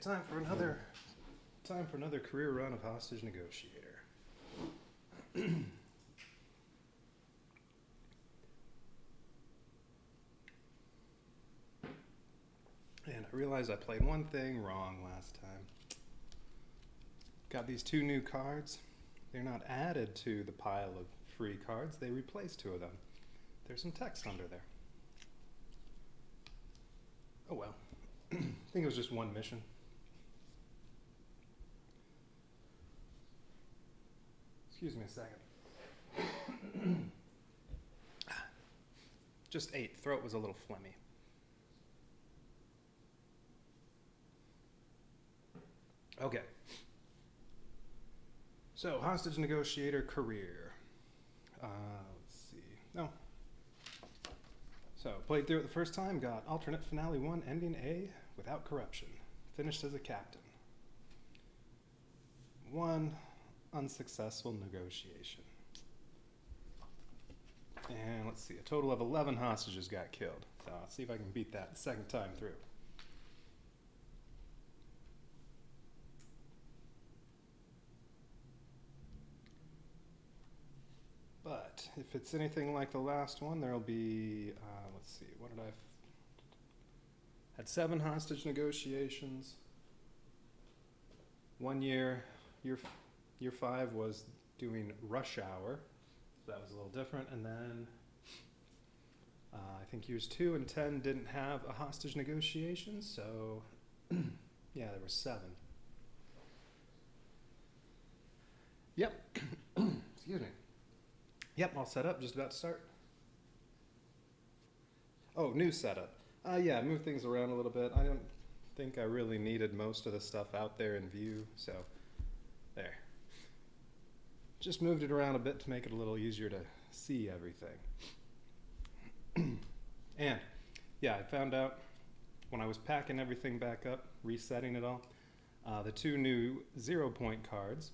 Time for another career run of Hostage Negotiator. And I realized I played one thing wrong last time. Got these two new cards. They're not added to the pile of free cards, they replace two of them. There's some text under there. Oh well. I think it was just one mission. Excuse me a second. Just ate. Throat was a little phlegmy. Okay. So, Hostage Negotiator career. Let's see. No. So, played through it the first time, got alternate finale 1, ending A, without corruption. Finished as a captain. One unsuccessful negotiation. And let's see, a total of 11 hostages got killed. So, let's see if I can beat that the second time through. But if it's anything like the last one, there'll be, let's see, what did I... Had 7 hostage negotiations. 1 year, year 5 was doing rush hour. So that was a little different. And then I think years 2 and 10 didn't have a hostage negotiation. So yeah, there were 7. Yep. Excuse me. Yep, all set up, just about to start. Oh, new setup. Yeah, move things around a little bit. I don't think I really needed most of the stuff out there in view, so there. Just moved it around a bit to make it a little easier to see everything. And, yeah, I found out when I was packing everything back up, resetting it all, the 2 new 0-point cards,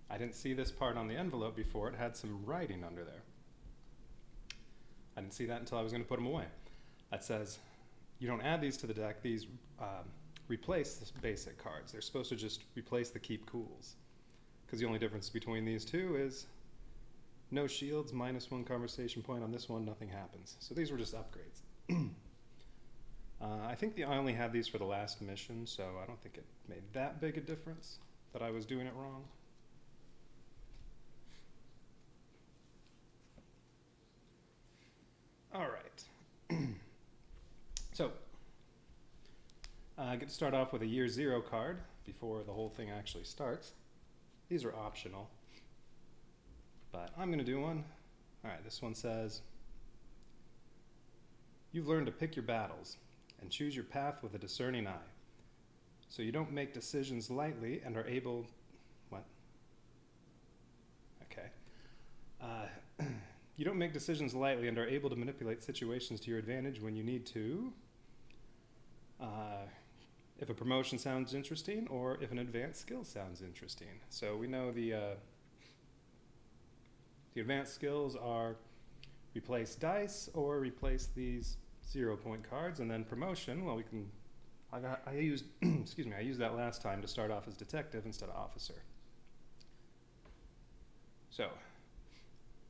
I didn't see this part on the envelope before. It had some writing under there. I didn't see that until I was going to put them away. That says, you don't add these to the deck. These replace the basic cards. They're supposed to just replace the keep cools. Because the only difference between these two is no shields, -1 conversation point. On this one, nothing happens. So these were just upgrades. I think I only had these for the last mission, so I don't think it made that big a difference that I was doing it wrong. All right. So, I get to start off with a year 0 card before the whole thing actually starts. These are optional, but I'm going to do one. All right, this one says, you've learned to pick your battles and choose your path with a discerning eye. So you don't make decisions lightly and are able, what? Okay. You don't make decisions lightly and are able to manipulate situations to your advantage when you need to. If a promotion sounds interesting, or if an advanced skill sounds interesting. So we know the advanced skills are replace dice or replace these 0-point cards, and then promotion. Well, I used excuse me. I used that last time to start off as detective instead of officer. So.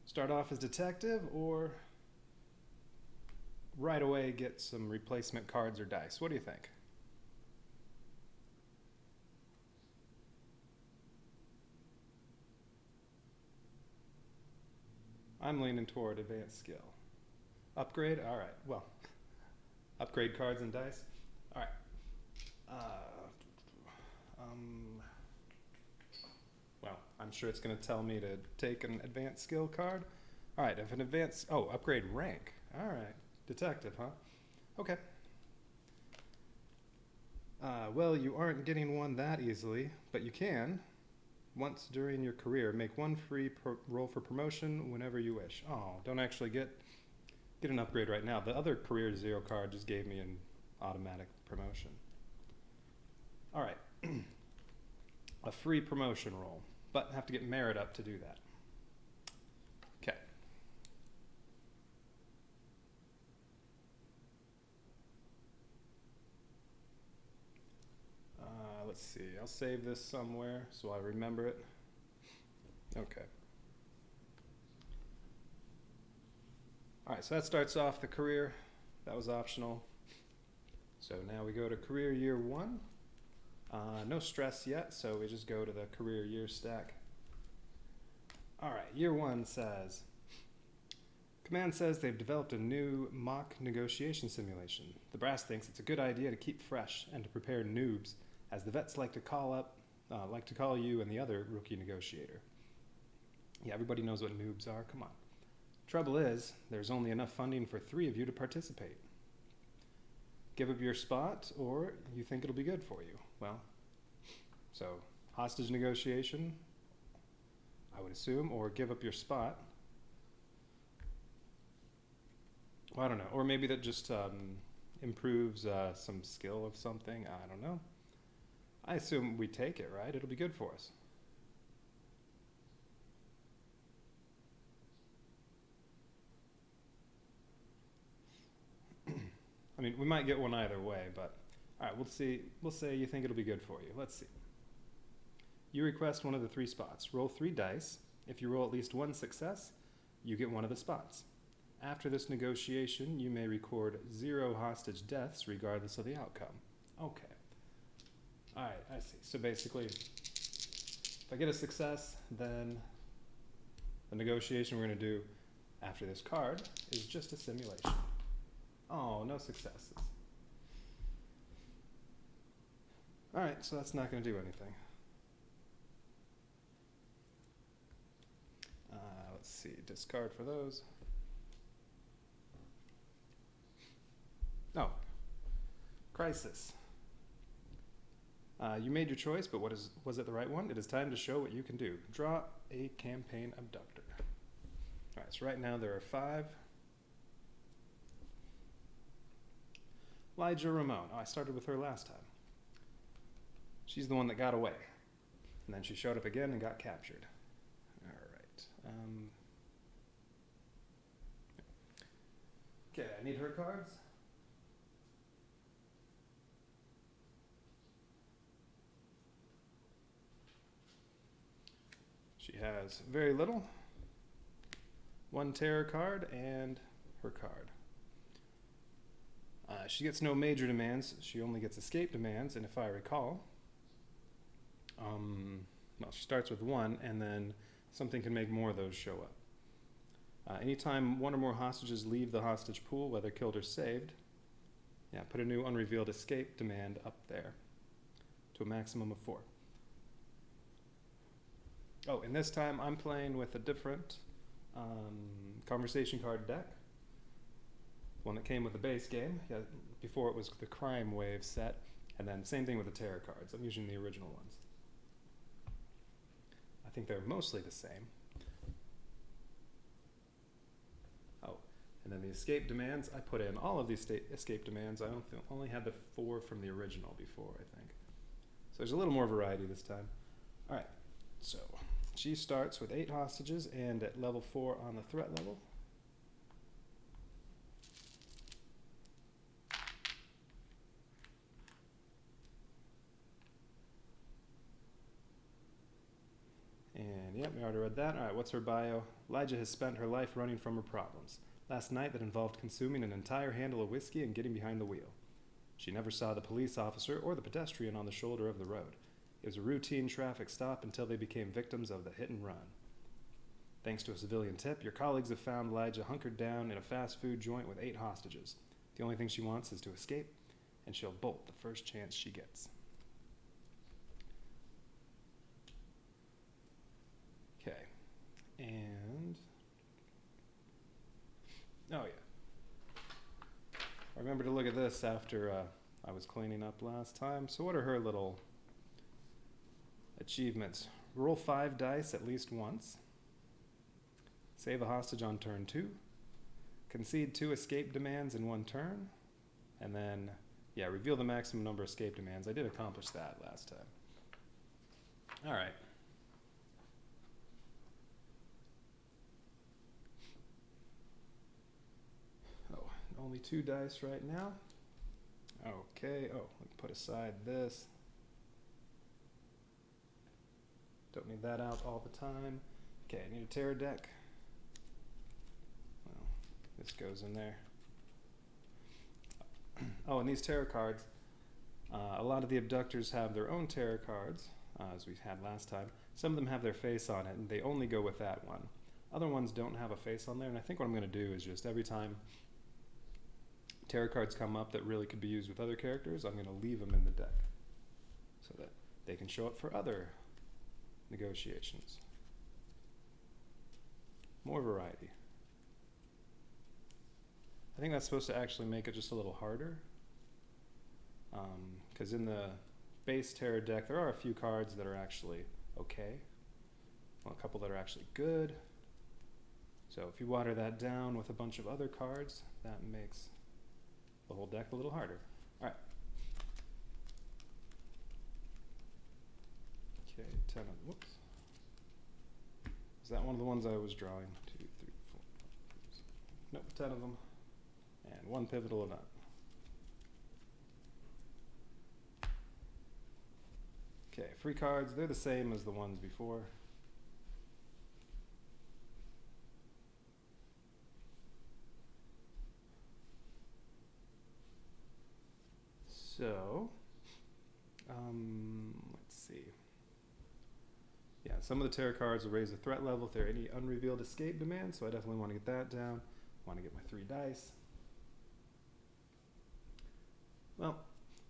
Start off as detective, or right away get some replacement cards or dice. What do you think? I'm leaning toward advanced skill. Upgrade? All right. Well, upgrade cards and dice. All right. Well, I'm sure it's going to tell me to take an advanced skill card. All right, if an advanced, upgrade rank. All right, detective, huh? Okay. Well, you aren't getting one that easily, but you can, once during your career, make one free roll for promotion whenever you wish. Oh, don't actually get an upgrade right now. The other career 0 card just gave me an automatic promotion. All right. A free promotion roll, but have to get merit up to do that. Okay. I'll save this somewhere so I remember it. Okay. All right, so that starts off the career. That was optional. So now we go to career year 1. No stress yet, so we just go to the career year stack. All right, year 1 says, command says they've developed a new mock negotiation simulation. The brass thinks it's a good idea to keep fresh and to prepare noobs, as the vets like to call you and the other rookie negotiator. Yeah, everybody knows what noobs are. Come on. Trouble is, there's only enough funding for 3 of you to participate. Give up your spot, or you think it'll be good for you. Well, so hostage negotiation, I would assume, or give up your spot. Well, I don't know. Or maybe that just improves some skill of something. I don't know. I assume we take it, right? It'll be good for us. I mean, we might get one either way, but all right, we'll see. We'll say you think it'll be good for you. Let's see. You request one of the 3 spots. Roll 3 dice. If you roll at least 1 success, you get one of the spots. After this negotiation, you may record 0 hostage deaths regardless of the outcome. Okay. All right, I see. So basically, if I get a success, then the negotiation we're going to do after this card is just a simulation. Oh, no successes. All right, so that's not going to do anything. Let's see, discard for those. Oh, crisis. You made your choice, but was it the right one? It is time to show what you can do. Draw a campaign abductor. All right, so right now there are 5. Elijah Ramon. Oh, I started with her last time. She's the one that got away. And then she showed up again and got captured. All right. Okay, I need her cards. She has very little. 1 terror card and her card. She gets no major demands. She only gets escape demands, and if I recall, well, she starts with 1, and then something can make more of those show up. Anytime 1 or more hostages leave the hostage pool, whether killed or saved, yeah, put a new unrevealed escape demand up there to a maximum of 4. Oh, and this time I'm playing with a different conversation card deck. One that came with the base game. Yeah, before it was the crime wave set, and then same thing with the terror cards. I'm using the original ones. I think they're mostly the same. Oh, and then the escape demands, I put in all of these escape demands. I only had the 4 from the original before, I think. So there's a little more variety this time. All right, so she starts with 8 hostages and at level 4 on the threat level. And yep, we already read that. All right, what's her bio? Elijah has spent her life running from her problems. Last night that involved consuming an entire handle of whiskey and getting behind the wheel. She never saw the police officer or the pedestrian on the shoulder of the road. It was a routine traffic stop until they became victims of the hit and run. Thanks to a civilian tip, your colleagues have found Elijah hunkered down in a fast food joint with 8 hostages. The only thing she wants is to escape, and she'll bolt the first chance she gets. Okay, and oh yeah, I remember to look at this after I was cleaning up last time. So what are her little achievements? Roll 5 dice at least once. Save a hostage on turn 2. Concede 2 escape demands in 1 turn. And then, yeah, reveal the maximum number of escape demands. I did accomplish that last time. All right. Oh, only 2 dice right now. Okay, oh, let me put aside this. need that out all the time. Okay, I need a terror deck. Well, this goes in there. Oh, and these terror cards, a lot of the abductors have their own terror cards, as we had last time. Some of them have their face on it, and they only go with that one. Other ones don't have a face on there, and I think what I'm going to do is just every time terror cards come up that really could be used with other characters, I'm going to leave them in the deck so that they can show up for other negotiations. More variety. I think that's supposed to actually make it just a little harder, because in the base terror deck there are a few cards that are actually okay, well, a couple that are actually good. So if you water that down with a bunch of other cards, that makes the whole deck a little harder. All right. Okay, 10 of, whoops. Is that one of the ones I was drawing? 2, 3, 4, 5, 6. Nope, 10 of them. And one pivotal event. Okay, free cards, they're the same as the ones before. So, let's see. Yeah, some of the terror cards will raise the threat level if there are any unrevealed escape demands, so I definitely want to get that down. Want to get my 3 dice. Well,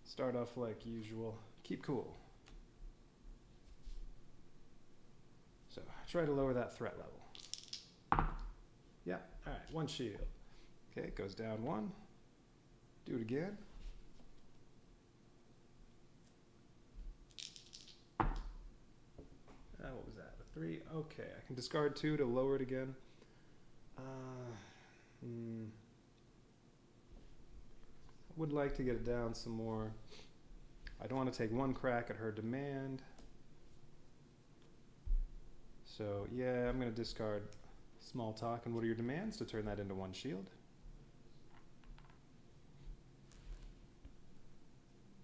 start off like usual. Keep cool. So, try to lower that threat level. Yeah, alright, 1 shield. Okay, it goes down 1. Do it again. What was that? A 3? Okay, I can discard 2 to lower it again. Would like to get it down some more. I don't want to take 1 crack at her demand. So yeah, I'm going to discard small talk and what are your demands to turn that into 1 shield.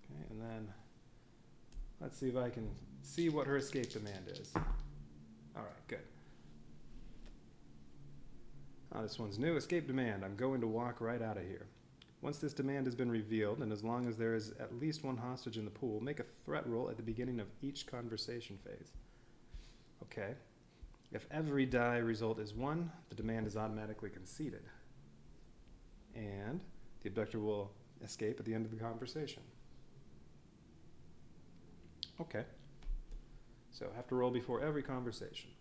Okay, and then let's see if I can see what her escape demand is. Alright, good. Oh, this one's new. Escape demand. I'm going to walk right out of here. Once this demand has been revealed, and as long as there is at least 1 hostage in the pool, make a threat roll at the beginning of each conversation phase. Okay. If every die result is 1, the demand is automatically conceded. And the abductor will escape at the end of the conversation. Okay. So have to roll before every conversation.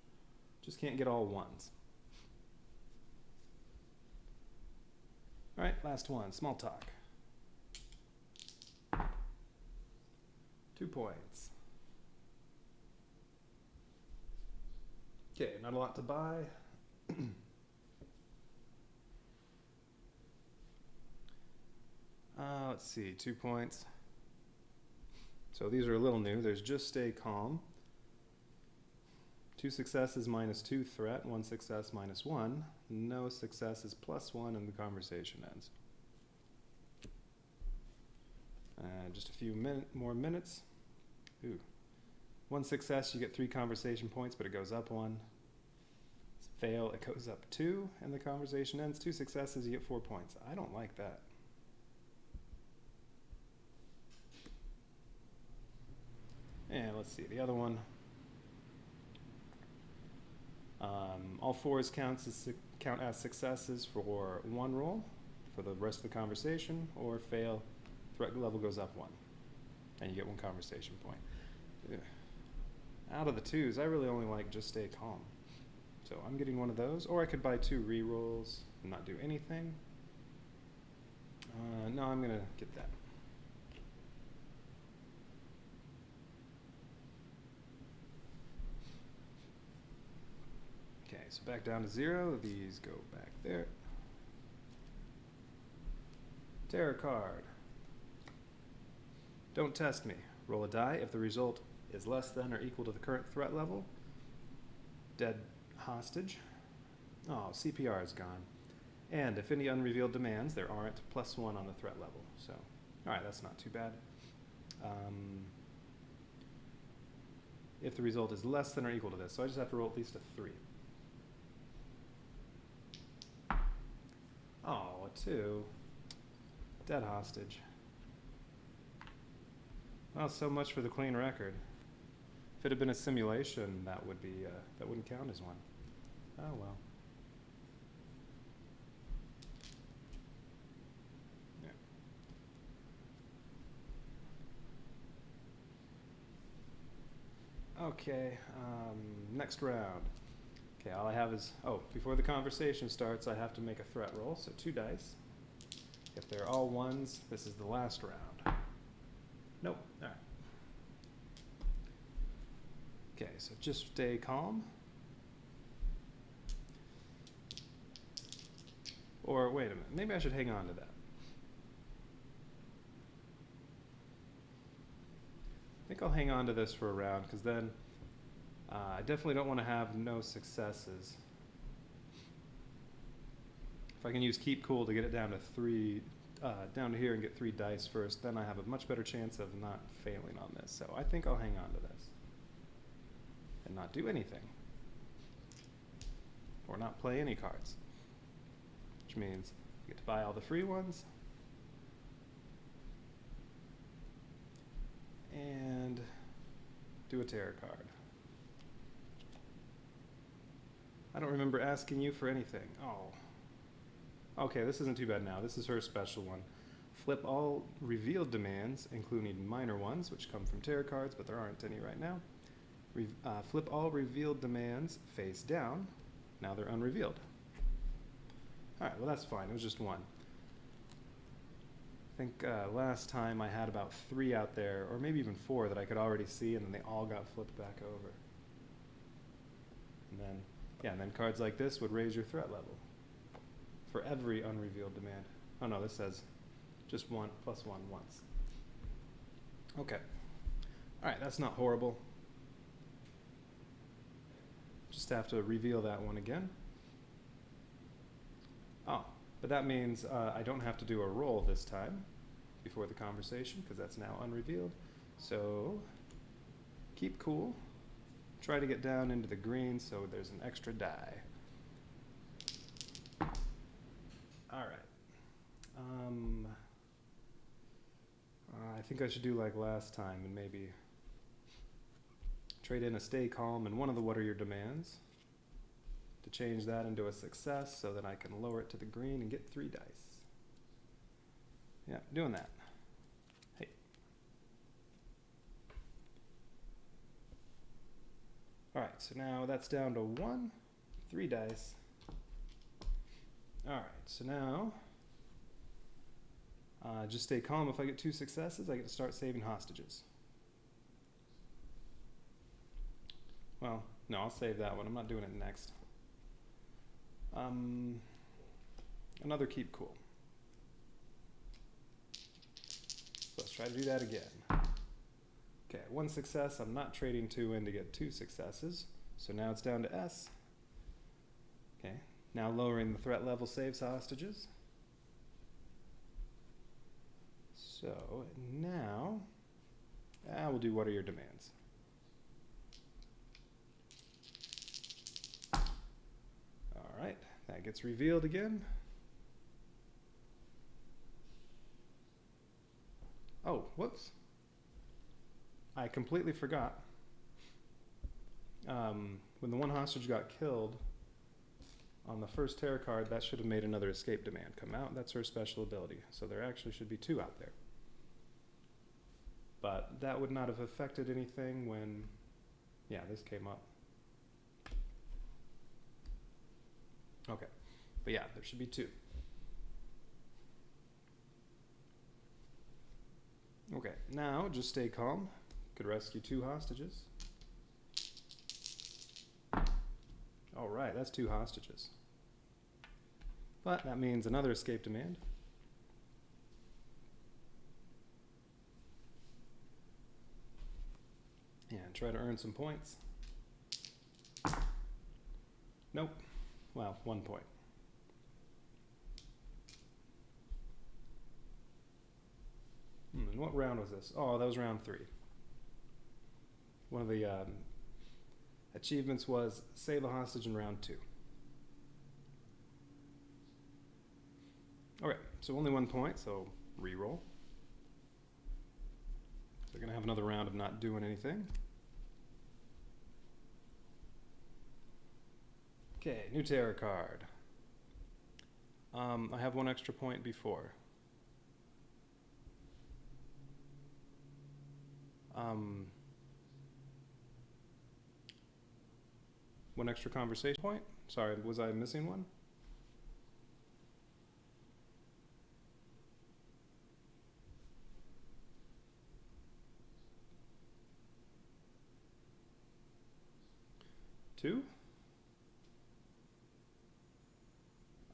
Just can't get all 1s. All right, last one, small talk. 2 points. Okay, not a lot to buy. Let's see, 2 points. So these are a little new. There's just stay calm. 2 successes minus 2 threat, 1 success minus 1. No success is plus 1 and the conversation ends. Just a few more minutes. Ooh. 1 success, you get 3 conversation points, but it goes up 1. Fail, it goes up 2, and the conversation ends. 2 successes, you get 4 points. I don't like that. And let's see, the other one. All 4s count as successes for 1 roll for the rest of the conversation, or fail, threat level goes up 1, and you get 1 conversation point. Ugh. Out of the 2s, I really only like just stay calm. So I'm getting 1 of those, or I could buy 2 re-rolls and not do anything. No, I'm gonna get that. Okay, so back down to 0. These go back there. Terror card. Don't test me. Roll a die. If the result is less than or equal to the current threat level, dead hostage. Oh, CPR is gone. And if any unrevealed demands, there aren't, plus 1 on the threat level. So, all right, that's not too bad. if the result is less than or equal to this. So I just have to roll at least a 3. Oh, a 2. Dead hostage. Well, so much for the clean record. If it had been a simulation, that would be that wouldn't count as one. Oh well. Yeah. Okay. Next round. Okay. All I have is before the conversation starts, I have to make a threat roll. So 2 dice. If they're all 1s, this is the last round. Nope. All right. Okay, so just stay calm. Or wait a minute, maybe I should hang on to that. I think I'll hang on to this for a round, because then I definitely don't want to have no successes. If I can use keep cool to get it down to 3, down to here and get 3 dice first, then I have a much better chance of not failing on this. So I think I'll hang on to this. And not do anything. Or not play any cards. Which means I get to buy all the free ones. And do a terror card. I don't remember asking you for anything. Oh. Okay, this isn't too bad now. This is her special one. Flip all revealed demands, including minor ones, which come from tarot cards, but there aren't any right now. Flip all revealed demands face down. Now they're unrevealed. All right, well that's fine. It was just 1. I think last time I had about 3 out there, or maybe even 4 that I could already see, and then they all got flipped back over. And then, yeah, and then cards like this would raise your threat level for every unrevealed demand. Oh no, this says just 1 + 1 once. Okay. All right, that's not horrible. Just have to reveal that one again. Oh, but that means I don't have to do a roll this time before the conversation, because that's now unrevealed. So keep cool. Try to get down into the green so there's an extra die. All right. I think I should do like last time and maybe trade in a stay calm and one of the what are your demands to change that into a success so that I can lower it to the green and get 3 dice. Yeah, doing that. Hey. All right, so now that's down to 1, 3 dice. All right, so now just stay calm. If I get 2 successes, I get to start saving hostages. Well, no, I'll save that one. I'm not doing it next. Another keep cool. So let's try to do that again. Okay, 1 success. I'm not trading 2 in to get 2 successes. So now it's down to S. Okay, now lowering the threat level saves hostages. So now, we'll do what are your demands. All right, that gets revealed again. Oh, whoops. I completely forgot. When the 1 hostage got killed, on the first tarot card, that should have made another escape demand come out. That's her special ability. So there actually should be 2 out there. But that would not have affected anything when, yeah, this came up. Okay, but yeah, there should be 2. Okay, now just stay calm. Could rescue 2 hostages. All right, that's 2 hostages. But that means another escape demand. And try to earn some points. Nope. Well, 1 point. And what round was this? Oh, that was round 3. One of the Achievements was save a hostage in round 2. Alright, so only 1 point, so re-roll. So we're going to have another round of not doing anything. Okay, new terror card. I have 1 extra point before. One extra conversation point? Sorry, was I missing one? Two?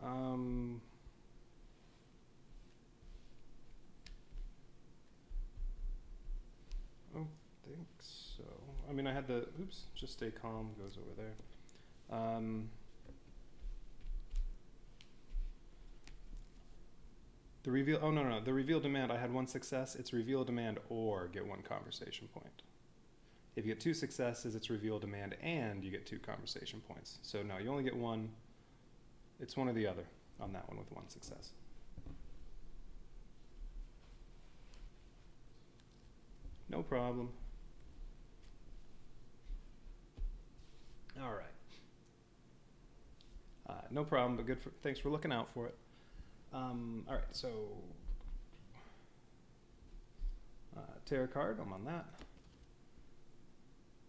I don't think so. I mean, I had the, oops, just stay calm goes over there. The reveal, oh no, the reveal demand, I had 1 success, it's reveal demand or get 1 conversation point. If you get 2 successes, it's reveal demand and you get 2 conversation points. So no, you only get 1, it's one or the other on that one with 1 success. No problem. All right. No problem, but thanks for looking out for it. All right, so terror card, I'm on that.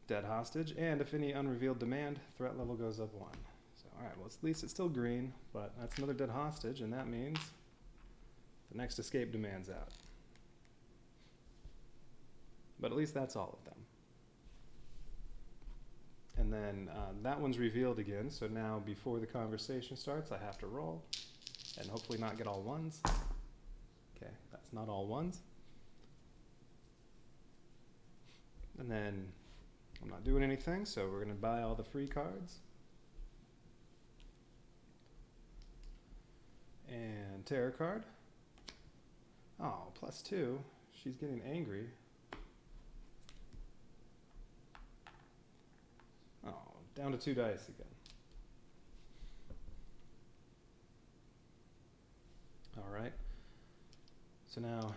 Dead hostage, and if any unrevealed demand, threat level goes up 1. So, all right, well, at least it's still green, but that's another dead hostage, and that means the next escape demand's out. But at least that's all of them. And then that one's revealed again, so now before the conversation starts, I have to roll and hopefully not get all 1s. Okay, that's not all 1s. And then I'm not doing anything, so we're gonna buy all the free cards. And terror card. Oh, +2. She's getting angry. Oh, down to 2 dice again. All right. So now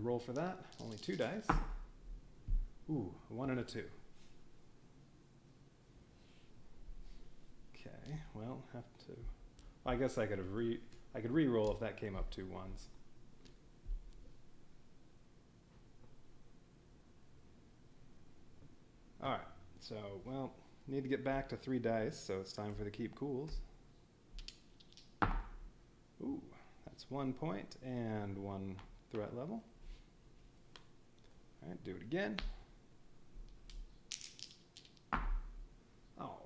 roll for that. Only 2 dice. Ooh, a 1 and a 2. Okay, well, have to. I guess I could have I could re-roll if that came up 2 1s. All right. So, well, need to get back to 3 dice, so it's time for the keep cools. Ooh, that's 1 point and 1 threat level. All right, do it again. Oh.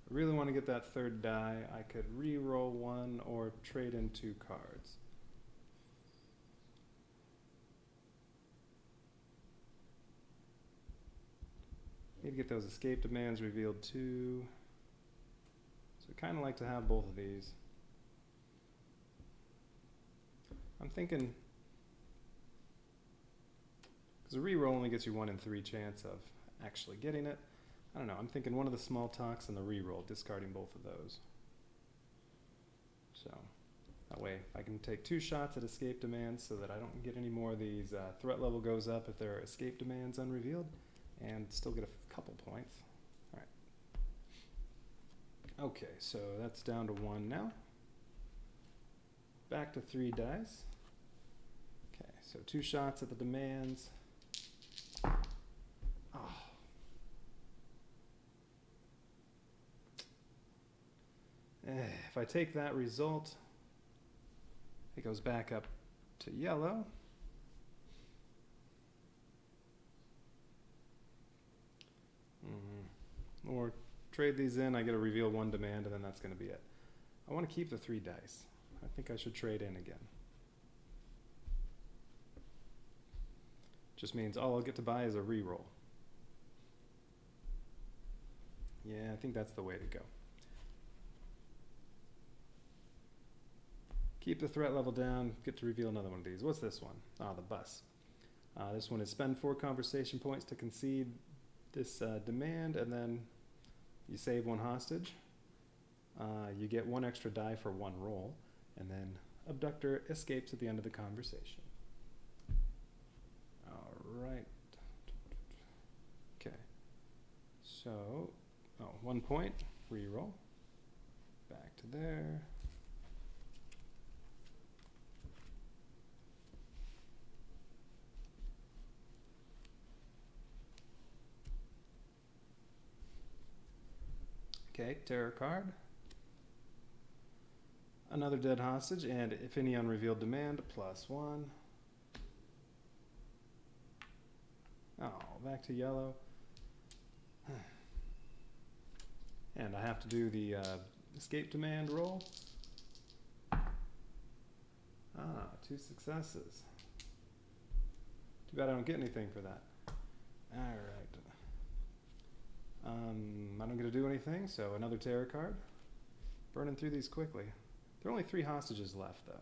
I really want to get that 3rd die. I could re-roll 1 or trade in 2 cards. Need to get those escape demands revealed too. So I kind of like to have both of these. I'm thinking, because a re-roll only gets you 1 in 3 chance of actually getting it. I don't know, I'm thinking one of the small talks and the re-roll, discarding both of those. So that way I can take 2 shots at escape demands so that I don't get any more of these. Threat level goes up if there are escape demands unrevealed, and still get a couple points. All right. Okay, so that's down to 1 now. Back to 3 dice. Okay, so 2 shots at the demands. Oh. If I take that result, it goes back up to yellow. Or trade these in, I get a reveal 1 demand, and then that's going to be it. I want to keep the 3 dice. I think I should trade in again. Just means all I'll get to buy is a reroll. Yeah, I think that's the way to go. Keep the threat level down. Get to reveal another one of these. What's this one? Ah, the bus. This one is spend 4 conversation points to concede this demand, and then you save 1 hostage. You get 1 extra die for 1 roll, and then abductor escapes at the end of the conversation. All right. Okay. So, 1 point, reroll. Back to there. Okay, terror card. Another dead hostage, and if any unrevealed demand, +1. Oh, back to yellow. And I have to do the escape demand roll. 2 successes. Too bad I don't get anything for that. All right. I don't get to do anything, so another terror card. Burning through these quickly. There are only 3 hostages left, though,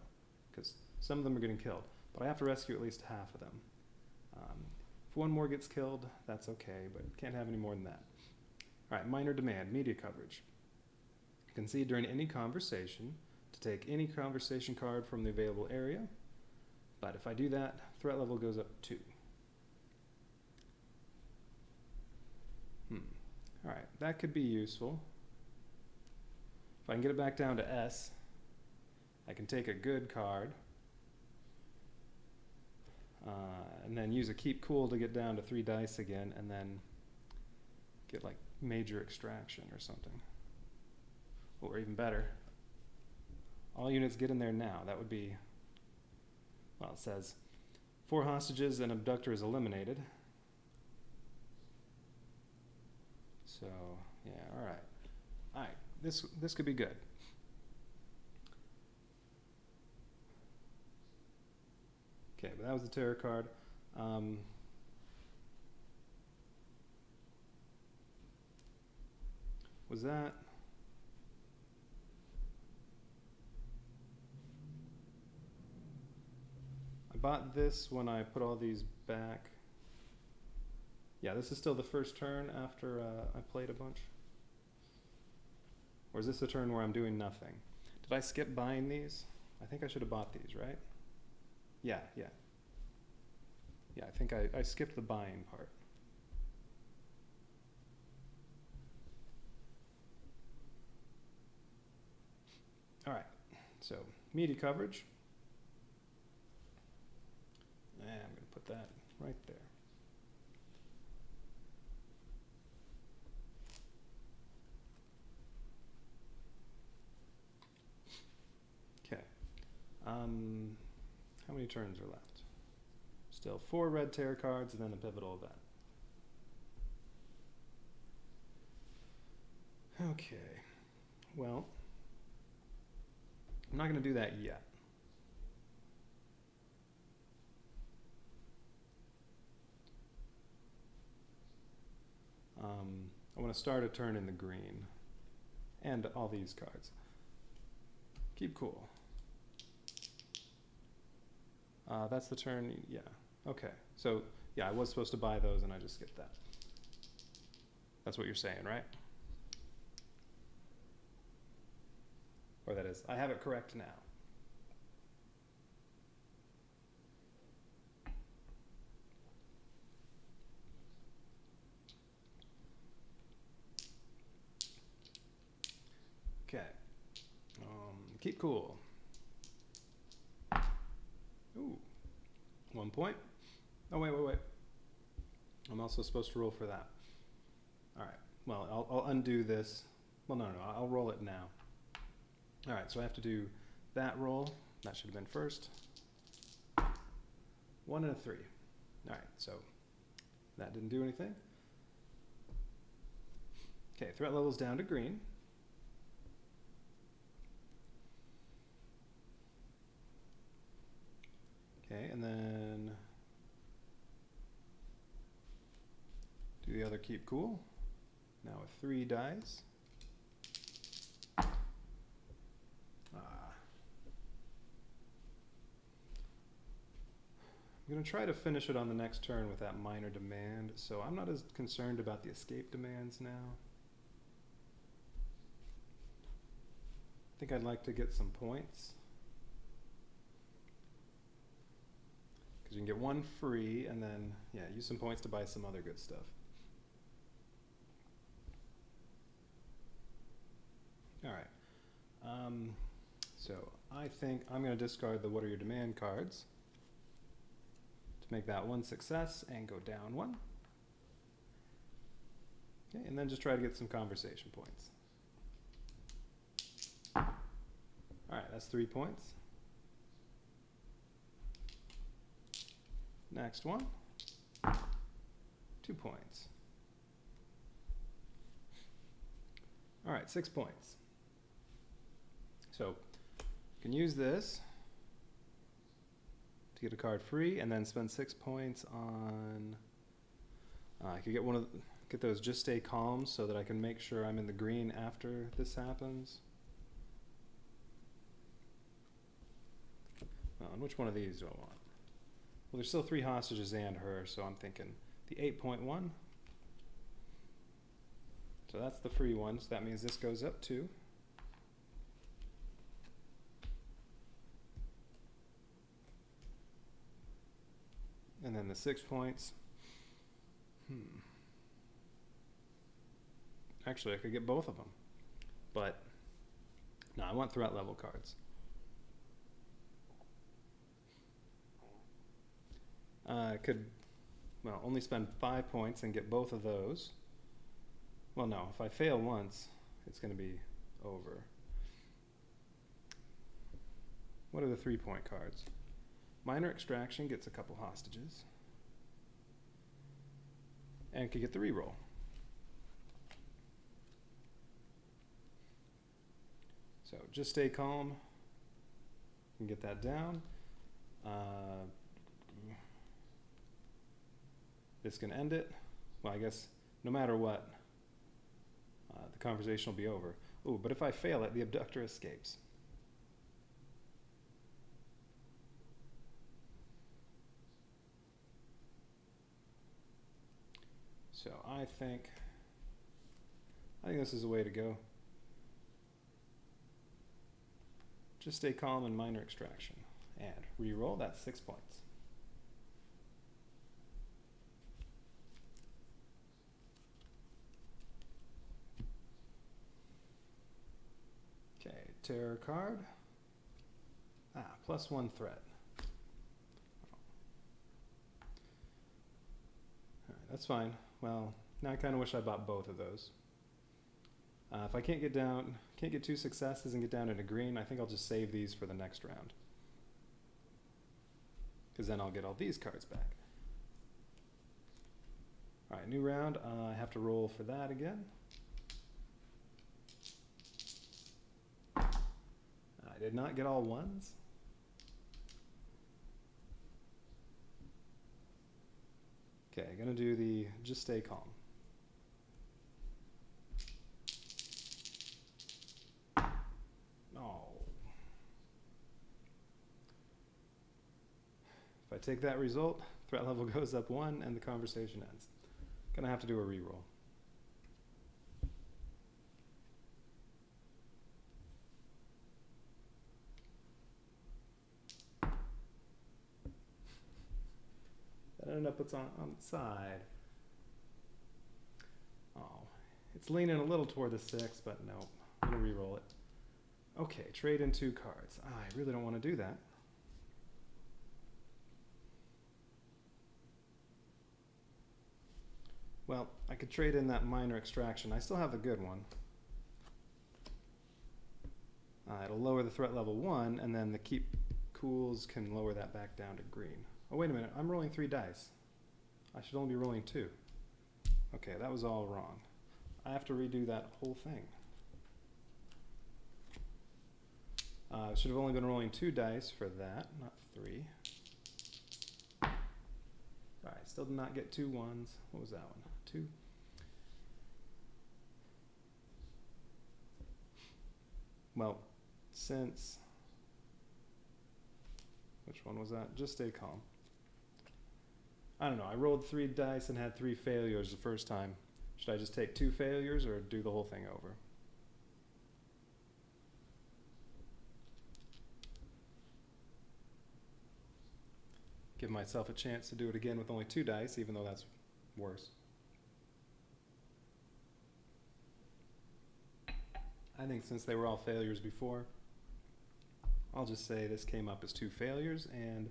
because some of them are getting killed. But I have to rescue at least half of them. If 1 more gets killed, that's okay, but can't have any more than that. All right, minor demand, media coverage. Concede during any conversation to take any conversation card from the available area. But if I do that, threat level goes up 2. All right, that could be useful. If I can get it back down to S, I can take a good card and then use a keep cool to get down to 3 dice again, and then get like major extraction or something. Or even better, all units get in there now. That would be, well, it says 4 hostages and abductor is eliminated. So, yeah, all right. All right, this could be good. Okay, but that was the terror card. Was that? I bought this when I put all these back. Yeah, this is still the first turn after I played a bunch. Or is this the turn where I'm doing nothing? Did I skip buying these? I think I should have bought these, right? Yeah. Yeah, I think I skipped the buying part. All right, so media coverage. And I'm going to put that right there. Okay. How many turns are left? Still 4 red terror cards and then the pivotal event. Okay. Well, I'm not going to do that yet. I want to start a turn in the green and all these cards. Keep cool. That's the turn, yeah. Okay, so yeah, I was supposed to buy those and I just skipped that. That's what you're saying, right? Or that is, I have it correct now. Okay, keep cool. Ooh, 1 point. Oh, wait. I'm also supposed to roll for that. All right, well, I'll undo this. Well, no, I'll roll it now. All right, so I have to do that roll. That should have been first. 1 and a 3. All right, so that didn't do anything. Okay, threat level's down to green. Okay, and then do the other keep cool. Now with 3 dice. I'm going to try to finish it on the next turn with that minor demand, so I'm not as concerned about the escape demands now. I think I'd like to get some points, because you can get one free and then, yeah, use some points to buy some other good stuff. All right. So I think I'm going to discard the What Are Your Demand cards to make that one success and go down one. Okay, and then just try to get some conversation points. All right, that's 3 points. Next one, 2 points. All right, 6 points. So you can use this to get a card free and then spend 6 points on, I could get get those Just Stay Calm so that I can make sure I'm in the green after this happens. And which one of these do I want? Well, there's still 3 hostages and her, so I'm thinking the 8.1. So that's the free one, so that means this goes up 2. And then the 6 points. Actually, I could get both of them. But, no, I want threat level cards. I could, well, only spend 5 points and get both of those. Well, no, if I fail once, it's going to be over. What are the 3-point cards? Minor Extraction gets a couple hostages. And could get the reroll. So Just Stay Calm. Can get that down. This can end it. Well, I guess no matter what, the conversation will be over. Ooh, but if I fail it, the abductor escapes. So I think this is the way to go. Just Stay Calm and Minor Extraction. And reroll, that's 6 points. Okay, Terror card. +1 threat. Alright, that's fine. Well, now I kind of wish I bought both of those. If I can't get 2 successes and get down into green, I think I'll just save these for the next round. Because then I'll get all these cards back. Alright, new round. I have to roll for that again. I did not get all ones. Okay, I'm going to do the Just Stay Calm. Oh. If I take that result, threat level goes up 1 and the conversation ends. Gonna have to do a reroll. That ended up on the side. Oh, it's leaning a little toward the 6, but no, I'm gonna reroll it. Okay, trade in 2 cards. I really don't want to do that. Well, I could trade in that Minor Extraction. I still have the good one. It'll lower the threat level 1, and then the Keep Cools can lower that back down to green. Oh, wait a minute. I'm rolling 3 dice. I should only be rolling 2. Okay, that was all wrong. I have to redo that whole thing. I should have only been rolling 2 dice for that, not 3. Alright, still did not get 2 ones. What was that one? 2. Well, since... Which one was that? Just Stay Calm. I don't know, I rolled 3 dice and had 3 failures the first time. Should I just take 2 failures or do the whole thing over? Give myself a chance to do it again with only 2 dice, even though that's worse. I think since they were all failures before, I'll just say this came up as 2 failures, and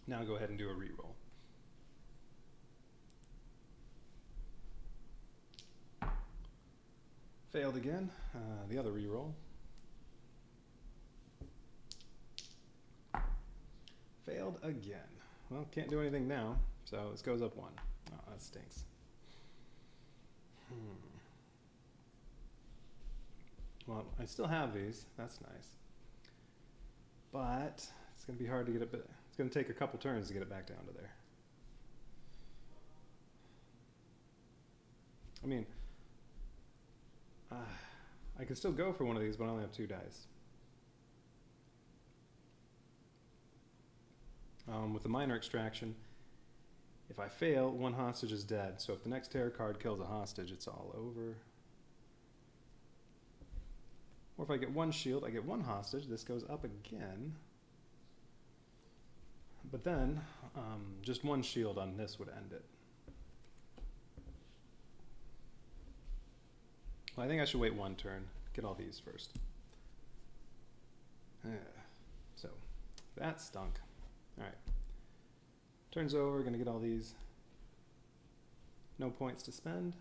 now go ahead and do a reroll. Failed again. The other reroll. Failed again. Well, can't do anything now, so this goes up 1. Oh, that stinks. Well, I still have these. That's nice. But it's going to be hard to get it. It's going to take a couple turns to get it back down to there. I mean, I could still go for one of these, but I only have 2 dice. With the minor extraction, if I fail, 1 hostage is dead. So if the next terror card kills a hostage, it's all over. Or if I get 1 shield, I get 1 hostage. This goes up again. But then, just 1 shield on this would end it. Well, I think I should wait 1 turn. Get all these first. So, that stunk. Alright. Turns over, gonna get all these. No points to spend.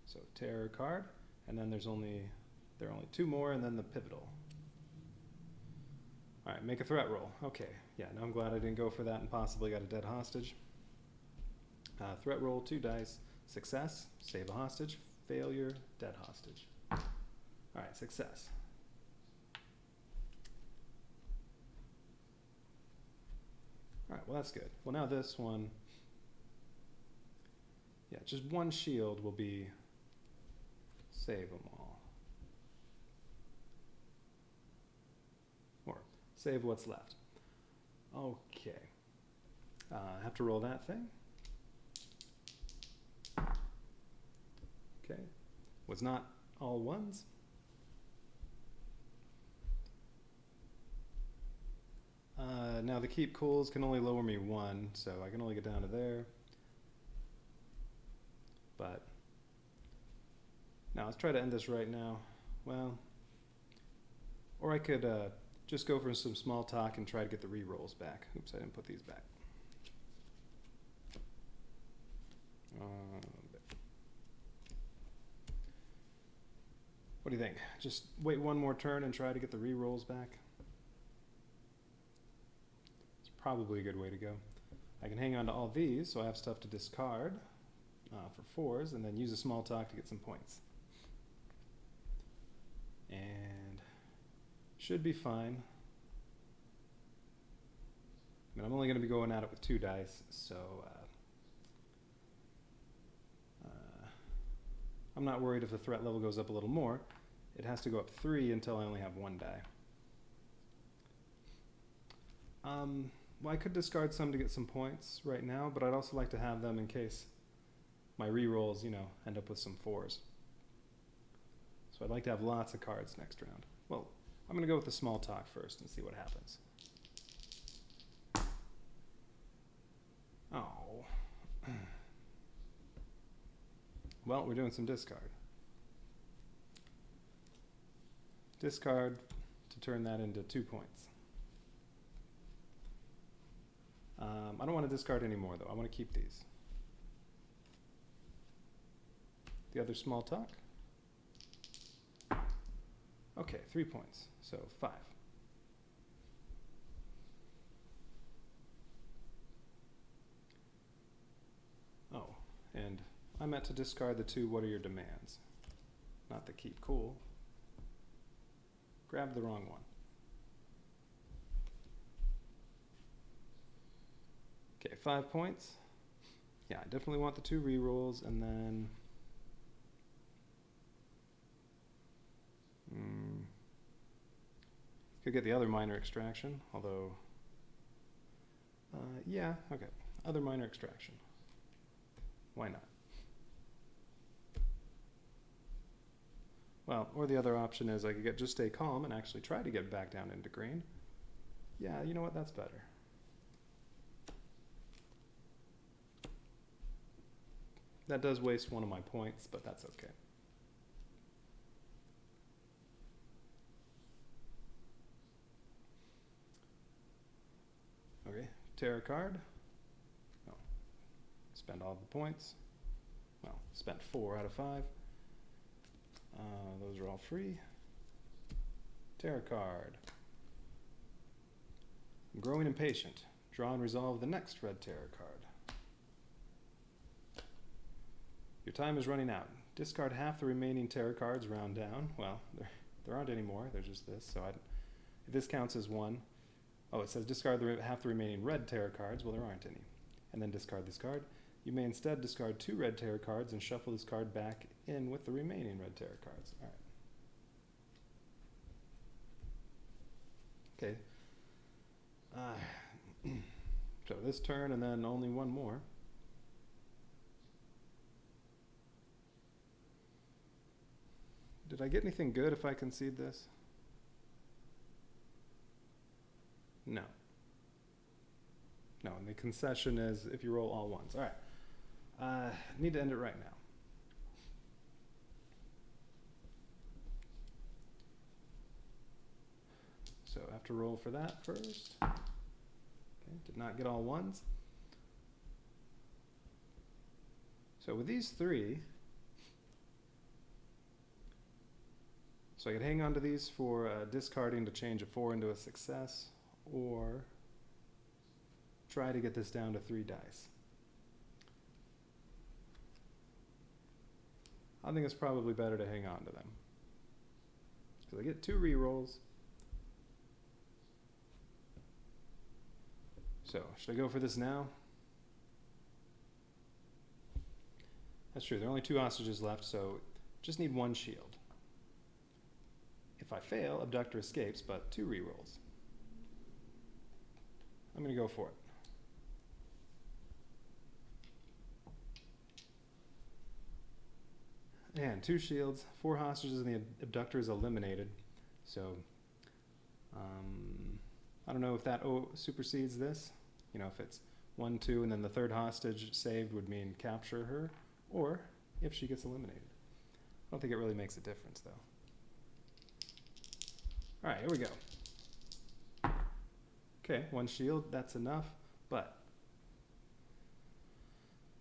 So, terror card. And then there are only 2 more, and then the pivotal. Alright, make a threat roll. Okay, yeah, now I'm glad I didn't go for that and possibly got a dead hostage. Threat roll, 2 dice. Success, save a hostage. Failure, dead hostage. Alright, success. Alright, well that's good. Well now this one, yeah, just 1 shield will be save them all. Or save what's left. Okay. I have to roll that thing. Okay. Was not all 1s. Now the keep cools can only lower me 1, so I can only get down to there. But now let's try to end this right now. Well, or I could just go for some small talk and try to get the rerolls back. Oops, I didn't put these back. What do you think? Just wait 1 more turn and try to get the rerolls back? It's probably a good way to go. I can hang on to all these, so I have stuff to discard for 4s, and then use a small talk to get some points. And should be fine. I mean, I'm only going to be going at it with 2 dice, so I'm not worried if the threat level goes up a little more. It has to go up 3 until I only have 1 die. Well, I could discard some to get some points right now, but I'd also like to have them in case my rerolls, you know, end up with some 4s. So I'd like to have lots of cards next round. Well, I'm going to go with the small talk first and see what happens. Oh. Well, we're doing some discard. Discard to turn that into 2 points. I don't want to discard anymore, though. I want to keep these. The other small talk. Okay, 3 points, so 5. Oh, and I meant to discard the 2 what are your demands, not the keep cool. Grabbed the wrong one. Okay, 5 points. Yeah, I definitely want the 2 rerolls, and then could get the other minor extraction, although yeah, okay. Other minor extraction. Why not? Well, or the other option is I could just stay calm and actually try to get back down into green. Yeah, you know what? That's better. That does waste one of my points, but that's okay. Okay, tear a card. No. Spend all the points. Well, spent 4 out of 5. Those are all free. Tear a card. I'm growing impatient. Draw and resolve the next red terror card. Your time is running out. Discard half the remaining terror cards, round down. Well, there aren't any more. There's just this. So if this counts as 1. Oh, it says discard half the remaining red terror cards. Well, there aren't any. And then discard this card. You may instead discard 2 red terror cards and shuffle this card back in with the remaining red terror cards. All right. Okay. So this turn and then only one more. Did I get anything good if I concede this? No. No, and the concession is if you roll all ones. All right. Need to end it right now. So I have to roll for that first. Okay, did not get all ones. So with these 3, so I could hang on to these for discarding to change a 4 into a success, or try to get this down to 3 dice. I think it's probably better to hang on to them. Because I get 2 rerolls. So, should I go for this now? That's true, there are only 2 hostages left, so just need 1 shield. If I fail, Abductor escapes, but 2 rerolls. I'm going to go for it. And 2 shields, 4 hostages, and the Abductor is eliminated. So, I don't know if that supersedes this. You know, if it's 1, 2, and then the 3rd hostage saved would mean capture her, or if she gets eliminated. I don't think it really makes a difference, though. All right, here we go. Okay, 1 shield, that's enough, but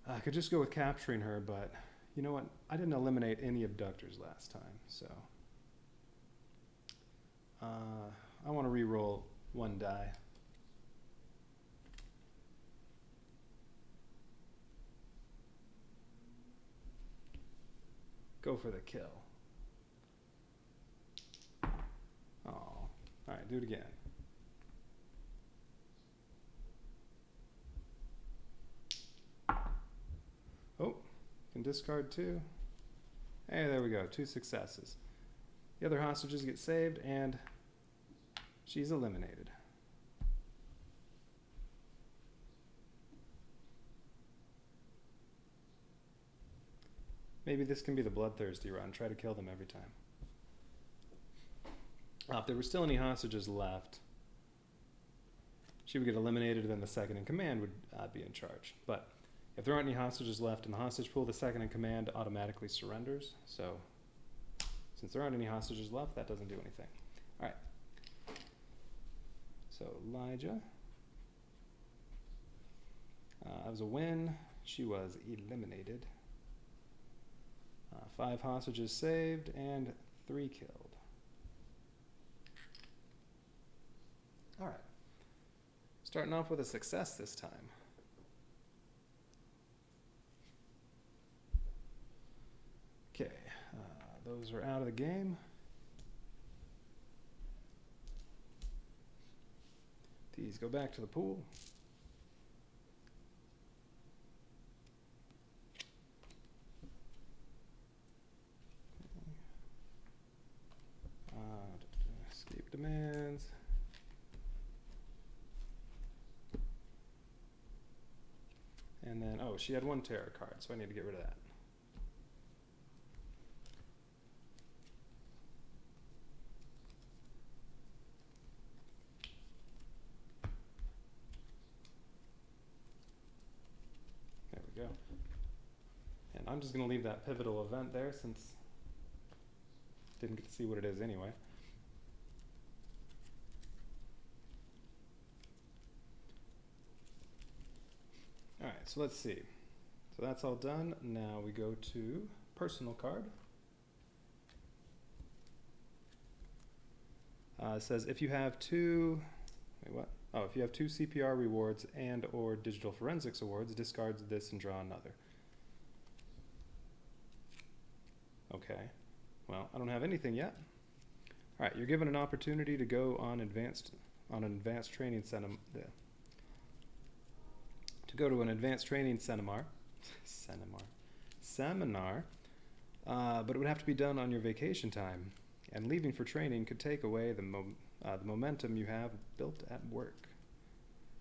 I could just go with capturing her, but you know what? I didn't eliminate any abductors last time, so I want to re-roll 1 die. Go for the kill. Oh, all right, do it again. Oh, can discard 2. Hey, there we go, 2 successes. The other hostages get saved, and she's eliminated. Maybe this can be the bloodthirsty run. Try to kill them every time. If there were still any hostages left, she would get eliminated, and then the second in command would be in charge. But if there aren't any hostages left in the hostage pool, the second in command automatically surrenders. So since there aren't any hostages left, that doesn't do anything. All right. So Elijah. That was a win. She was eliminated. 5 hostages saved and 3 killed. All right. Starting off with a success this time. Okay, those are out of the game. These go back to the pool. Escape demands. And then, oh, she had one terror card, so I need to get rid of that. There we go. And I'm just going to leave that pivotal event there since didn't get to see what it is anyway. All right, so let's see. So that's all done. Now we go to personal card. It says if you have two, wait, what? Oh, if you have two CPR rewards and or digital forensics awards, discard this and draw another. Okay, well, I don't have anything yet. All right, you're given an opportunity to go on an advanced training seminar. To go to an advanced training seminar, but it would have to be done on your vacation time, and leaving for training could take away the momentum you have built at work.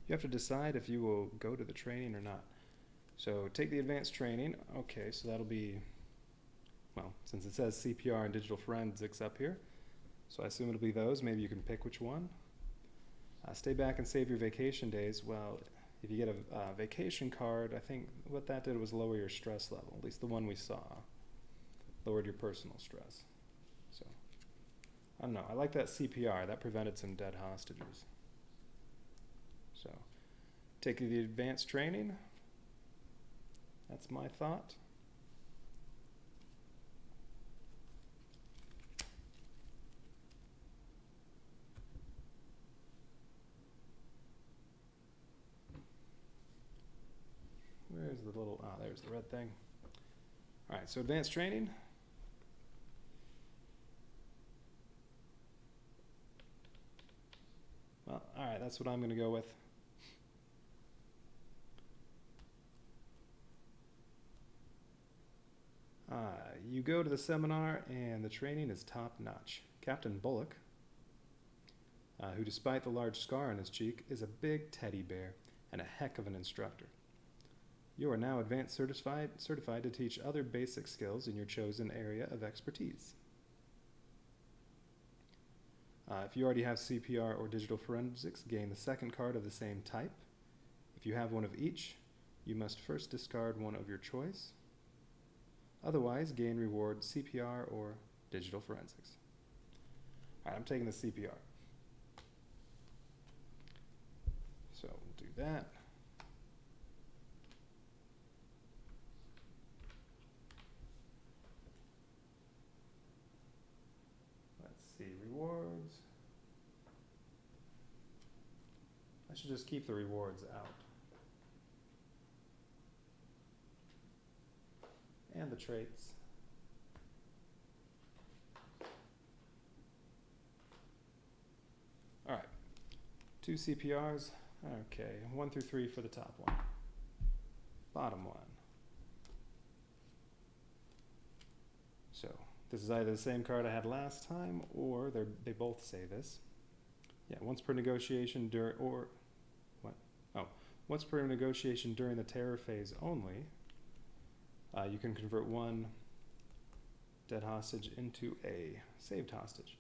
You have to decide if you will go to the training or not. So take the advanced training. Okay, so that'll be, well, since it says CPR and digital forensics up here, so I assume it'll be those. Maybe you can pick which one. Stay back and save your vacation days. Well, if you get a vacation card, I think what that did was lower your stress level, at least the one we saw. Lowered your personal stress. So, I don't know. I like that CPR. That prevented some dead hostages. So, take the advanced training. That's my thought. Where's the little, there's the red thing. All right, so advanced training. Well, all right, that's what I'm going to go with. You go to the seminar and the training is top notch. Captain Bullock, who despite the large scar on his cheek, is a big teddy bear and a heck of an instructor. You are now advanced certified to teach other basic skills in your chosen area of expertise. If you already have CPR or digital forensics, gain the second card of the same type. If you have one of each, you must first discard one of your choice. Otherwise, gain reward CPR or digital forensics. All right, I'm taking the CPR. So we'll do that. Rewards. I should just keep the rewards out. And the traits. All right. 2 CPRs. Okay, 1 through 3 for the top one. Bottom one. So this is either the same card I had last time, or they both say this. Yeah, once per negotiation once per negotiation during the terror phase only, you can convert one dead hostage into a saved hostage.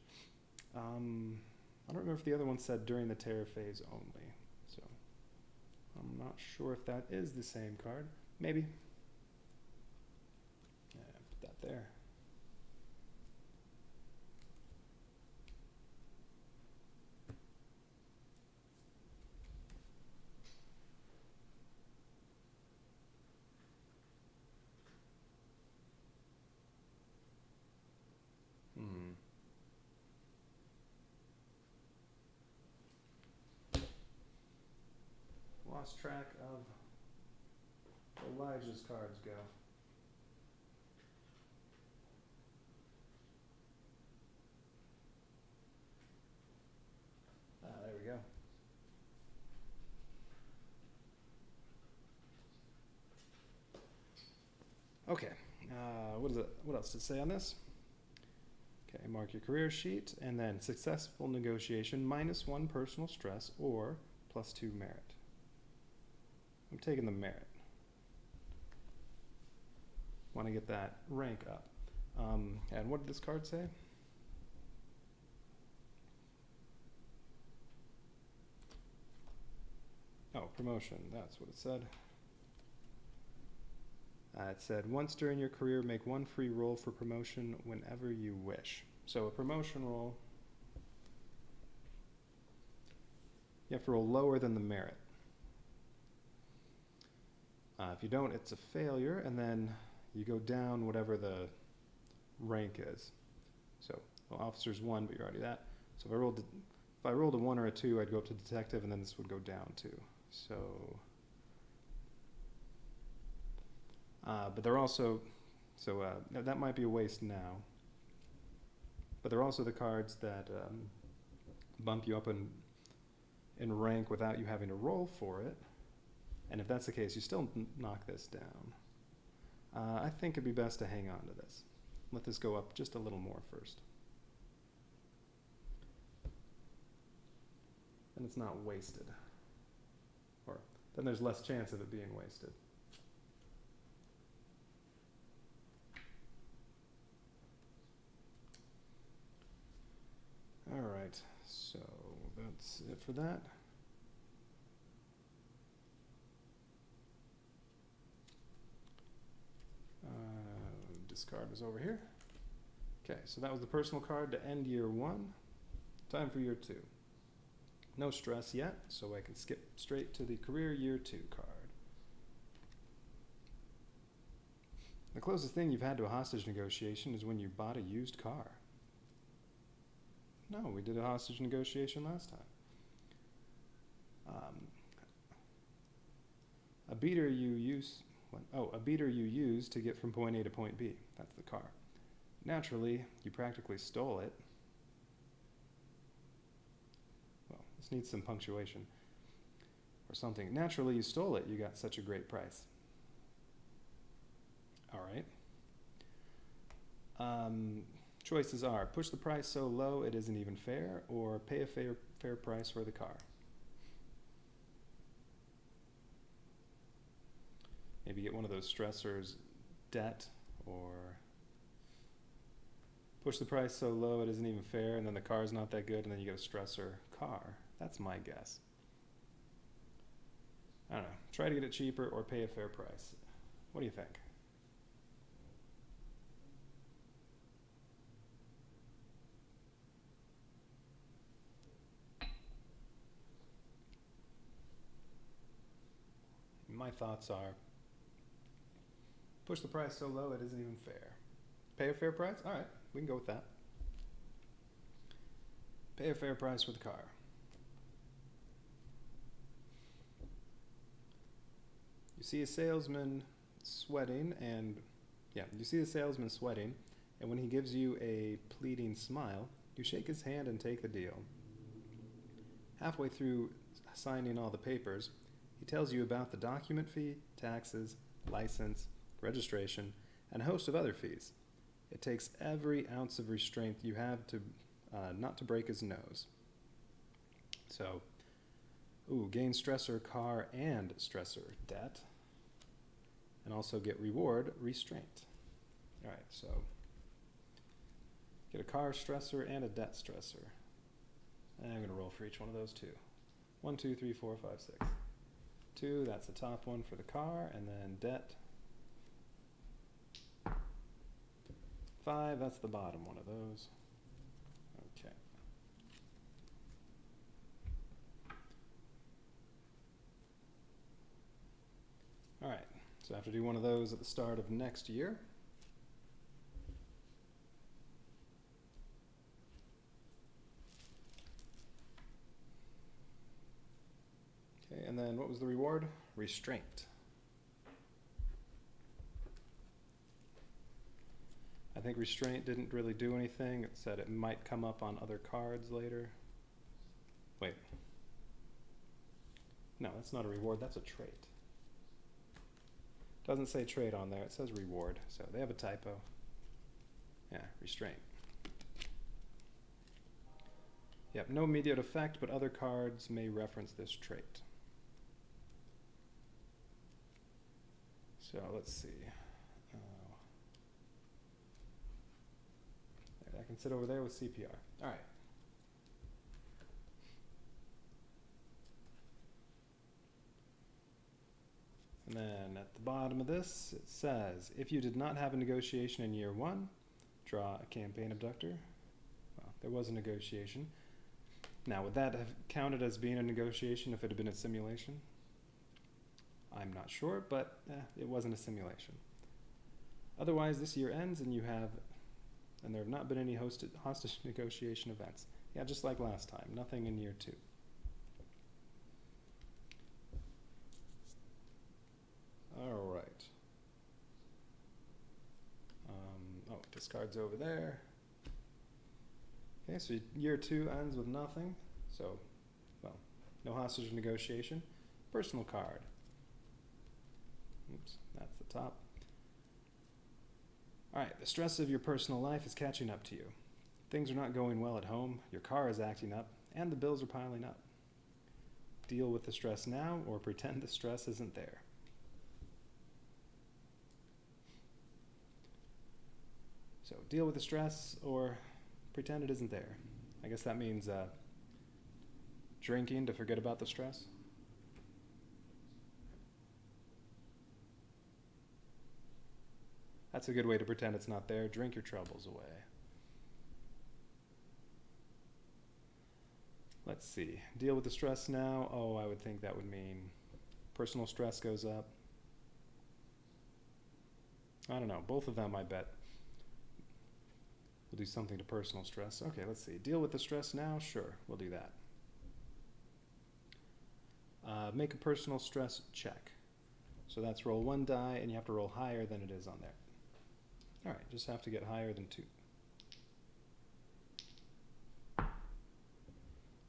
I don't remember if the other one said during the terror phase only, so I'm not sure if that is the same card. Maybe. Yeah, put that there. Lost track of where Elijah's cards go. There we go. Okay, what else to say on this? Okay, mark your career sheet, and then successful negotiation, -1 personal stress, or +2 merit. I'm taking the merit. Want to get that rank up. And what did this card say? Oh, promotion, that's what it said. It said, once during your career, make one free roll for promotion whenever you wish. So a promotion roll, you have to roll lower than the merit. If you don't, it's a failure, and then you go down whatever the rank is. So, well, officer's 1, but you're already that. So if I rolled a 1 or a 2, I'd go up to detective, and then this would go down 2. So, but they're also, that might be a waste now. But they're also the cards that bump you up in rank without you having to roll for it. And if that's the case, you still knock this down. I think it'd be best to hang on to this. Let this go up just a little more first. And it's not wasted. Or then there's less chance of it being wasted. All right, so that's it for that. Discard was over here. Okay, so that was the personal card to end year 1. Time for year 2. No stress yet, so I can skip straight to the career year 2 card. The closest thing you've had to a hostage negotiation is when you bought a used car. No, we did a hostage negotiation last time. A beater you use to get from point A to point B. That's the car. Naturally, you practically stole it. Well, this needs some punctuation or something. Naturally, you stole it. You got such a great price. All right. Choices are push the price so low it isn't even fair, or pay a fair price for the car. Maybe get one of those stressors, debt, or push the price so low it isn't even fair, and then the car's not that good, and then you get a stressor car. That's my guess. I don't know. Try to get it cheaper or pay a fair price. What do you think? My thoughts are, push the price so low it isn't even fair. Pay a fair price? All right, we can go with that. Pay a fair price for the car. You see a salesman sweating, and when he gives you a pleading smile, you shake his hand and take the deal. Halfway through signing all the papers, he tells you about the document fee, taxes, license, registration, and a host of other fees. It takes every ounce of restraint you have to not to break his nose. So, gain stressor car and stressor debt, and also get reward restraint. All right, so get a car stressor and a debt stressor. And I'm going to roll for each one of those 2. 1, 2, 3, 4, 5, 6. 2, that's the top one for the car, and then debt. 5, that's the bottom one of those. Okay. All right, so I have to do one of those at the start of next year. Okay, and then what was the reward? Restraint. I think restraint didn't really do anything. It said it might come up on other cards later. Wait. No, that's not a reward, that's a trait. Doesn't say trait on there, it says reward. So they have a typo. Yeah, restraint. Yep, no immediate effect, but other cards may reference this trait. So let's see. I can sit over there with CPR. All right. And then at the bottom of this, it says, if you did not have a negotiation in year 1, draw a campaign abductor. Well, there was a negotiation. Now, would that have counted as being a negotiation if it had been a simulation? I'm not sure, but it wasn't a simulation. Otherwise, this year ends and there have not been any hostage negotiation events. Yeah, just like last time, nothing in year 2. All right. Discards over there. Okay, so year 2 ends with nothing. So, well, no hostage negotiation. Personal card. Oops, that's the top. All right, the stress of your personal life is catching up to you. Things are not going well at home, your car is acting up, and the bills are piling up. Deal with the stress now or pretend the stress isn't there. So deal with the stress or pretend it isn't there. I guess that means drinking to forget about the stress. That's a good way to pretend it's not there. Drink your troubles away. Let's see. Deal with the stress now. Oh, I would think that would mean personal stress goes up. I don't know. Both of them, I bet, will do something to personal stress. Okay, let's see. Deal with the stress now? Sure, we'll do that. Make a personal stress check. So that's roll 1 die, and you have to roll higher than it is on there. All right, just have to get higher than 2.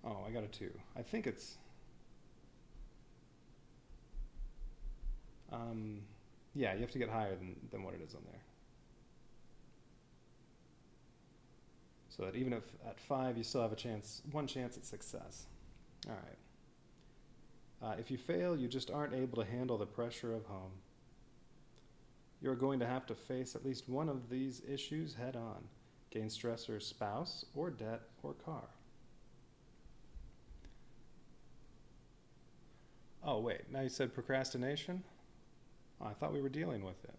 Oh, I got a 2. I think it's... yeah, you have to get higher than what it is on there. So that even if at 5 you still have one chance at success. All right. If you fail, you just aren't able to handle the pressure of home. You're going to have to face at least one of these issues head on. Gain stressor spouse, or debt, or car. Oh, wait, now you said procrastination? Oh, I thought we were dealing with it.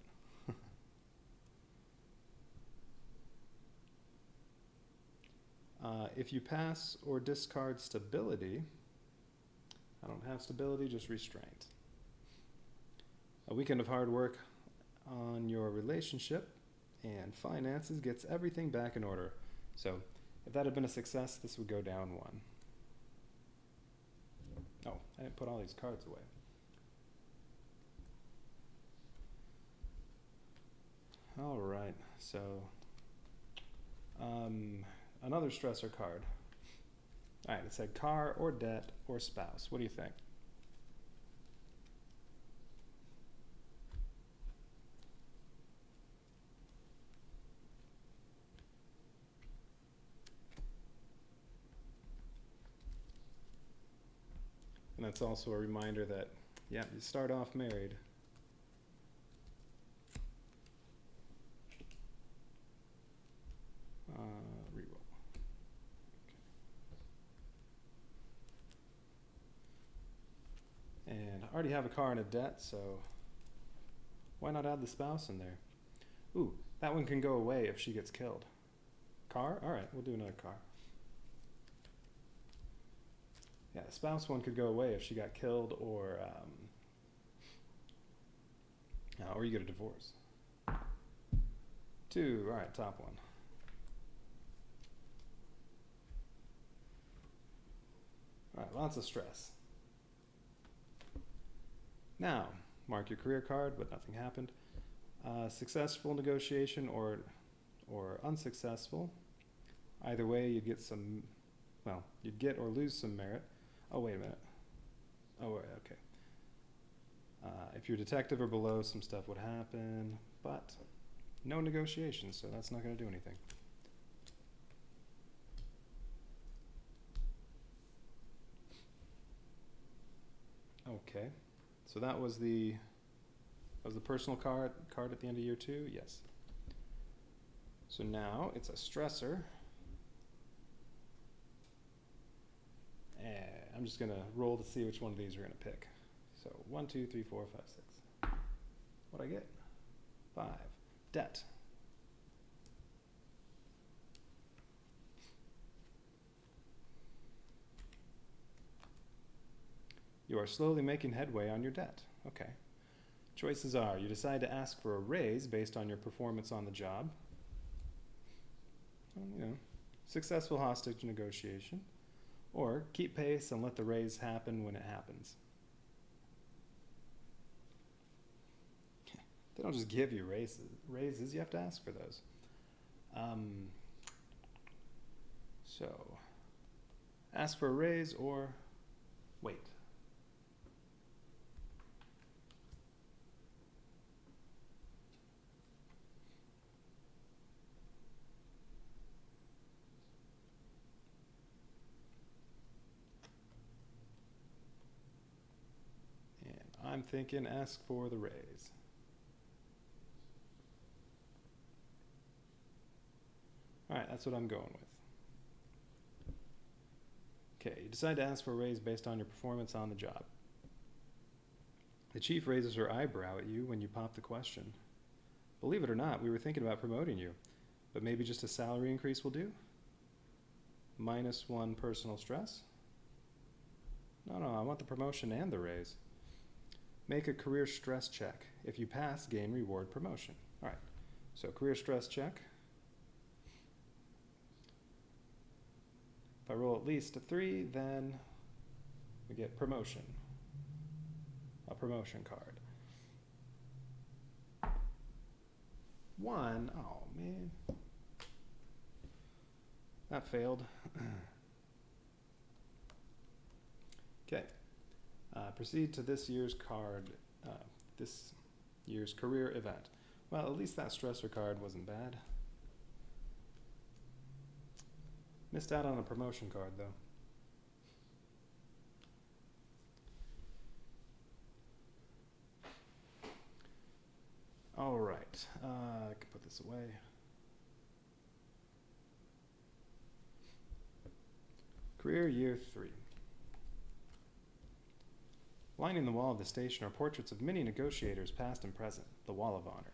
If you pass or discard stability, I don't have stability, just restraint. A weekend of hard work on your relationship and finances gets everything back in order. So if that had been a success, this would go down 1. Oh, I didn't put all these cards away. All right, so another stressor card. All right, it said car or debt or spouse. What do you think? And that's also a reminder that, yeah, you start off married. Reroll. Okay. And I already have a car and a debt, so why not add the spouse in there? Ooh, that one can go away if she gets killed. Car? All right, we'll do another car. Yeah, the spouse one could go away if she got killed or you get a divorce. 2, all right, top one. All right, lots of stress. Now, mark your career card, but nothing happened. Successful negotiation or unsuccessful. Either way, you'd get some, well, you'd get or lose some merit. Oh, wait a minute. Oh, wait, okay. If you're detective or below, some stuff would happen, but no negotiations, so that's not going to do anything. Okay, so that was the, personal card at the end of year 2, yes. So now it's a stressor. And I'm just going to roll to see which one of these we're going to pick. So 1, 2, 3, 4, 5, 6. What'd I get? 5. Debt. You are slowly making headway on your debt. Okay. Choices are, you decide to ask for a raise based on your performance on the job. Successful hostage negotiation. Or keep pace and let the raise happen when it happens. They don't just give you raises, you have to ask for those. So, ask for a raise or wait. And I'm thinking ask for the raise. All right, that's what I'm going with. Okay, you decide to ask for a raise based on your performance on the job. The chief raises her eyebrow at you when you pop the question. Believe it or not, we were thinking about promoting you, but maybe just a salary increase will do? -1 personal stress? No, I want the promotion and the raise. Make a career stress check. If you pass, gain reward promotion. All right, so career stress check. If I roll at least a 3, then we get promotion. A promotion card. 1, oh man. That failed. Okay. Proceed to this year's career event. Well, at least that stressor card wasn't bad. Missed out on a promotion card, though. All right. I can put this away. Career year 3. Lining the wall of the station are portraits of many negotiators, past and present, the Wall of Honor.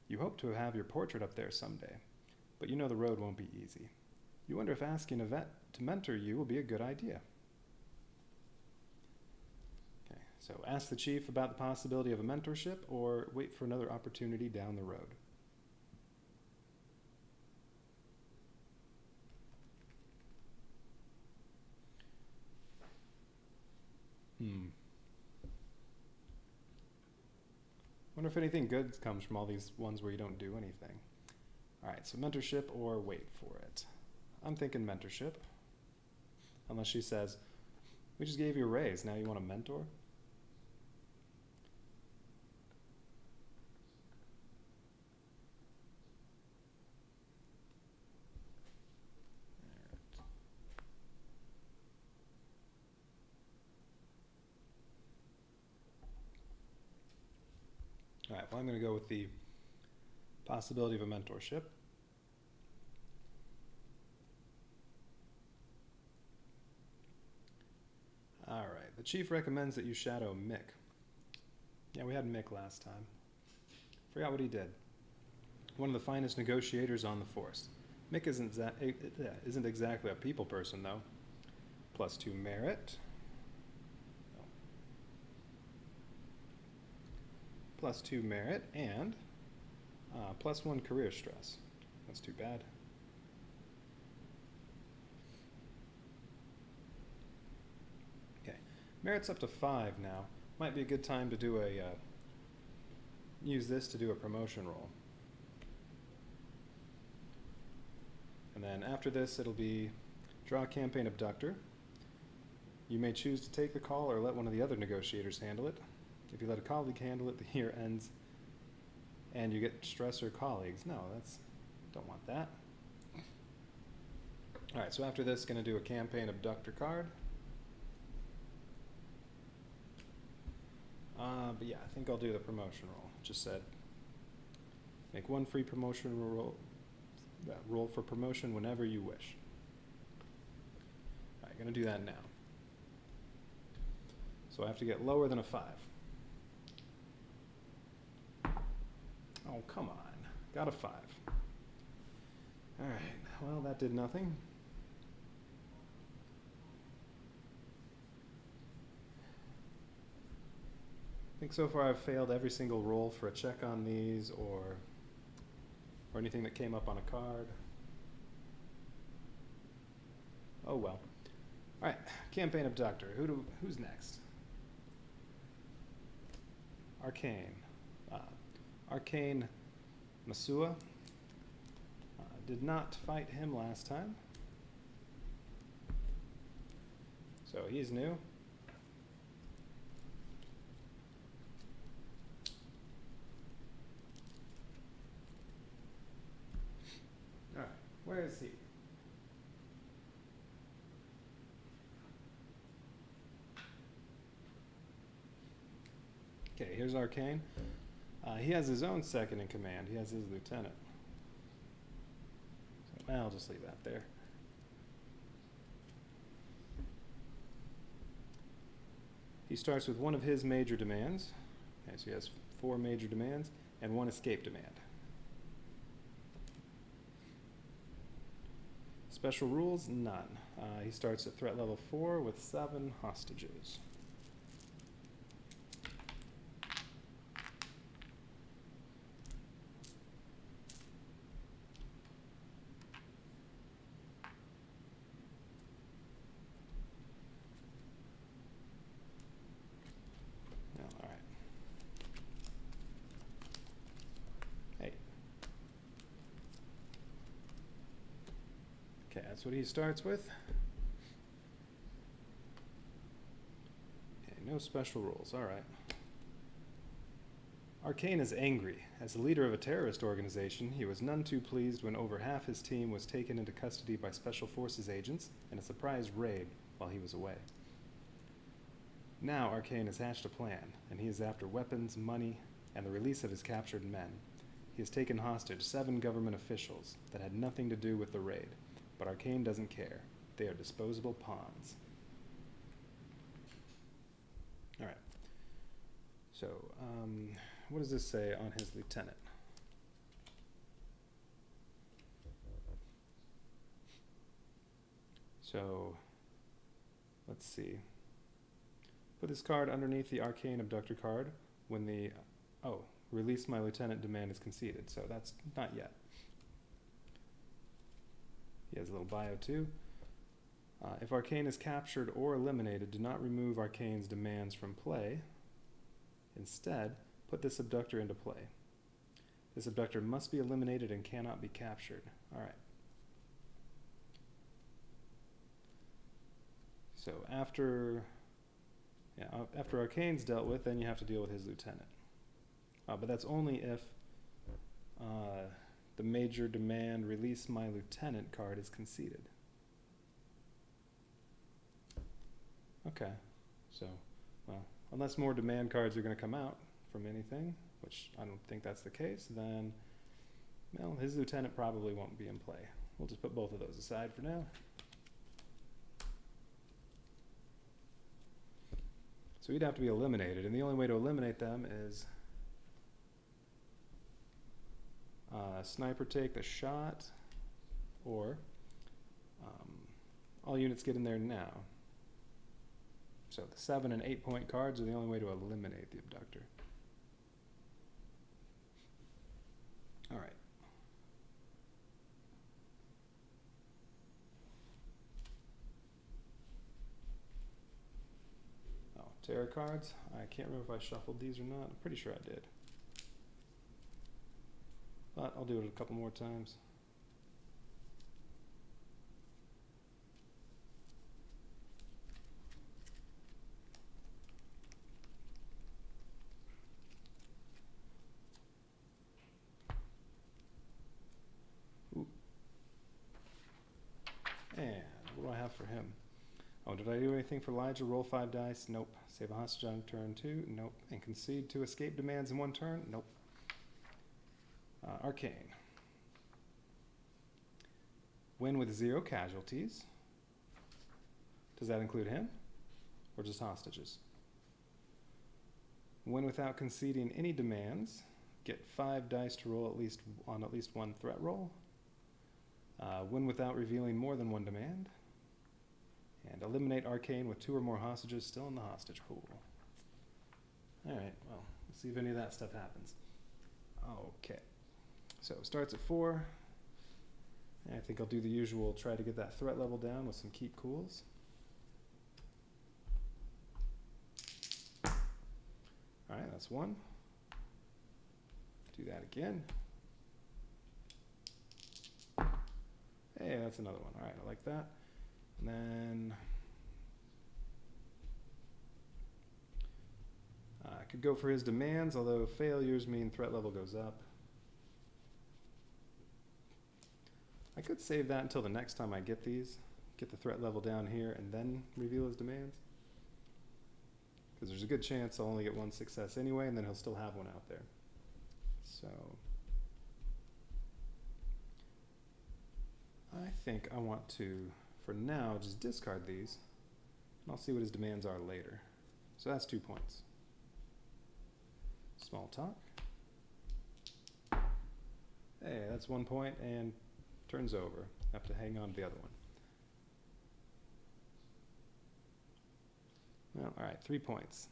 You hope to have your portrait up there someday, but you know the road won't be easy. You wonder if asking a vet to mentor you will be a good idea. Okay, so ask the chief about the possibility of a mentorship or wait for another opportunity down the road. Wonder if anything good comes from all these ones where you don't do anything. All right, so mentorship or wait for it. I'm thinking mentorship. Unless she says, we just gave you a raise, now you want a mentor? All right, well, I'm going to go with the possibility of a mentorship. All right, the chief recommends that you shadow Mick. Yeah, we had Mick last time. Forgot what he did. One of the finest negotiators on the force. Mick isn't exactly a people person, though. +2 merit. +2 merit and +1 career stress. That's too bad. Okay, merit's up to 5 now. Might be a good time to do use this to do a promotion roll. And then after this, it'll be draw a campaign abductor. You may choose to take the call or let one of the other negotiators handle it. If you let a colleague handle it, the year ends and you get stressor colleagues. No, don't want that. All right, so after this, going to do a campaign abductor card. But yeah, I think I'll do the promotion roll. Just said, Make one free promotion roll for promotion whenever you wish. Alright, gonna do that now. So I have to get lower than a 5. Oh, come on. Got a 5. Alright, well, that did nothing. I think so far I've failed every single roll for a check on these or anything that came up on a card. Oh well. Alright, Campaign Abductor. Who's next? Arcane. Arcane Masua. Did not fight him last time. So he's new. Alright, where is he? Okay, here's Arcane. He has his own second in command. He has his lieutenant. So, I'll just leave that there. He starts with one of his major demands. Okay, so he has 4 major demands and 1 escape demand. Special rules, none. He starts at threat level 4 with 7 hostages. Okay, that's what he starts with. Okay, no special rules, alright. Arcane is angry. As the leader of a terrorist organization, he was none too pleased when over half his team was taken into custody by Special Forces agents in a surprise raid while he was away. Now Arcane has hatched a plan, and he is after weapons, money, and the release of his captured men. He has taken hostage 7 government officials that had nothing to do with the raid. But Arcane doesn't care. They are disposable pawns. Alright. So, what does this say on his lieutenant? So, let's see. Put this card underneath the Arcane Abductor card when the, release my lieutenant demand is conceded. So that's not yet. He has a little bio too. If Arcane is captured or eliminated, do not remove Arcane's demands from play. Instead, put this abductor into play. This abductor must be eliminated and cannot be captured. Alright. So after Arcane's dealt with, then you have to deal with his lieutenant. But that's only if the major demand release my lieutenant card is conceded. Okay, so, well, unless more demand cards are going to come out from anything, which I don't think that's the case, then, well, his lieutenant probably won't be in play. We'll just put both of those aside for now. So he'd have to be eliminated, and the only way to eliminate them is sniper take the shot, or all units get in there now. So the 7 and 8 point cards are the only way to eliminate the abductor. Alright. Oh, tarot cards. I can't remember if I shuffled these or not. I'm pretty sure I did. But I'll do it a couple more times. Ooh. And what do I have for him? Oh, did I do anything for Elijah? Roll 5 dice? Nope. Save a hostage on turn 2? Nope. And concede 2 escape demands in 1 turn? Nope. Arcane. Win with 0 casualties. Does that include him? Or just hostages? Win without conceding any demands. Get 5 dice to roll on at least 1 threat roll. Win without revealing more than 1 demand. And eliminate Arcane with 2 or more hostages still in the hostage pool. Alright, well, let's see if any of that stuff happens. Okay. So it starts at 4. And I think I'll do the usual, try to get that threat level down with some keep cools. Alright, that's 1. Do that again. Hey, that's another one. Alright, I like that. And then I could go for his demands, although failures mean threat level goes up. I could save that until the next time I get these, get the threat level down here, and then reveal his demands. Because there's a good chance I'll only get 1 success anyway, and then he'll still have one out there. So I think I want to, for now, just discard these, and I'll see what his demands are later. So that's 2 points. Small talk. Hey, that's 1 point, and turns over. Have to hang on to the other one. Well, all right, 3 points.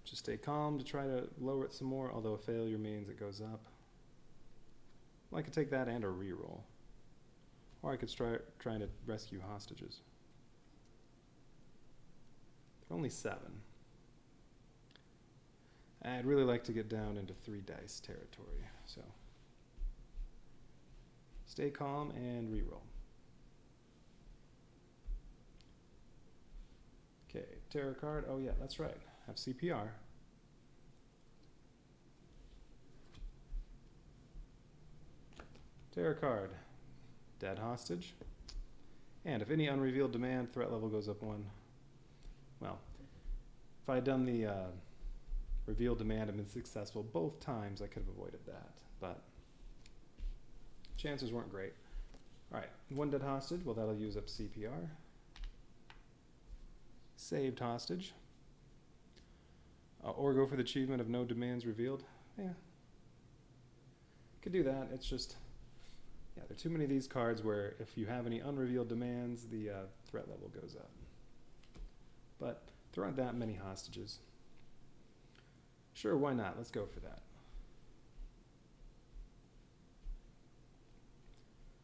Just stay calm to try to lower it some more, although a failure means it goes up. Well, I could take that and a reroll. Or I could try trying to rescue hostages. They're only 7. I'd really like to get down into 3 dice territory, so stay calm and reroll. Okay, terror card. Oh yeah, that's right. Have CPR. Terror card. Dead hostage. And if any unrevealed demand, threat level goes up 1. Well, if I had done the revealed demand and been successful both times, I could have avoided that, but chances weren't great. All right, 1 dead hostage. Well, that'll use up CPR. Saved hostage. Or go for the achievement of no demands revealed. Yeah, could do that. It's just, yeah, there are too many of these cards where if you have any unrevealed demands, the threat level goes up. But there aren't that many hostages. Sure, why not? Let's go for that.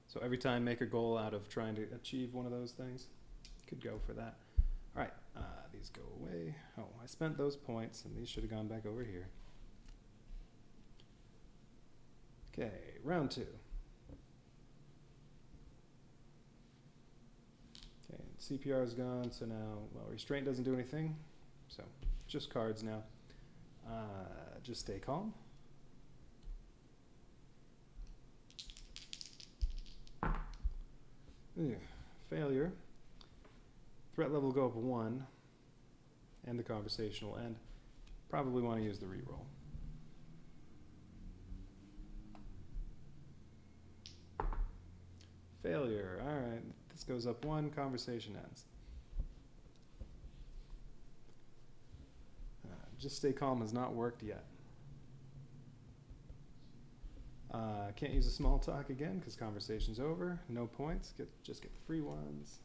So every time make a goal out of trying to achieve one of those things. Could go for that. All right, these go away. Oh, I spent those points, and these should have gone back over here. Okay, round 2. Okay, CPR is gone, so now, well, restraint doesn't do anything, so just cards now. Just stay calm. Failure. Threat level will go up 1, and the conversation will end. Probably want to use the reroll. Failure. All right, this goes up 1, conversation ends. Just stay calm has not worked yet. Can't use a small talk again because conversation's over. No points. Just get the free ones.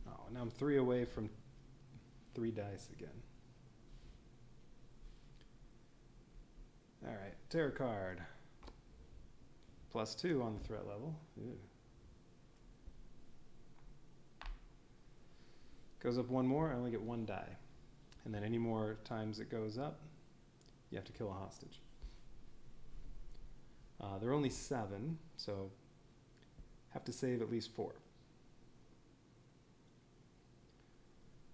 Oh, now I'm 3 away from 3 dice again. All right, terror card. +2 on the threat level. Ew. Goes up 1 more, I only get 1 die. And then any more times it goes up, you have to kill a hostage. There are only 7, so have to save at least 4.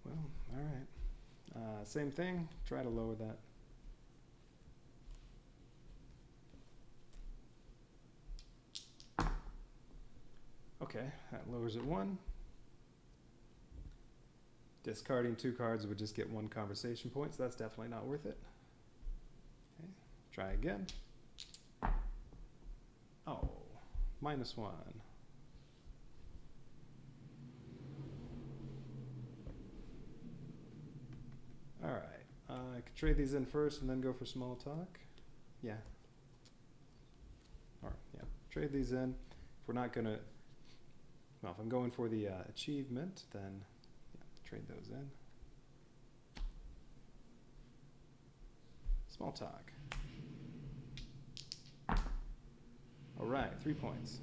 Well, all right. Same thing, try to lower that. Okay, that lowers it 1. Discarding 2 cards would just get 1 conversation point, so that's definitely not worth it. Okay, try again. Oh, -1. Alright, I could trade these in first and then go for small talk. Yeah. Or, yeah, trade these in. If we're not gonna, well, if I'm going for the achievement, then yeah, trade those in. Small talk. Alright, 3 points.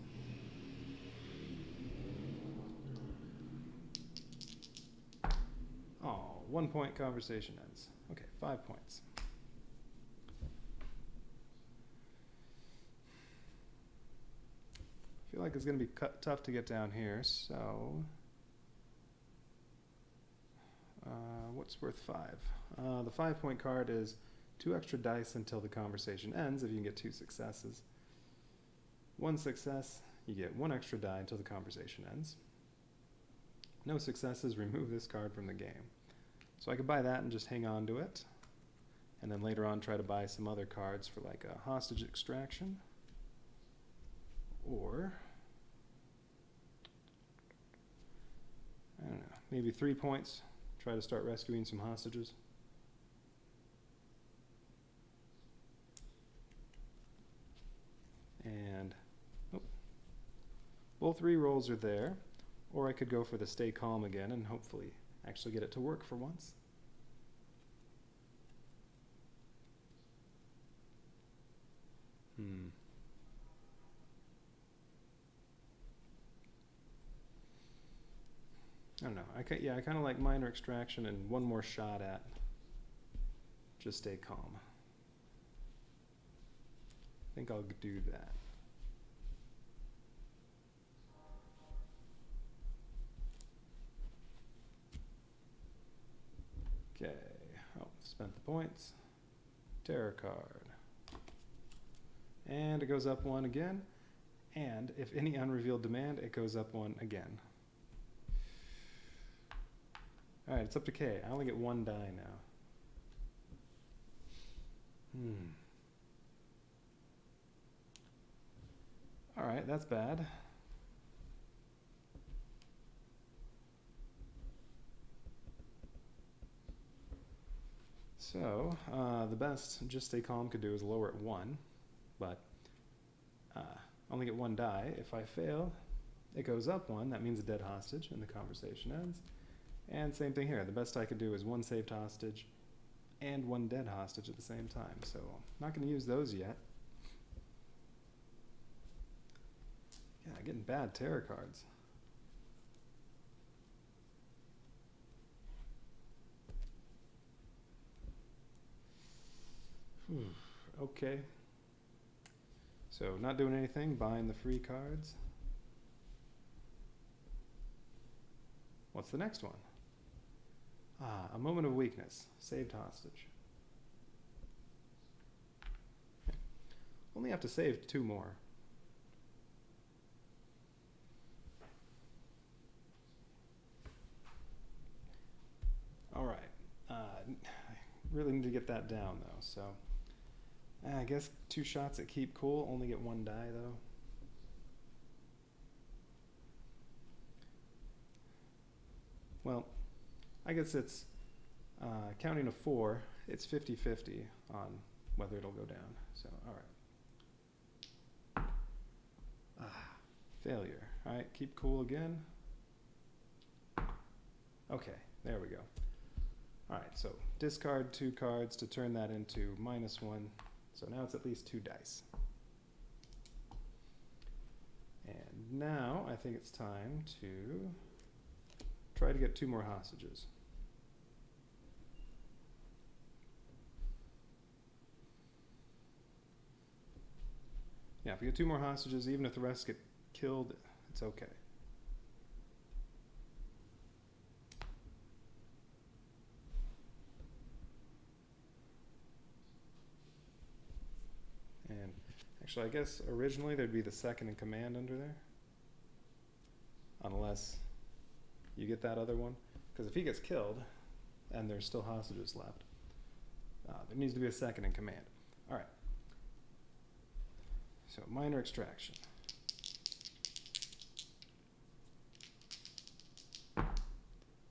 Oh, 1 point conversation ends. Okay, 5 points. I feel like it's going to be tough to get down here, so what's worth 5? The 5-point card is 2 extra dice until the conversation ends if you can get 2 successes. 1 success, you get 1 extra die until the conversation ends. No successes, remove this card from the game. So I could buy that and just hang on to it, and then later on try to buy some other cards for like a hostage extraction. Or, I don't know, maybe 3 points, try to start rescuing some hostages. And, oh, both re-rolls are there, or I could go for the stay calm again and hopefully actually get it to work for once. I don't know. I kind of like minor extraction and 1 more shot at just stay calm. I think I'll do that. Okay. Oh, spent the points. Terror card. And it goes up 1 again. And if any unrevealed demand, it goes up 1 again. Alright, it's up to K. I only get 1 die now. Alright, that's bad. So, the best just stay calm could do is lower it 1, but I only get 1 die. If I fail, it goes up 1. That means a dead hostage, and the conversation ends. And same thing here. The best I could do is 1 saved hostage and 1 dead hostage at the same time. So I'm not going to use those yet. Yeah, getting bad terror cards. Okay. So not doing anything, buying the free cards. What's the next one? A moment of weakness. Saved hostage. Okay. Only have to save 2 more. Alright. I really need to get that down though, so I guess 2 shots at keep cool, only get 1 die though. Well, I guess it's counting to 4, it's 50-50 on whether it'll go down. So, alright. Failure. Alright, keep cool again. Okay, there we go. Alright, so discard 2 cards to turn that into -1. So now it's at least 2 dice. And now I think it's time to try to get 2 more hostages. Yeah, if we get 2 more hostages, even if the rest get killed, it's okay. And actually, I guess originally there'd be the second in command under there. unless you get that other one. Because if he gets killed and there's still hostages left, there needs to be a second in command. All right. So minor extraction.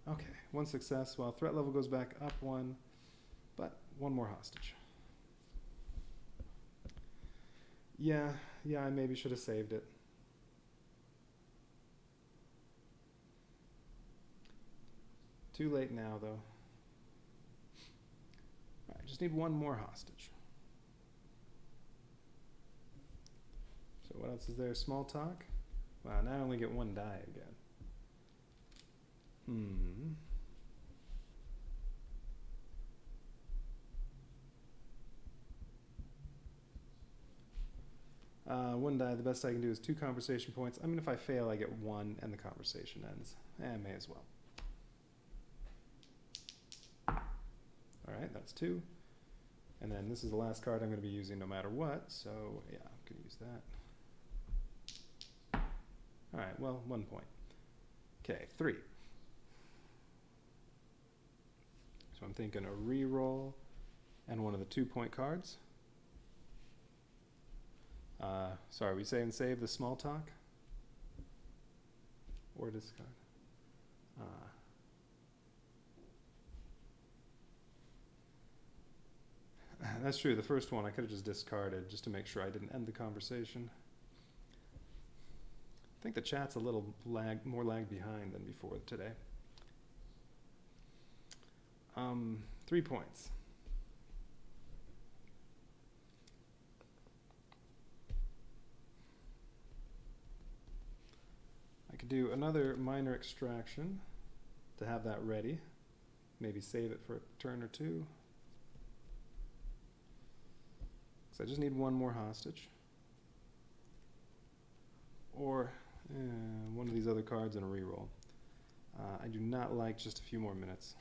Okay, one success. Well, threat level goes back up one, but one more hostage. Yeah, I maybe should have saved it. Too late now, though. All right, just need one more hostage. So what else is there? Small talk? Wow, now I only get one die again. One die, the best I can do is 2 conversation points. I mean, if I fail, I get 1 and the conversation ends. May as well. Alright, that's 2. And then this is the last card I'm going to be using no matter what, so yeah, I'm going to use that. Alright, well, 1 point. Okay, 3. So I'm thinking a reroll and one of the 2-point cards. Sorry, we saying save the small talk? Or discard? That's true, the first one I could have just discarded just to make sure I didn't end the conversation. I think the chat's a little more lag behind than before today. 3 points. I could do another minor extraction to have that ready. Maybe save it for a turn or 2. So I just need one more hostage. Or one of these other cards and a reroll. I do not like just a few more minutes.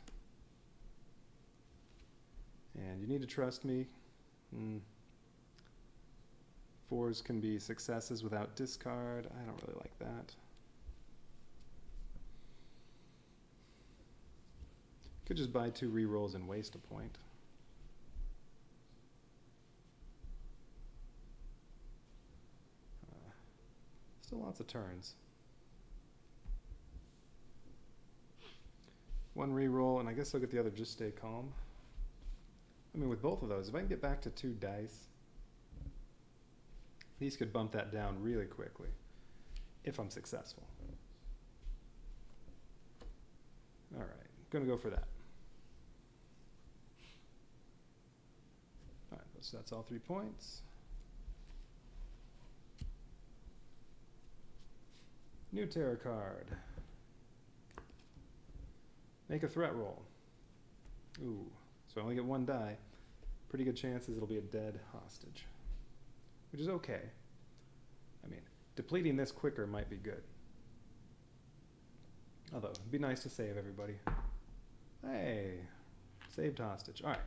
And you need to trust me. 4s can be successes without discard. I don't really like that. Could just buy 2 rerolls and waste a point. Still lots of turns. 1 reroll, and I guess I'll get the other just stay calm. I mean, with both of those, if I can get back to 2 dice, these could bump that down really quickly if I'm successful. All right, gonna go for that. All right, so that's all 3 points. New terror card. Make a threat roll. Ooh, so I only get 1 die. Pretty good chances it'll be a dead hostage, which is okay. I mean, depleting this quicker might be good. Although, it'd be nice to save everybody. Hey, saved hostage. All right.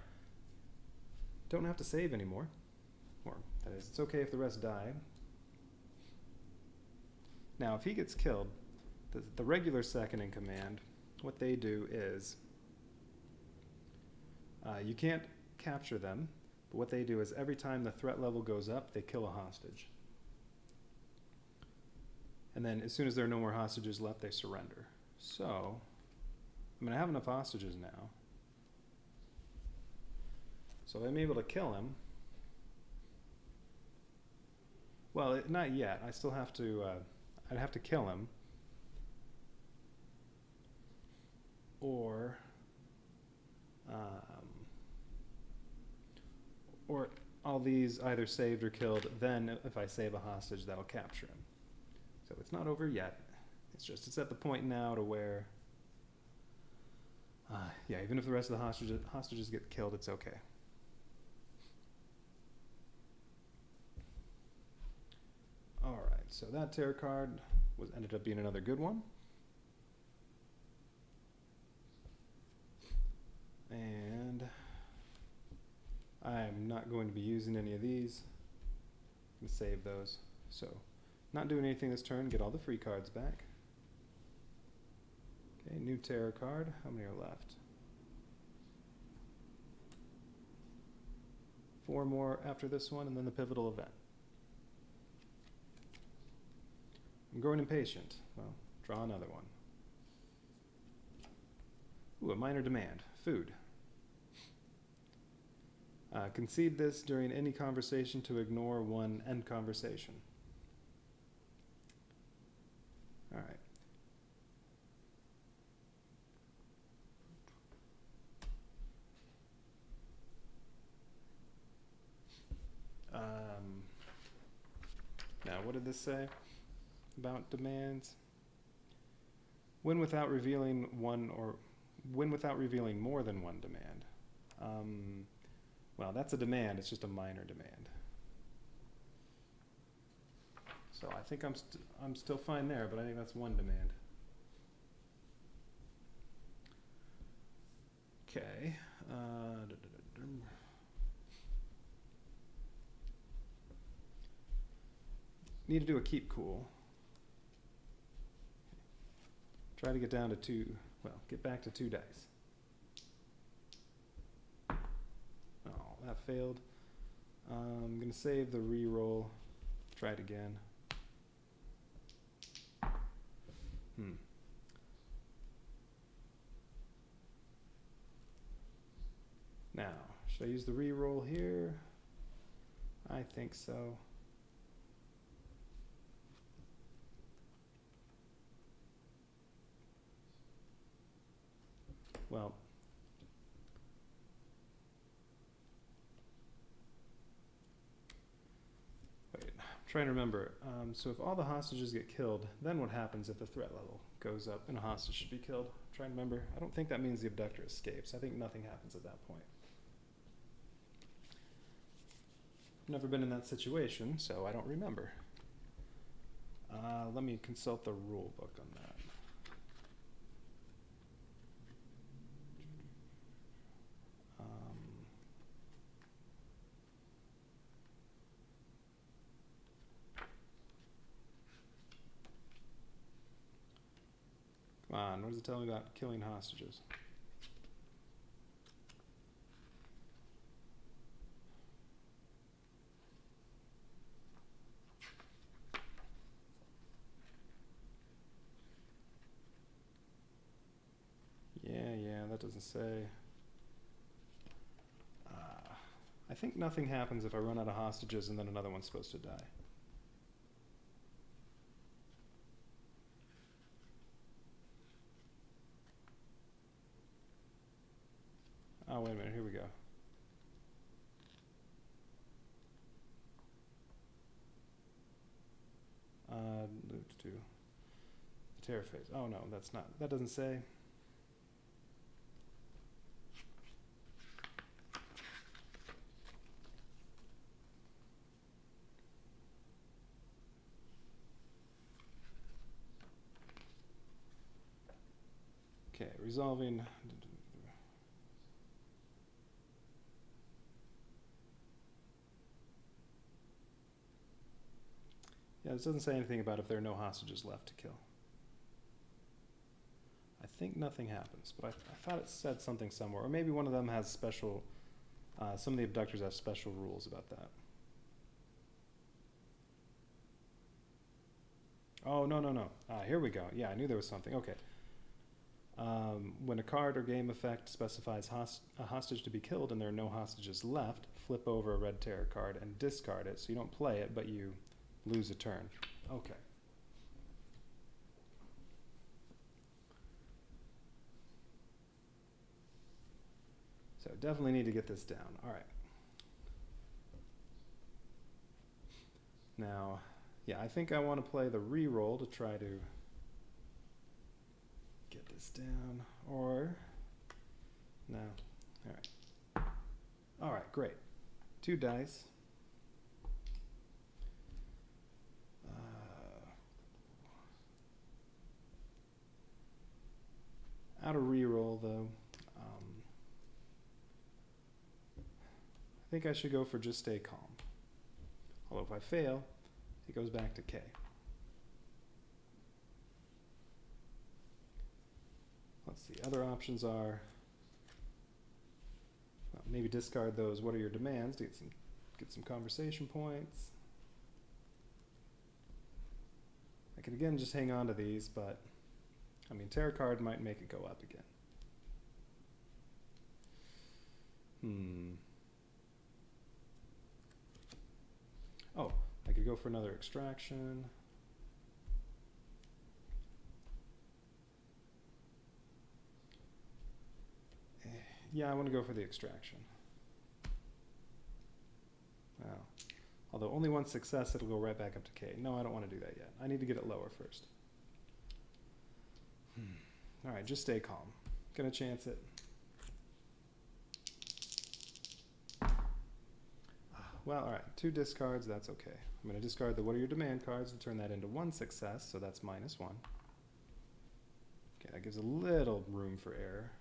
Don't have to save anymore. Or, that is, it's okay if the rest die. Now, if he gets killed, the regular second in command, what they do is, you can't capture them, but what they do is every time the threat level goes up, they kill a hostage. And then as soon as there are no more hostages left, they surrender. So, I mean, I have enough hostages now. So if I'm able to kill him, well, not yet. I still have to, I'd have to kill him. Or all these either saved or killed, then if I save a hostage, that'll capture him. So it's not over yet. It's just, it's at the point now to where, yeah, even if the rest of the hostages get killed, it's okay. All right, so that tarot card ended up being another good one. And I'm not going to be using any of these. I'm going to save those. So, not doing anything this turn, get all the free cards back. Okay, new terror card. How many are left? 4 more after this one, and then the pivotal event. I'm growing impatient. Well, draw another one. Ooh, a minor demand. Food. Concede this during any conversation to ignore one end conversation. All right. Now, what did this say about demands? Win without revealing more than one demand. Well, that's a demand. It's just a minor demand. So I think I'm still fine there, but I think that's one demand. Okay. Need to do a keep cool. Try to get down to 2. Well, get back to 2 dice. Oh, that failed. I'm gonna save the re-roll. Try it again. Now, should I use the re-roll here? I think so. Well, wait, I'm trying to remember. So if all the hostages get killed, then what happens if the threat level goes up and a hostage should be killed? I'm trying to remember. I don't think that means the abductor escapes. I think nothing happens at that point. I've never been in that situation, so I don't remember. Let me consult the rule book on that. Come on, what does it tell me about killing hostages? Yeah, that doesn't say. I think nothing happens if I run out of hostages and then another one's supposed to die. Oh, wait a minute, here we go. Moved to the terror phase. Oh no, that's not, that doesn't say. Okay, resolving. Yeah, this doesn't say anything about if there are no hostages left to kill. I think nothing happens, but I thought it said something somewhere. Or maybe one of them has special, some of the abductors have special rules about that. Oh, no. Here we go. Yeah, I knew there was something. Okay. When a card or game effect specifies a hostage to be killed and there are no hostages left, flip over a red terror card and discard it. So you don't play it, but you lose a turn. Okay. So definitely need to get this down. All right. Now, yeah, I think I want to play the re-roll to try to get this down. Or, no. All right. All right, great. 2 dice. Out of re-roll, though. I think I should go for just stay calm. Although if I fail, it goes back to K. let's see, other options are, well, maybe discard those what are your demands to get some conversation points. I could again just hang on to these, but I mean, tarot card might make it go up again. Oh, I could go for another extraction. Yeah, I want to go for the extraction. Wow. Although only one success, it'll go right back up to K. No, I don't want to do that yet. I need to get it lower first. All right, just stay calm. Gonna chance it. Well, all right, 2 discards, that's okay. I'm going to discard the what are your demand cards and turn that into 1 success, so that's -1. Okay, that gives a little room for error.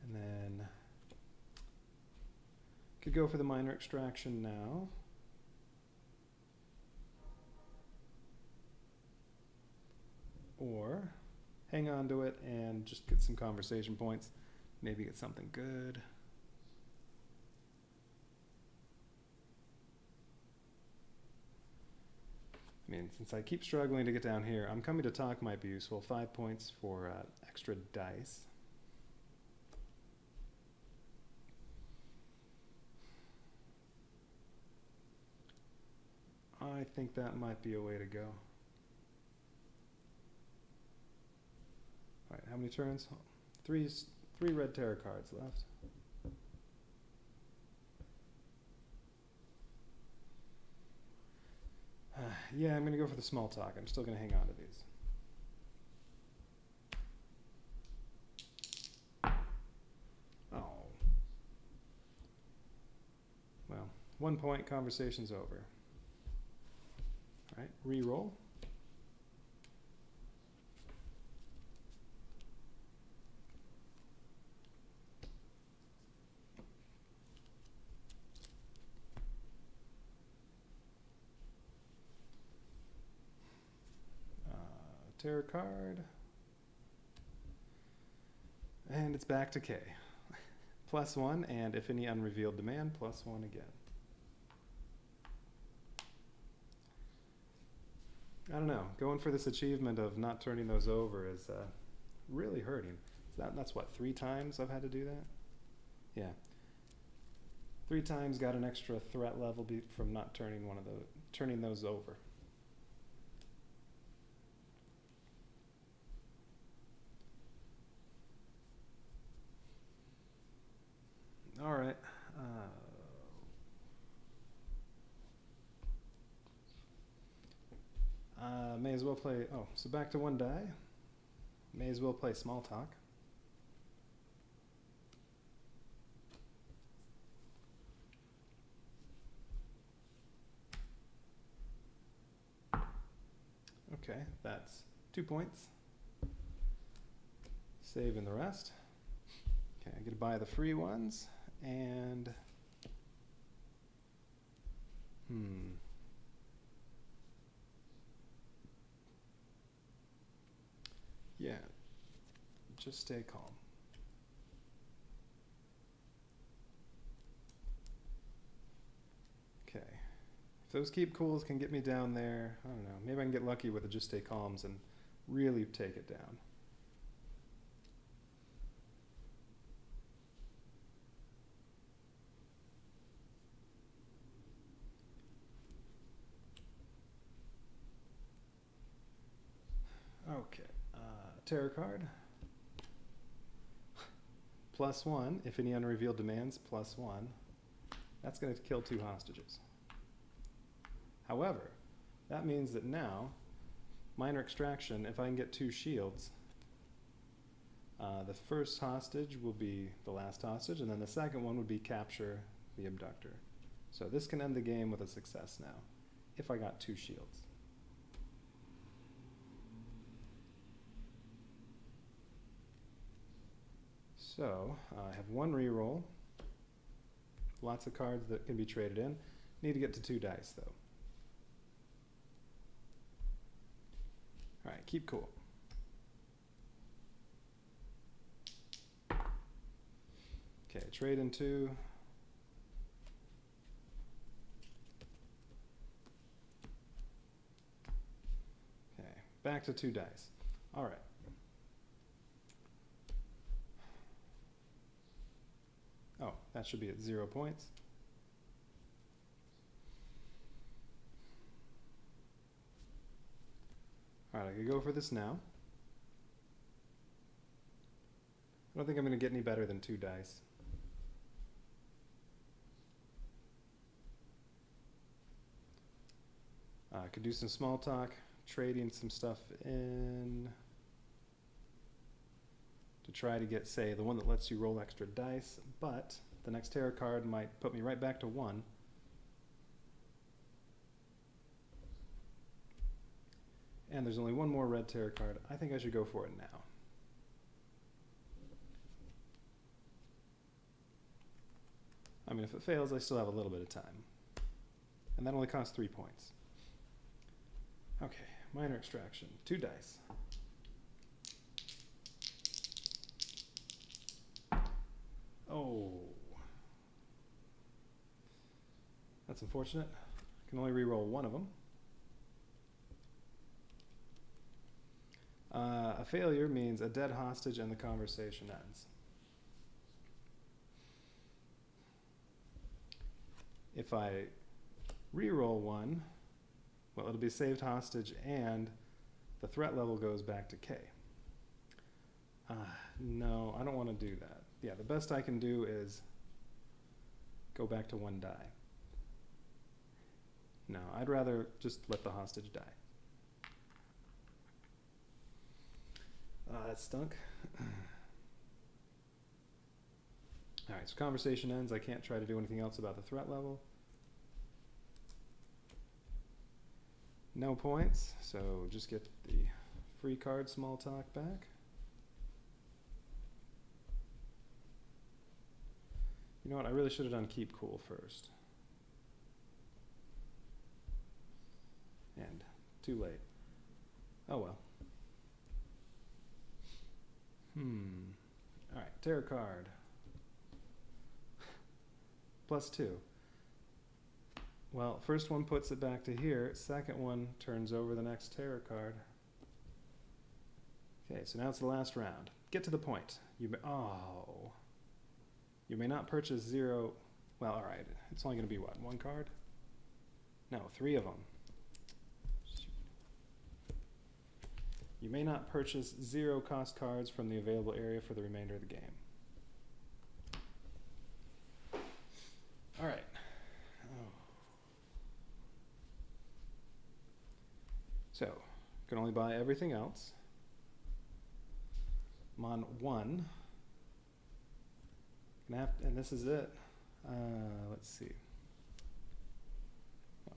And then could go for the minor extraction now. Or hang on to it and just get some conversation points. Maybe get something good. I mean, since I keep struggling to get down here, I'm coming to talk might be useful. 5 points for extra dice. I think that might be a way to go. All right, how many turns? 3 red tarot cards left. Yeah, I'm going to go for the small talk. I'm still going to hang on to these. Oh. Well, 1 point, conversation's over. All right, re-roll. Tarot card. And it's back to K. +1, and if any unrevealed demand, +1 again. I don't know. Going for this achievement of not turning those over is really hurting. That's what, 3 times I've had to do that? Yeah. 3 times got an extra threat level from not turning those over. All right. May as well play, oh, so back to 1 die. May as well play small talk. Okay, that's 2 points. Saving the rest. Okay, I get to buy the free ones, and yeah, just stay calm. Okay, if those keep cools can get me down there, I don't know, maybe I can get lucky with the just stay calms and really take it down. Okay, tarot card. +1, if any unrevealed demands, +1. That's going to kill 2 hostages. However, that means that now, minor extraction, if I can get 2 shields, the first hostage will be the last hostage, and then the second one would be capture the abductor. So this can end the game with a success now, if I got 2 shields. So I have 1 reroll, lots of cards that can be traded in. Need to get to 2 dice though. keep cool. Okay, trade in 2. Okay, back to 2 dice. All right. Oh, that should be at 0 points. All right, I could go for this now. I don't think I'm going to get any better than 2 dice. I could do some small talk, trading some stuff in to try to get, say, the one that lets you roll extra dice, but the next terror card might put me right back to 1. And there's only one more red terror card. I think I should go for it now. I mean, if it fails, I still have a little bit of time. And that only costs 3 points. Okay, minor extraction, 2 dice. Oh. That's unfortunate. I can only re-roll 1 of them. A failure means a dead hostage and the conversation ends. If I re-roll 1, well, it'll be saved hostage and the threat level goes back to K. No, I don't want to do that. Yeah, the best I can do is go back to 1 die. No, I'd rather just let the hostage die. That stunk. Alright, so conversation ends. I can't try to do anything else about the threat level. No points, so just get the free card small talk back. You know what, I really should have done keep cool first. And too late. Oh well. Alright, terror card. +2. Well, first one puts it back to here. Second one turns over the next terror card. Okay, so now it's the last round. Get to the point. You may not purchase 0. Well, all right. It's only going to be what? 1 card? No, 3 of them. You may not purchase 0 cost cards from the available area for the remainder of the game. All right. So, can only buy everything else. I'm on 1. And this is it. Let's see. Oh.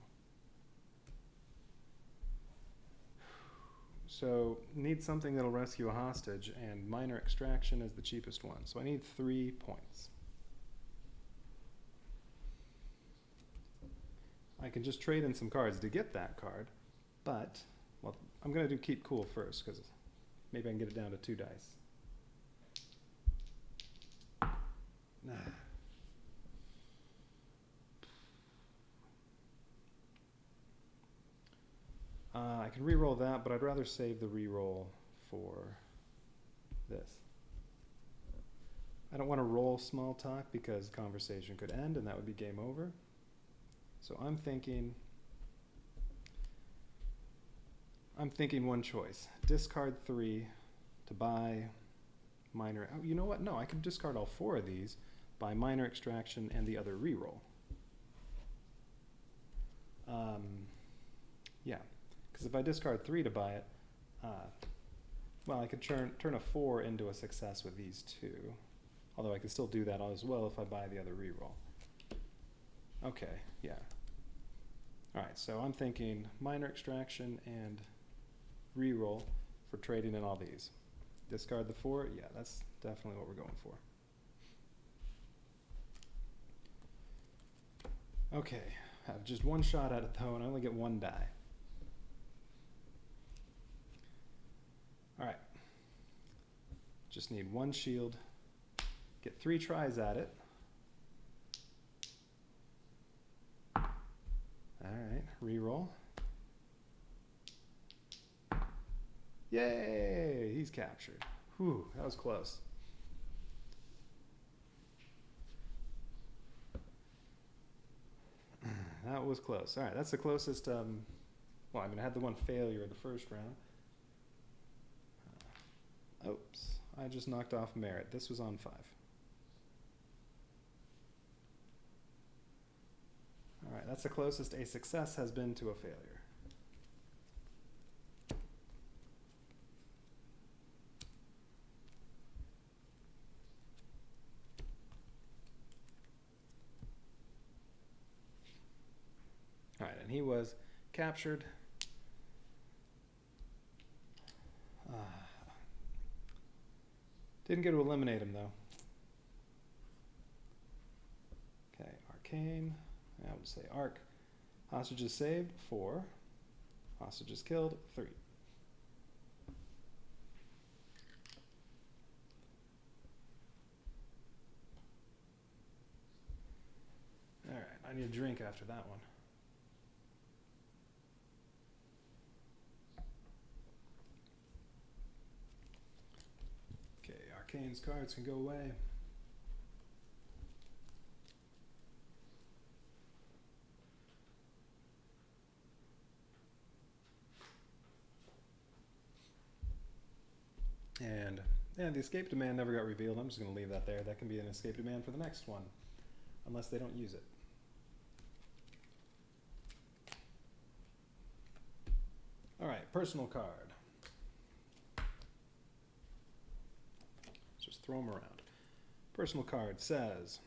So, need something that'll rescue a hostage, and minor extraction is the cheapest one. So I need 3 points. I can just trade in some cards to get that card, but, well, I'm going to do keep cool first, because maybe I can get it down to 2 dice. I can re-roll that, but I'd rather save the re-roll for this. I don't want to roll small talk because conversation could end and that would be game over. So I'm thinking one choice. Discard 3 to buy minor. Oh, you know what? No, I could discard all 4 of these, buy minor extraction and the other reroll. Yeah, because if I discard 3 to buy it, well, I could turn a 4 into a success with these 2. Although I could still do that as well if I buy the other reroll. Okay, yeah. All right, so I'm thinking minor extraction and reroll for trading in all these. Discard the 4, yeah, that's definitely what we're going for. Okay, I have just 1 shot at it though, and I only get 1 die. Just need one shield. Get 3 tries at it. Alright, reroll. Yay! He's captured. Whew, that was close. That was close. Alright, that's the closest, well, I mean, I had the one failure in the first round. Oops, I just knocked off merit. This was on 5. Alright, that's the closest a success has been to a failure. Alright, and he was captured. Didn't get to eliminate him though. Okay, arcane. I would say arc. Hostages saved, 4. Hostages killed, 3. Alright, I need a drink after that one. Okay, arcane's cards can go away. And the escape demand never got revealed. I'm just going to leave that there. That can be an escape demand for the next one, unless they don't use it. All right, personal card. Let's just throw them around. Personal card says,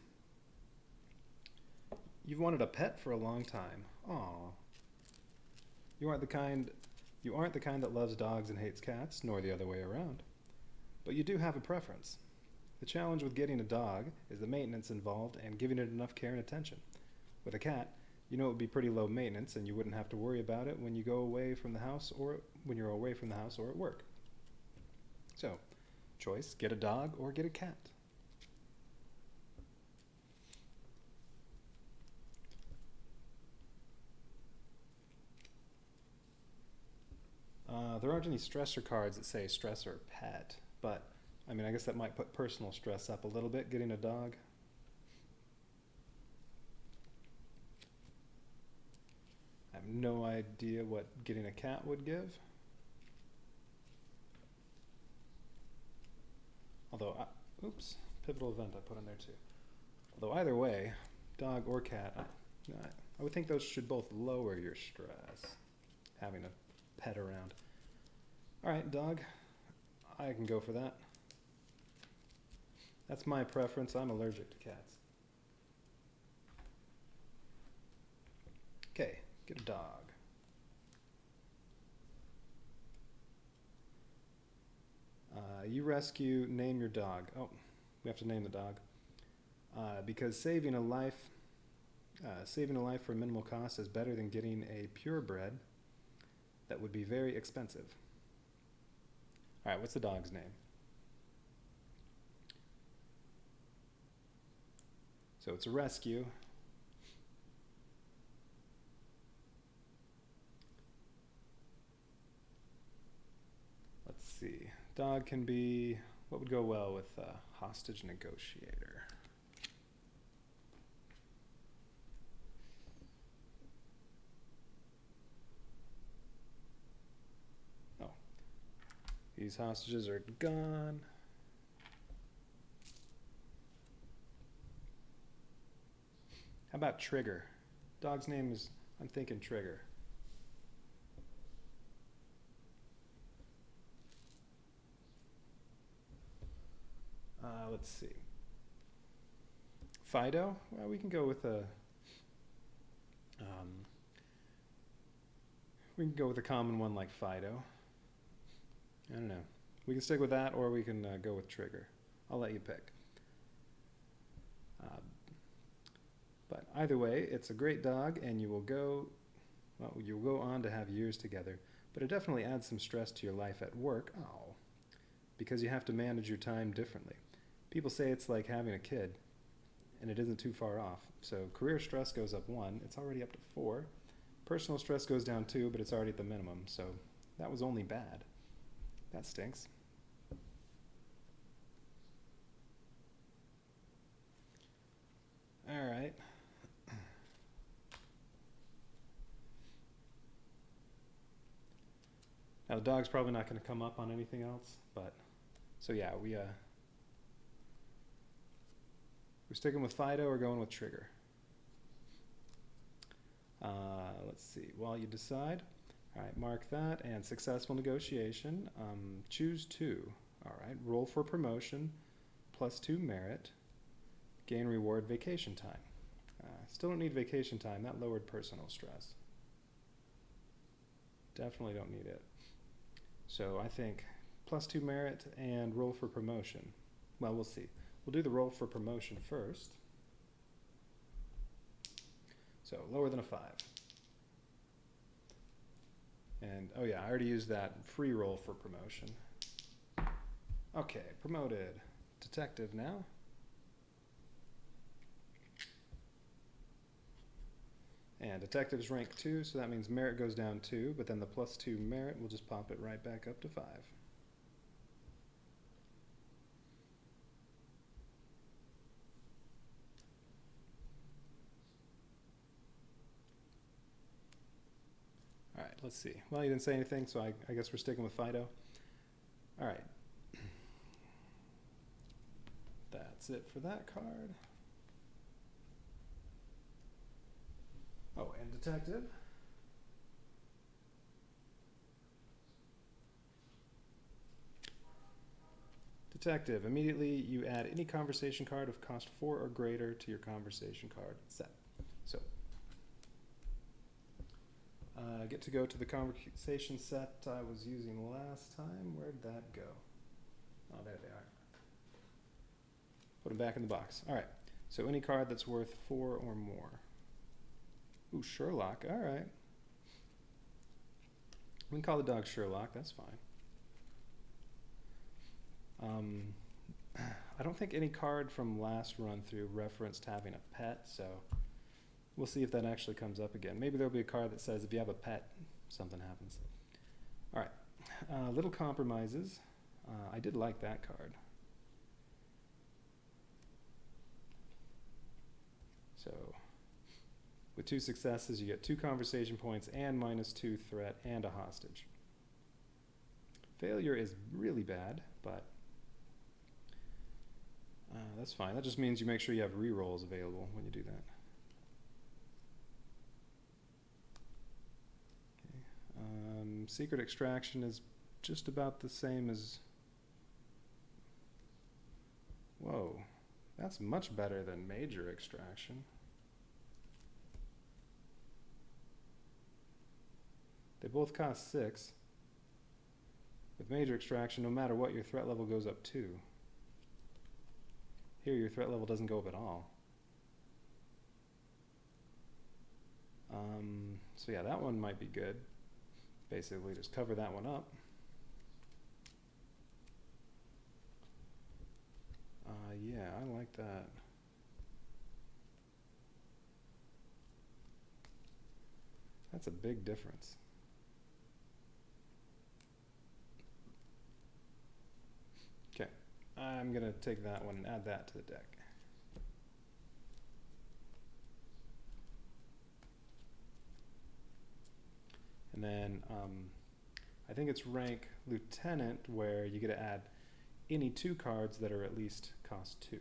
you've wanted a pet for a long time. Aww. You aren't the kind that loves dogs and hates cats, nor the other way around. But you do have a preference. The challenge with getting a dog is the maintenance involved and giving it enough care and attention. With a cat, you know it would be pretty low maintenance and you wouldn't have to worry about it when you go away from the house or when you're away from the house or at work. So, choice, get a dog or get a cat. There aren't any stressor cards that say stressor pet, but I mean, I guess that might put personal stress up a little bit, getting a dog. I have no idea what getting a cat would give. Although, oops, pivotal event I put in there too. Although either way, dog or cat, I would think those should both lower your stress, having a pet around. All right, dog, I can go for that. That's my preference. I'm allergic to cats. Okay, get a dog. You rescue, name your dog. Oh, we have to name the dog. Because saving a life for minimal cost is better than getting a purebred that would be very expensive. All right, what's the dog's name? So it's a rescue. Let's see. Dog can be, what would go well with hostage negotiator? Oh, these hostages are gone. How about Trigger? Dog's name is, I'm thinking Trigger. Let's see. Fido? Well, we can go with a common one like Fido. I don't know. We can stick with that, or we can go with Trigger. I'll let you pick. But either way, it's a great dog, and you'll go on to have years together. But it definitely adds some stress to your life at work. Oh. because you have to manage your time differently. People say it's like having a kid, and it isn't too far off. So career stress goes up 1, it's already up to 4. Personal stress goes down 2, but it's already at the minimum, so that was only bad. That stinks. All right. Now the dog's probably not going to come up on anything else, but so yeah, we're sticking with Fido or going with Trigger. Let's see. While you decide, all right, mark that and successful negotiation. Choose 2. All right, roll for promotion, +2 merit, gain reward vacation time. Still don't need vacation time. That lowered personal stress. Definitely don't need it. So I think +2 merit and roll for promotion. Well, we'll see. We'll do the roll for promotion first. So lower than a 5. And oh yeah, I already used that free roll for promotion. Okay, promoted. Detective now. And detective's rank 2, so that means merit goes down 2, but then the +2 merit will just pop it right back up to 5. All right, let's see. Well, you didn't say anything, so I guess we're sticking with Fido. All right. That's it for that card. Oh, and detective. Detective, immediately you add any conversation card of cost 4 or greater to your conversation card set. So, I get to go to the conversation set I was using last time. Where'd that go? Oh, there they are. Put them back in the box. All right, so any card that's worth 4 or more. Ooh, Sherlock, all right. We can call the dog Sherlock, that's fine. I don't think any card from last run through referenced having a pet, so we'll see if that actually comes up again. Maybe there'll be a card that says if you have a pet, something happens. All right, Little Compromises. I did like that card. So with 2 successes, you get 2 conversation points and -2 threat and a hostage. Failure is really bad, but that's fine. That just means you make sure you have rerolls available when you do that. Okay. Secret Extraction is just about the same as... Whoa, that's much better than Major Extraction. They both cost 6. With Major Extraction, no matter what, your threat level goes up 2. Here, your threat level doesn't go up at all. So yeah, that one might be good. Basically, just cover that one up. Yeah, I like that. That's a big difference. Okay, I'm going to take that one and add that to the deck. And then I think it's rank Lieutenant where you get to add any 2 cards that are at least cost 2.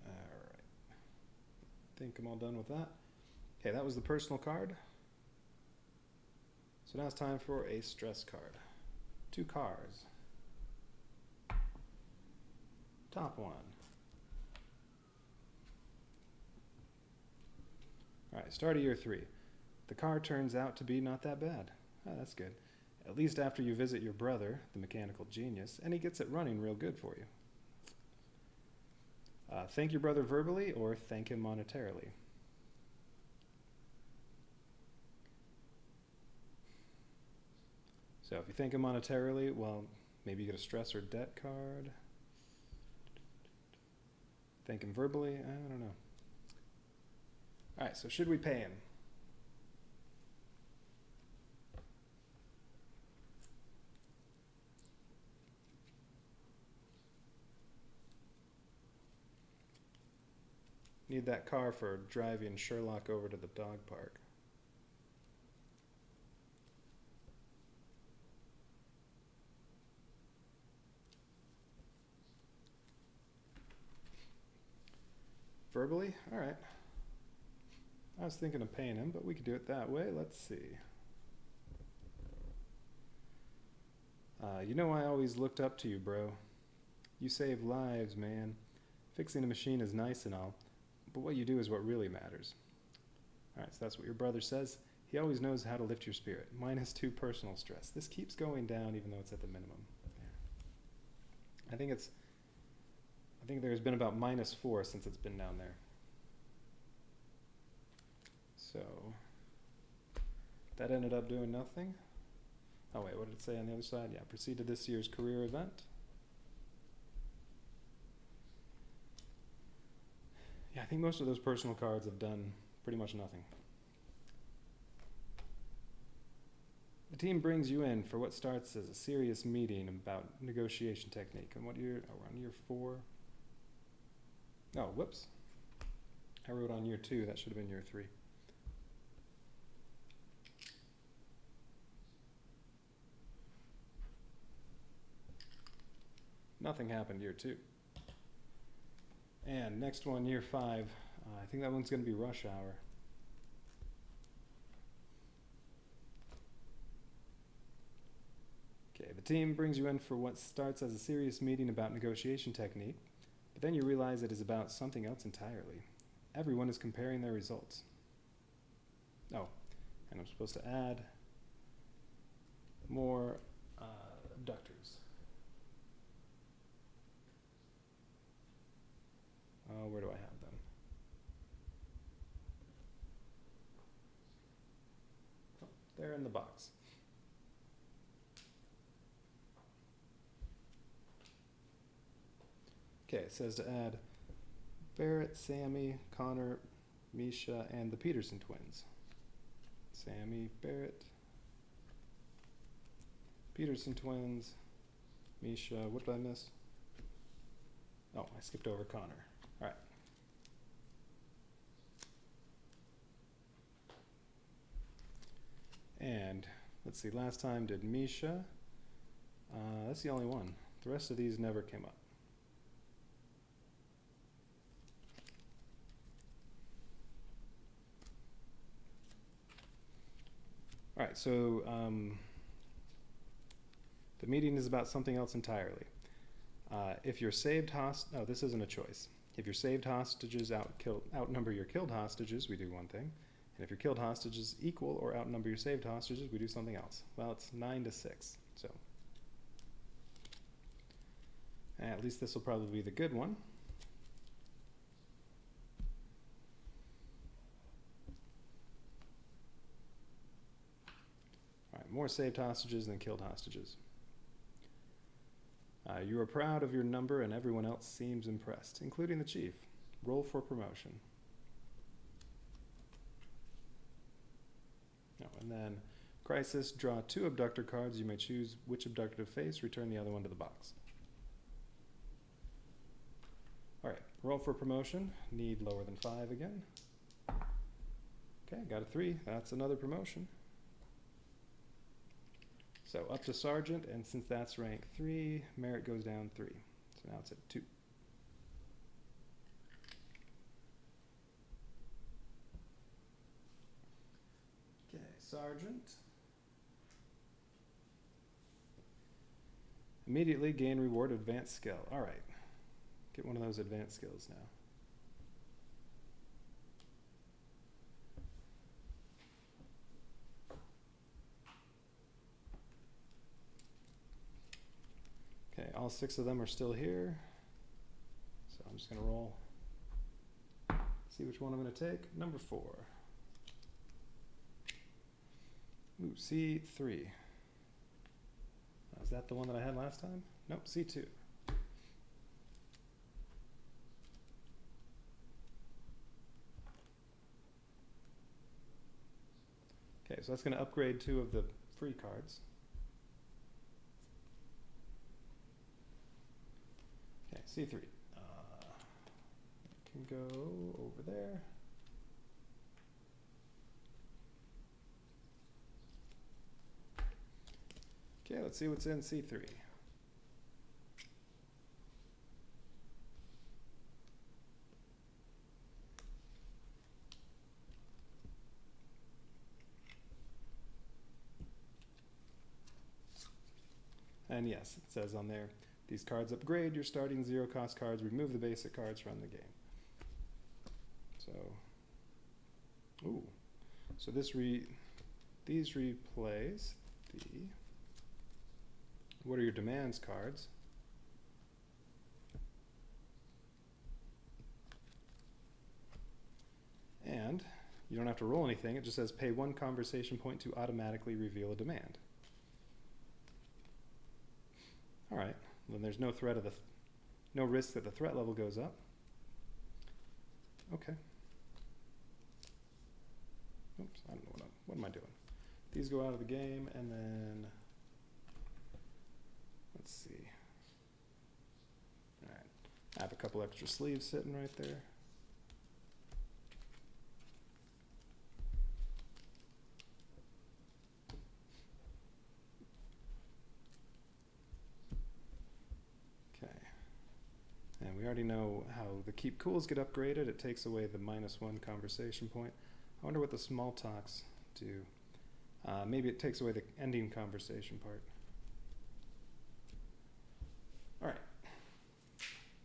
Alright. I think I'm all done with that. Okay, that was the personal card. So now it's time for a stress card. 2 cars. Top one. All right, start of year 3. The car turns out to be not that bad. Oh, that's good. At least after you visit your brother, the mechanical genius, and he gets it running real good for you. Thank your brother verbally or thank him monetarily. So if you thank him monetarily, well, maybe you get a stress or debt card. Thank him verbally, I don't know. All right, so should we pay him? Need that car for driving Sherlock over to the dog park. Verbally? All right. I was thinking of paying him, but we could do it that way. Let's see. You know I always looked up to you, bro. You save lives, man. Fixing a machine is nice and all, but what you do is what really matters. All right, so that's what your brother says. He always knows how to lift your spirit. -2 personal stress. This keeps going down even though it's at the minimum. I think there's been about -4 since it's been down there. So that ended up doing nothing. Oh wait, what did it say on the other side? Yeah, proceed to this year's career event. Yeah, I think most of those personal cards have done pretty much nothing. The team brings you in for what starts as a serious meeting about negotiation technique. And what year? Oh, we're on year 4. Oh, whoops. I wrote on year 2. That should have been year 3. Nothing happened year 2. And next one, year 5. I think that one's going to be rush hour. Okay, the team brings you in for what starts as a serious meeting about negotiation technique, but then you realize it is about something else entirely. Everyone is comparing their results. Oh, and I'm supposed to add more abductors. Where do I have them? Oh, they're in the box. Okay, it says to add Barrett, Sammy, Connor, Misha, and the Peterson twins. Sammy, Barrett, Peterson twins, Misha, what did I miss? Oh, I skipped over Connor. All right. And let's see, last time did Misha. That's the only one. The rest of these never came up. All right, so the meeting is about something else entirely. If your saved oh, this isn't a choice. If your saved hostages outnumber your killed hostages, we do one thing. And if your killed hostages equal or outnumber your saved hostages, we do something else. Well, it's 9-6, so. At least this will probably be the good one. All right, more saved hostages than killed hostages. You are proud of your number and everyone else seems impressed, including the chief. Roll for promotion. Oh, and then crisis, draw 2 abductor cards. You may choose which abductor to face, return the other one to the box. All right, roll for promotion. Need lower than 5 again. Okay, got a 3. That's another promotion. So up to sergeant, and since that's rank 3, merit goes down 3. So now it's at 2. Okay, sergeant. Immediately gain reward advanced skill. All right, get one of those advanced skills now. Okay, all 6 of them are still here. So I'm just going to roll See which one I'm going to take. Number 4. Ooh, C3. Is that the one that I had last time? Nope, C2. Okay, so that's going to upgrade 2 of the free cards. Okay, C3. Can go over there. Okay, let's see what's in C3. And yes, it says on there, these cards upgrade your starting 0-cost cards, remove the basic cards from the game. So, ooh, so these replace the what are your demands cards. And you don't have to roll anything, it just says pay 1 conversation point to automatically reveal a demand. Alright, then there's no threat of no risk that the threat level goes up. Okay. Oops, I don't know what am I doing? These go out of the game, and then let's see. All right, I have a couple extra sleeves sitting right there. Okay, and we already know how the keep cools get upgraded. It takes away the -1 conversation point. I wonder what the small talks do. Maybe it takes away the ending conversation part. All right.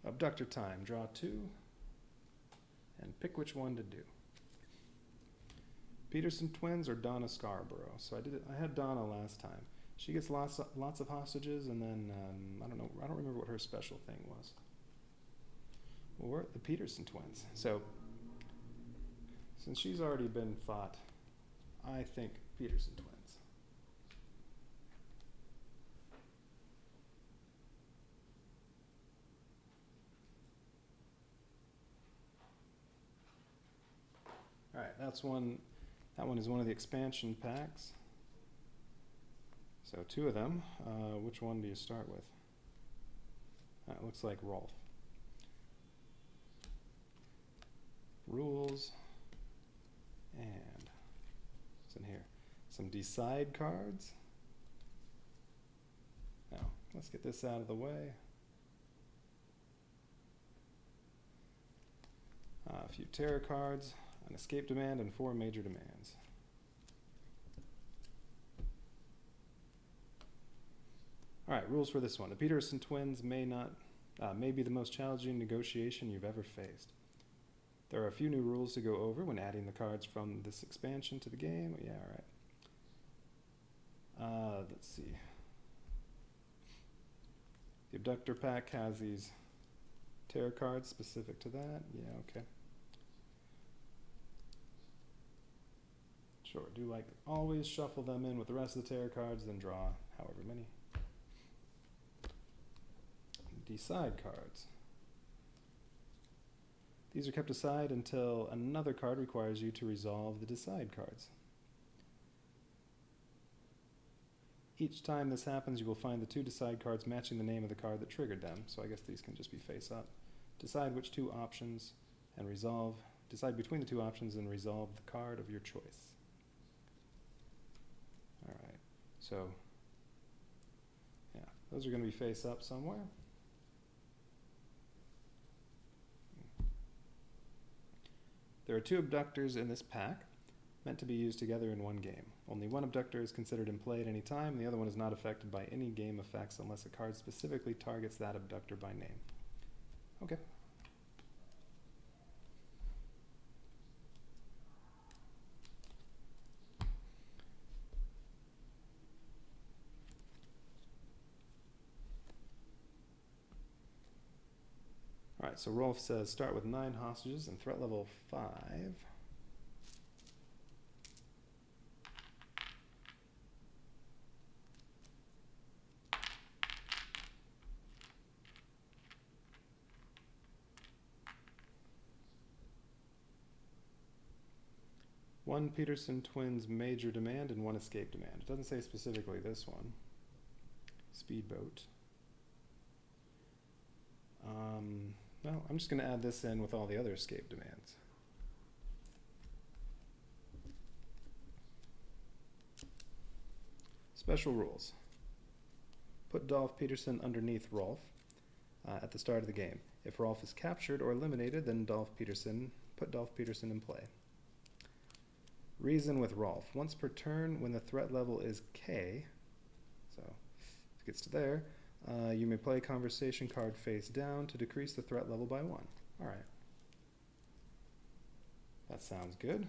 Abductor time. Draw 2 and pick which one to do. Peterson twins or Donna Scarborough. So I had Donna last time. She gets lots of hostages, and then I don't know. I don't remember what her special thing was. Well, we're the Peterson twins. So since she's already been fought, I think Peterson twins. All right, that's one. That one is one of the expansion packs. So 2 of them. Which one do you start with? It looks like Rolf. Rules. And what's in here? Some decide cards. Now, let's get this out of the way. A few terror cards, an escape demand, and 4 major demands. All right, rules for this one. The Peterson twins may be the most challenging negotiation you've ever faced. There are a few new rules to go over when adding the cards from this expansion to the game. Yeah, all right. Let's see. The Abductor pack has these terror cards specific to that. Yeah, okay. Sure, do like always shuffle them in with the rest of the terror cards, then draw however many. Decide cards. These are kept aside until another card requires you to resolve the decide cards. Each time this happens, you will find the 2 decide cards matching the name of the card that triggered them. So I guess these can just be face up. Decide which 2 options and decide between the 2 options and resolve the card of your choice. All right, so yeah, those are going to be face up somewhere. There are 2 abductors in this pack, meant to be used together in one game. Only one abductor is considered in play at any time, and the other one is not affected by any game effects unless a card specifically targets that abductor by name. Okay. Alright, so Rolf says start with 9 hostages and threat level 5. One Peterson Twins major demand and 1 escape demand. It doesn't say specifically this one. Speedboat. Well, I'm just going to add this in with all the other escape demands. Special rules. Put Dolph Peterson underneath Rolf at the start of the game. If Rolf is captured or eliminated, then put Dolph Peterson in play. Reason with Rolf. Once per turn, when the threat level is K, so if it gets to there, you may play a conversation card face down to decrease the threat level by 1. Alright. That sounds good.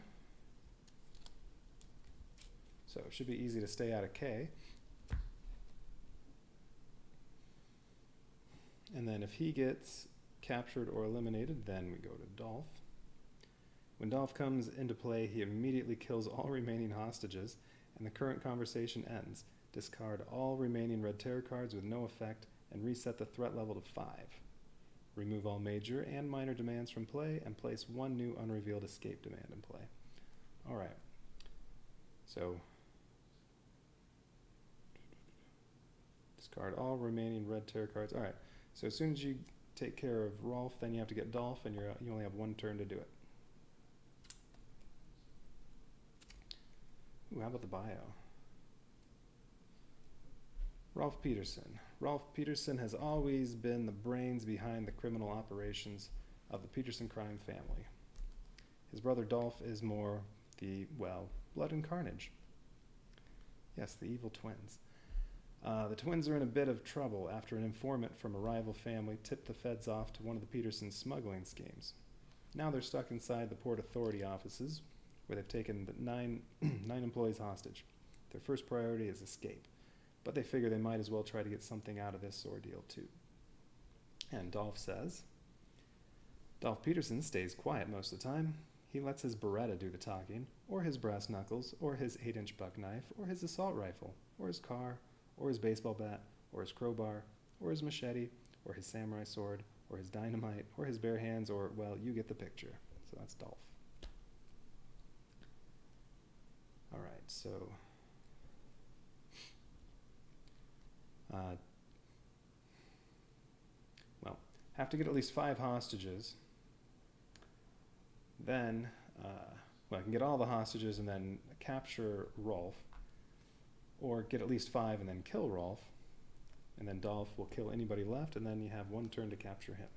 So it should be easy to stay out of K. And then if he gets captured or eliminated, then we go to Dolph. When Dolph comes into play, he immediately kills all remaining hostages, and the current conversation ends. Discard all remaining red terror cards with no effect, and reset the threat level to 5. Remove all major and minor demands from play, and place 1 new unrevealed escape demand in play. Alright. So, discard all remaining red terror cards. Alright, so as soon as you take care of Rolf, then you have to get Dolph, and you only have 1 turn to do it. Ooh, how about the bio? Rolf Peterson. Rolf Peterson has always been the brains behind the criminal operations of the Peterson crime family. His brother Dolph is more the, well, blood and carnage. Yes, the evil twins. The twins are in a bit of trouble after an informant from a rival family tipped the feds off to one of the Peterson smuggling schemes. Now they're stuck inside the Port Authority offices, where they've taken the 9 employees hostage. Their first priority is escape, but they figure they might as well try to get something out of this ordeal too. And Dolph says, Dolph Peterson stays quiet most of the time. He lets his Beretta do the talking, or his brass knuckles, or his 8-inch buck knife, or his assault rifle, or his car, or his baseball bat, or his crowbar, or his machete, or his samurai sword, or his dynamite, or his bare hands, or, well, you get the picture. So that's Dolph. Alright, so well, have to get at least 5 hostages. Then, well, I can get all the hostages and then capture Rolf, or get at least 5 and then kill Rolf, and then Dolph will kill anybody left, and then you have 1 turn to capture him.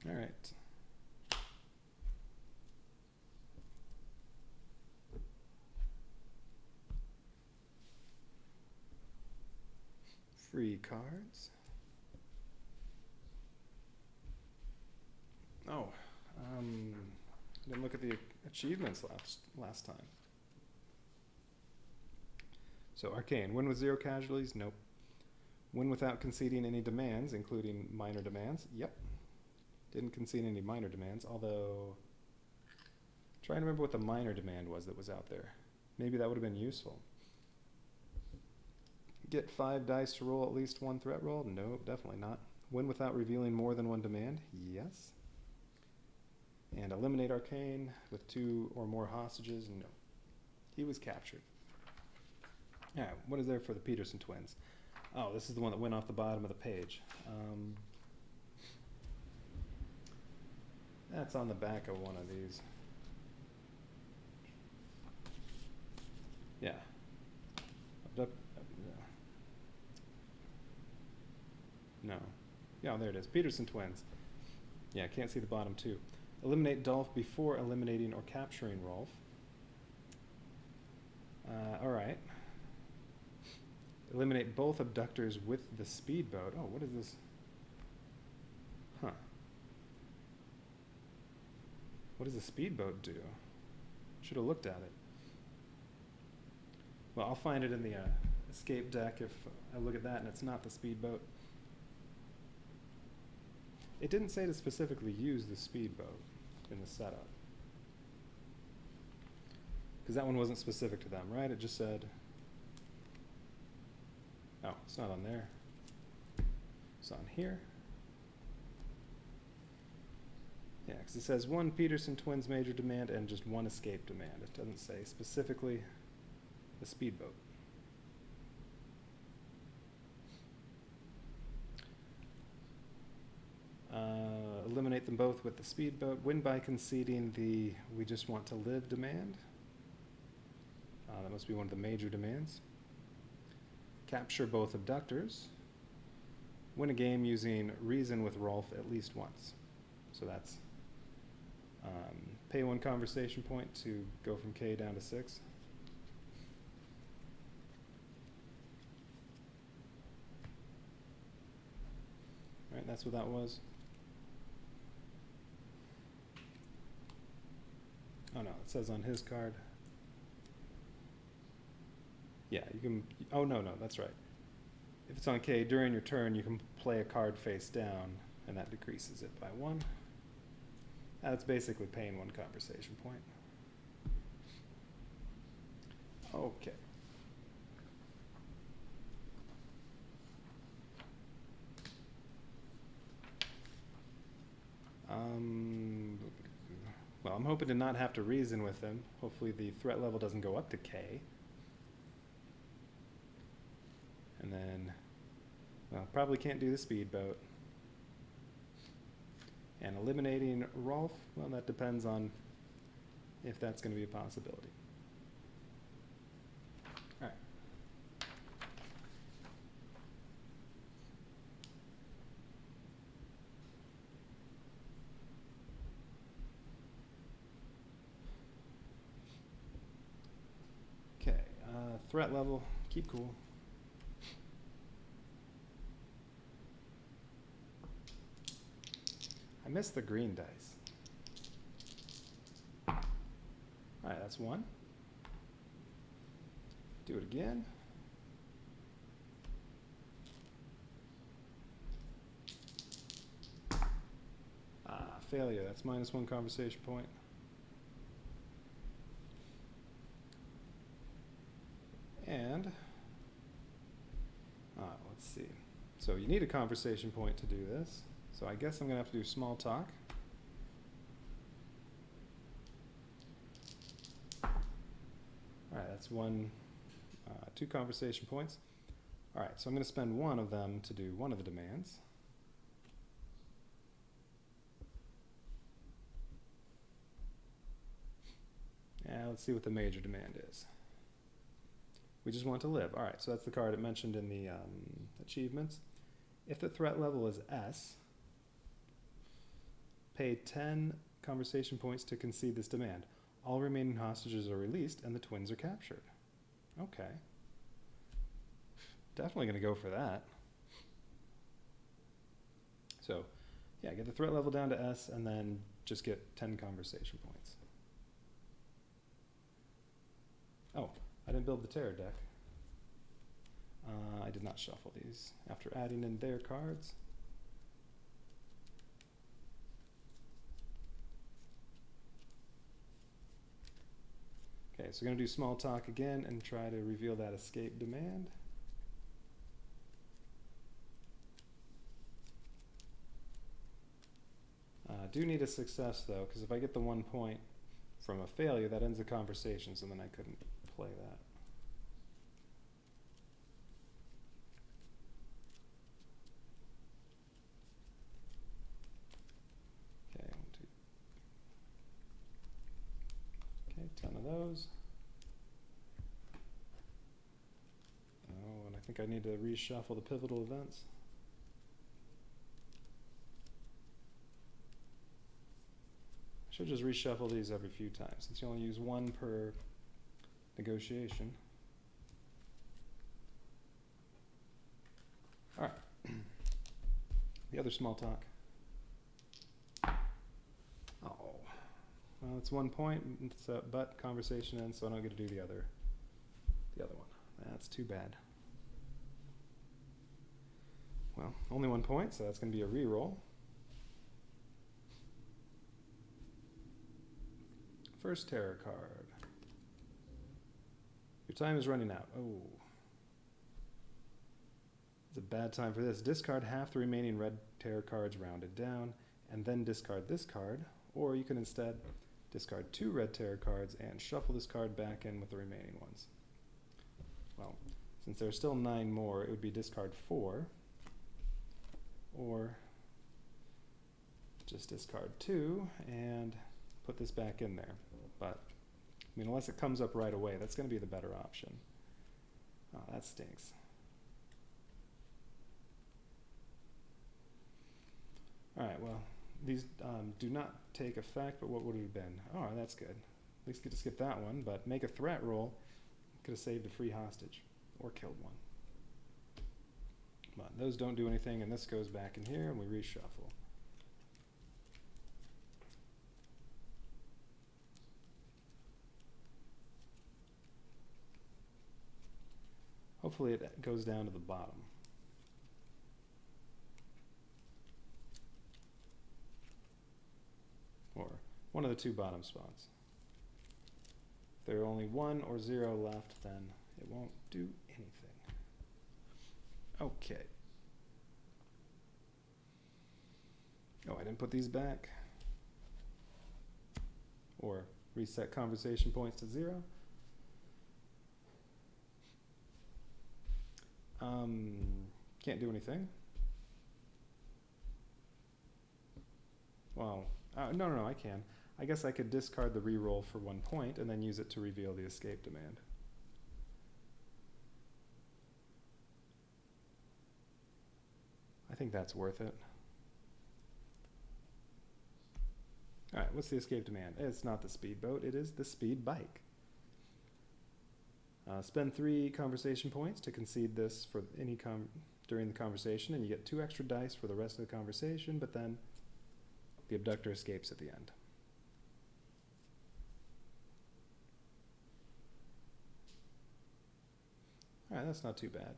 Alright. Free cards. Oh, didn't look at the achievements last time. So Arcane, win with 0 casualties? Nope. Win without conceding any demands, including minor demands? Yep. Didn't concede any minor demands, although trying to remember what the minor demand was that was out there. Maybe that would have been useful. Get 5 dice to roll at least 1 threat roll? No, definitely not. Win without revealing more than 1 demand? Yes. And eliminate Arcane with 2 or more hostages? No. He was captured. Alright, what is there for the Peterson twins? Oh, this is the one that went off the bottom of the page. That's on the back of one of these. Yeah. No. Yeah, there it is. Peterson twins. Yeah, I can't see the bottom too. Eliminate Dolph before eliminating or capturing Rolf. Alright. Eliminate both abductors with the speedboat. Oh, what is this? Huh. What does the speedboat do? Should have looked at it. Well, I'll find it in the escape deck if I look at that and it's not the speedboat. It didn't say to specifically use the speedboat in the setup. Because that one wasn't specific to them, right? It just said, oh, it's not on there. It's on here. Yeah, because it says one Peterson Twins major demand and just one escape demand. It doesn't say specifically the speedboat. Eliminate them both with the speedboat. Win by conceding the we just want to live demand. That must be one of the major demands. Capture both abductors. Win a game using reason with Rolf at least once. So that's pay 1 conversation point to go from K down to 6. Right, that's what that was. Oh no, it says on his card. Yeah, you can, oh no, that's right. If it's on K during your turn, you can play a card face down, and that decreases it by 1. That's basically paying 1 conversation point. Okay. Well, I'm hoping to not have to reason with them. Hopefully the threat level doesn't go up to K. And then, well, probably can't do the speedboat. And eliminating Rolf, well, that depends on if that's going to be a possibility. All right. Okay, threat level, keep cool. I missed the green dice. All right, that's 1. Do it again. Failure, that's -1 conversation point. And, let's see. So you need a conversation point to do this. So I guess I'm going to have to do small talk. All right, that's 2 conversation points. All right, so I'm going to spend 1 of them to do 1 of the demands. And let's see what the major demand is. We just want to live. All right, so that's the card it mentioned in the achievements. If the threat level is S, pay 10 conversation points to concede this demand. All remaining hostages are released and the twins are captured. Okay. Definitely going to go for that. So, yeah, get the threat level down to S and then just get 10 conversation points. Oh, I didn't build the terror deck. I did not shuffle these after adding in their cards. Okay, so we're going to do small talk again and try to reveal that escape demand. Do need a success though, because if I get the 1 point from a failure, that ends the conversations, and then I couldn't play that. Okay, 1, 2. Okay, 10 of those. Oh, and I think I need to reshuffle the pivotal events. Should just reshuffle these every few times, since you only use 1 per negotiation. All right. The other small talk. Oh, well, it's 1 point. It's a but conversation ends, so I don't get to do the other one. That's too bad. Well, only 1 point, so that's going to be a reroll. First terror card. Your time is running out. Oh. It's a bad time for this. Discard half the remaining red terror cards rounded down, and then discard this card. Or you can instead discard 2 red terror cards and shuffle this card back in with the remaining ones. Well, since there are still 9 more, it would be discard 4. Or just discard 2 and put this back in there. But, I mean, unless it comes up right away, that's going to be the better option. Oh, that stinks. Alright, well, these do not take effect, but what would it have been? Oh, that's good. At least get to skip that one, but make a threat roll. Could have saved a free hostage, or killed one. But those don't do anything, and this goes back in here, and we reshuffle. Hopefully it goes down to the bottom. Or one of the 2 bottom spots. If there are only 1 or 0 left, then it won't do anything. Okay. Oh, I didn't put these back. Or reset conversation points to 0. Can't do anything. Well, no, I can. I guess I could discard the reroll for 1 point and then use it to reveal the escape demand. I think that's worth it. Alright, what's the escape demand? It's not the speedboat, it is the speed bike. Spend 3 conversation points to concede this for any during the conversation, and you get 2 extra dice for the rest of the conversation, but then the abductor escapes at the end. Alright, that's not too bad.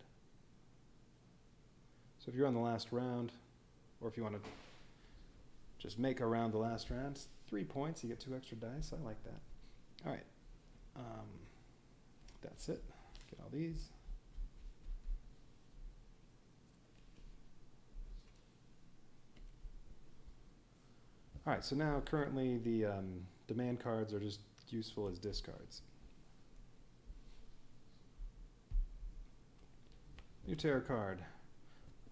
So if you're on the last round, or if you want to just make around the last round, it's 3 points, you get 2 extra dice. I like that. Alright. That's it. Get all these. Alright, so now currently the demand cards are just useful as discards. New terror card.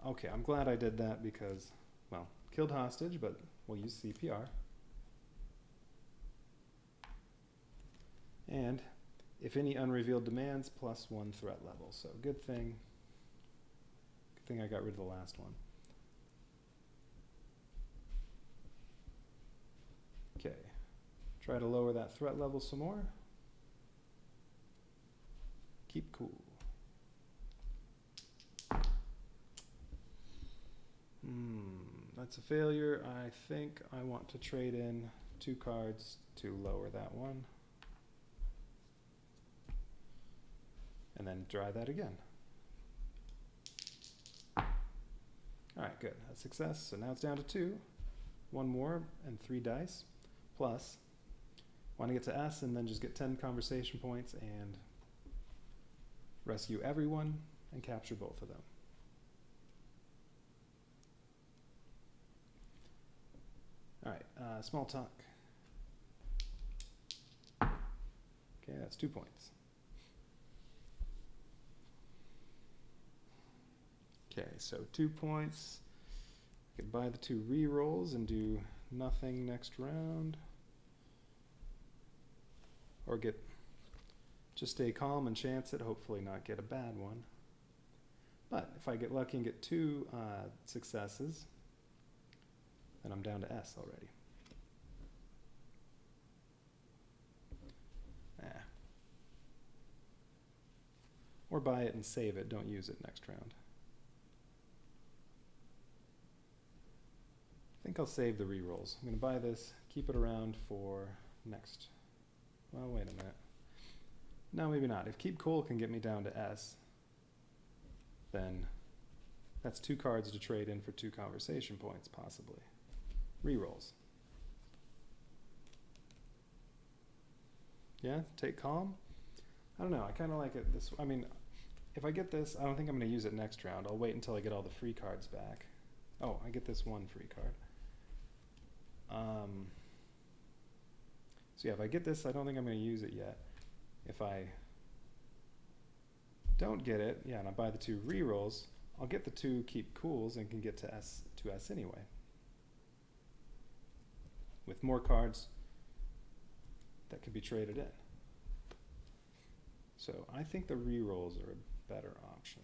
Okay, I'm glad I did that because, well, killed hostage, but we'll use CPR. And if any unrevealed demands, +1 threat level. So good thing I got rid of the last one. Okay, try to lower that threat level some more. Keep cool. That's a failure. I think I want to trade in 2 cards to lower that one. And then try that again. Alright, good. That's success. So now it's down to 2. 1 more and 3 dice. Plus, want to get to S and then just get 10 conversation points and rescue everyone and capture both of them. Alright, small talk. Okay, that's 2 points. Okay, so 2 points. I could buy the 2 rerolls and do nothing next round. Or just stay calm and chance it, hopefully not get a bad one. But if I get lucky and get 2 successes, then I'm down to S already. Or buy it and save it, don't use it next round. I think I'll save the rerolls. I'm going to buy this, keep it around for next. Well, wait a minute. No, maybe not. If Keep Cool can get me down to S, then that's 2 cards to trade in for 2 conversation points, possibly. Rerolls. Yeah, take calm. I don't know. I kind of like it this. I mean, if I get this, I don't think I'm going to use it next round. I'll wait until I get all the free cards back. Oh, I get this one free card. So yeah, if I get this, I don't think I'm going to use it yet. If I don't get it, yeah, and I buy the 2 rerolls, I'll get the 2 keep cools and can get to S anyway. With more cards that could be traded in. So I think the rerolls are a better option.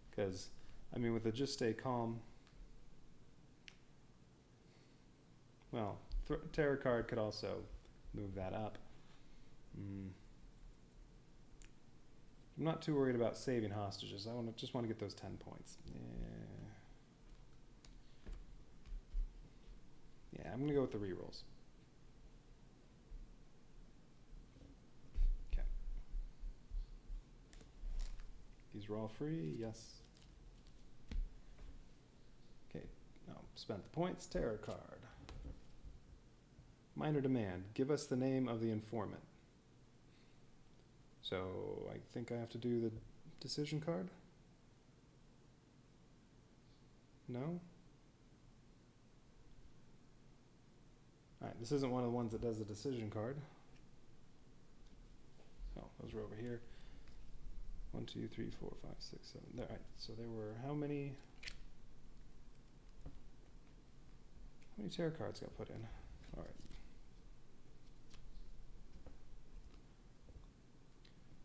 Because, I mean, with the just stay calm, well, terror card could also move that up. I'm not too worried about saving hostages. I just want to get those 10 points. Yeah, I'm going to go with the rerolls. Okay. These are all free, yes. Okay, now spent the points. Terror card. Minor demand. Give us the name of the informant. So I think I have to do the decision card? No? Alright, this isn't one of the ones that does the decision card. Oh, those were over here. 1, 2, 3, 4, 5, 6, 7. There, alright, so there were how many tarot cards got put in? Alright.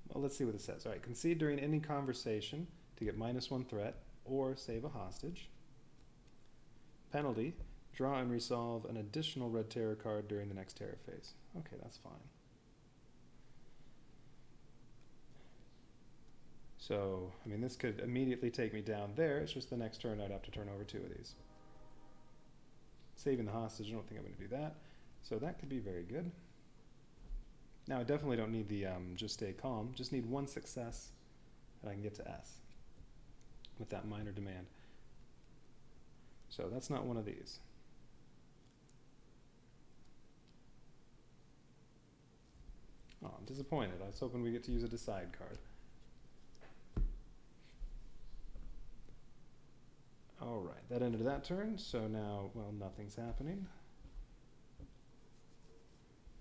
Well, let's see what it says. Alright, concede during any conversation to get -1 threat or save a hostage. Penalty, draw and resolve an additional red terror card during the next terror phase. Okay, that's fine. So, I mean, this could immediately take me down there. It's just the next turn I'd have to turn over 2 of these. Saving the hostage, I don't think I'm going to do that. So that could be very good. Now, I definitely don't need the just stay calm. Just need 1 success, and I can get to S with that minor demand. So that's not one of these. Oh, I'm disappointed. I was hoping we get to use a decide card. Alright, that ended that turn, so now, well, nothing's happening.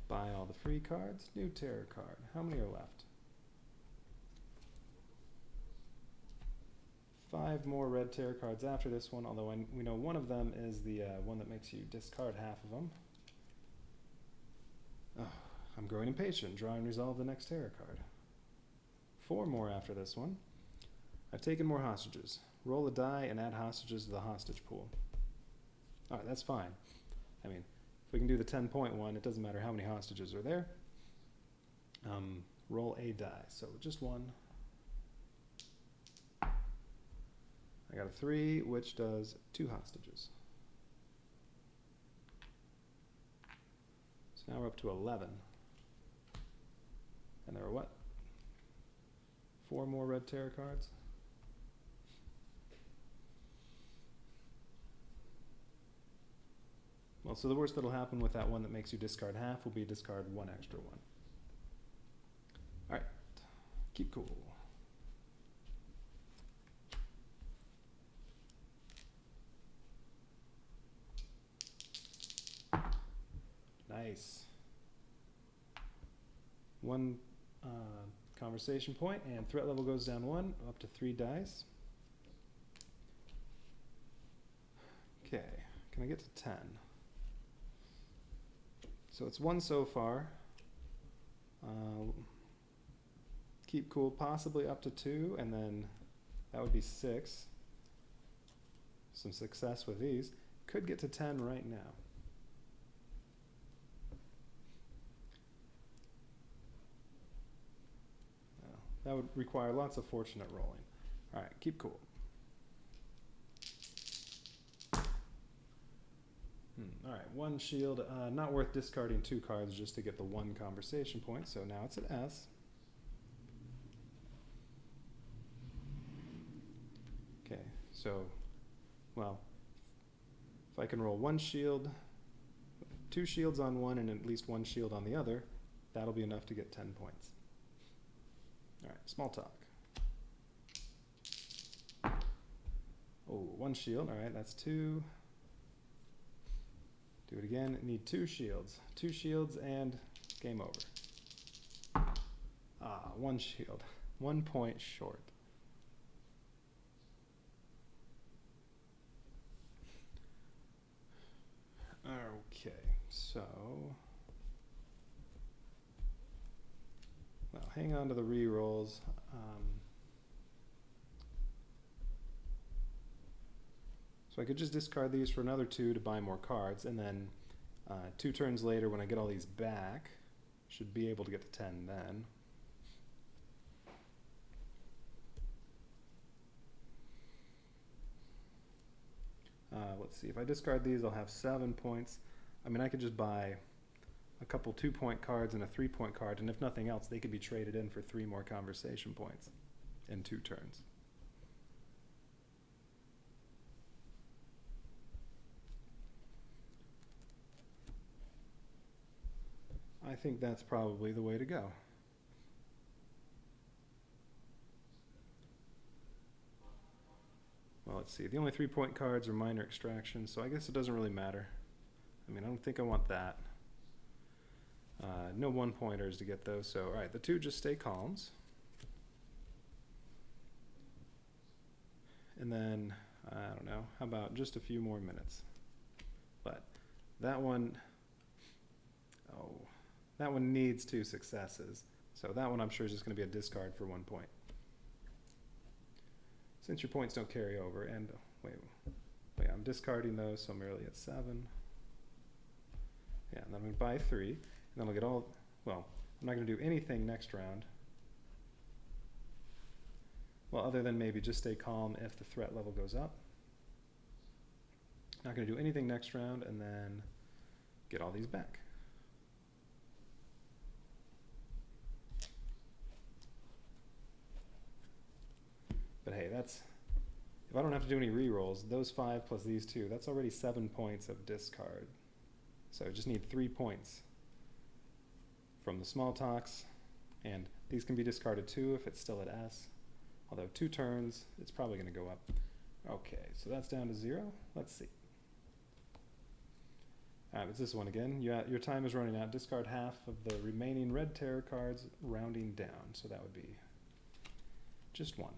Buy all the free cards. New terror card. How many are left? 5 more red terror cards after this one, although we know one of them is the one that makes you discard half of them. Oh, I'm growing impatient. Draw and resolve the next terror card. 4 more after this one. I've taken more hostages. Roll a die and add hostages to the hostage pool. Alright, that's fine. I mean, if we can do the 10-point one, it doesn't matter how many hostages are there. Roll a die. So just 1. I got a 3, which does 2 hostages. So now we're up to 11. And there are what? 4 more red terror cards? Well, so the worst that'll happen with that one that makes you discard half will be discard 1 extra 1. Alright, keep cool. Nice. 1 conversation point, and threat level goes down 1, up to 3 dice. Okay, can I get to 10? So it's 1 so far. Keep cool, possibly up to 2, and then that would be 6. Some success with these. Could get to 10 right now. That would require lots of fortunate rolling. Alright, keep cool. Alright, 1 shield. Not worth discarding 2 cards just to get the 1 conversation point, so now it's an S. So, well, if I can roll one shield, 2 shields on one and at least 1 shield on the other, that'll be enough to get 10 points. All right, small talk. Oh, 1 shield, all right, that's 2. Do it again, need 2 shields. 2 shields and game over. 1 shield, 1 point short. Okay, so, well, hang on to the re-rolls. So I could just discard these for another 2 to buy more cards, and then 2 turns later when I get all these back, should be able to get to 10 then. Let's see, if I discard these, I'll have 7 points. I mean, I could just buy a couple 2-point cards and a 3-point card, and if nothing else, they could be traded in for 3 more conversation points in 2 turns. I think that's probably the way to go. Well, let's see. The only 3-point cards are minor extractions, so I guess it doesn't really matter. I mean, I don't think I want that. No 1-pointers to get those, so all right, the 2 just stay calms. And then, I don't know, how about just a few more minutes? But that one, that one needs 2 successes. So that one I'm sure is just going to be a discard for 1 point. Since your points don't carry over, and wait, I'm discarding those, so I'm merely at 7. Yeah, and then I'm going to buy 3, and then I'll get all, well, I'm not going to do anything next round. Well, other than maybe just stay calm if the threat level goes up. Not going to do anything next round, and then get all these back. But hey, that's, if I don't have to do any re-rolls, those 5 plus these 2, that's already 7 points of discard. So I just need 3 points from the small talks, and these can be discarded too if it's still at S. Although 2 turns, it's probably going to go up. Okay, so that's down to 0. Let's see. It's this one again. Your time is running out. Discard half of the remaining red tarot cards, rounding down. So that would be just 1.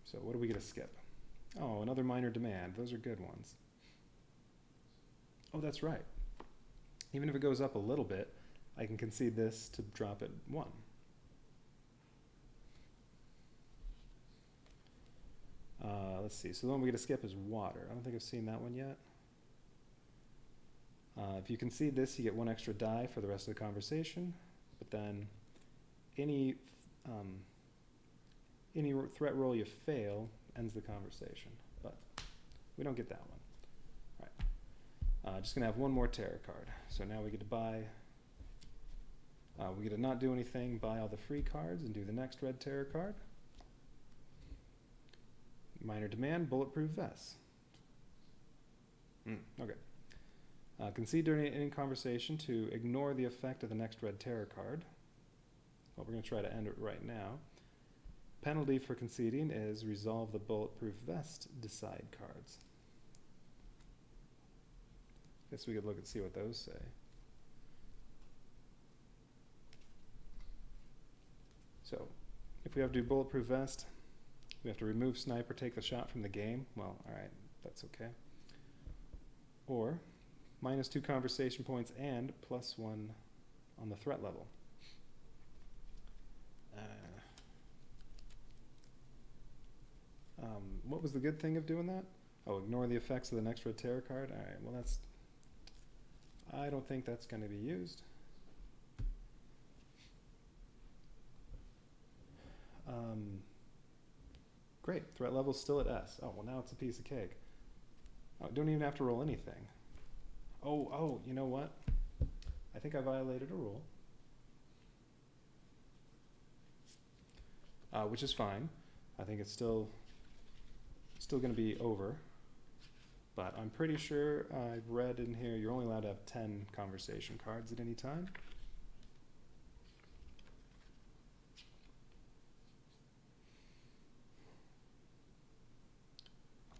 So what do we get to skip? Oh, another minor demand. Those are good ones. Oh, that's right. Even if it goes up a little bit, I can concede this to drop it 1. Let's see. So the one we get to skip is water. I don't think I've seen that one yet. If you concede this, you get 1 extra die for the rest of the conversation. But then any threat roll you fail ends the conversation. But we don't get that one. All right. Just going to have 1 more tarot card. So now we get to buy, we get to not do anything, buy all the free cards, and do the next red tarot card. Minor demand, bulletproof vest. Okay. Concede during any conversation to ignore the effect of the next red tarot card. Well, we're going to try to end it right now. Penalty for conceding is resolve the bulletproof vest decide cards. Guess we could look and see what those say. So, if we have to do bulletproof vest, we have to remove sniper, take the shot from the game. Well, alright, that's okay. Or, -2 conversation points and +1 on the threat level. What was the good thing of doing that? Oh, ignore the effects of the next red tarot card? Alright, well that's, I don't think that's going to be used. Great, threat level's still at S. Oh, well now it's a piece of cake. Oh, don't even have to roll anything. Oh, you know what? I think I violated a rule. Which is fine. I think it's still Still going to be over, but I'm pretty sure I've read in here you're only allowed to have 10 conversation cards at any time.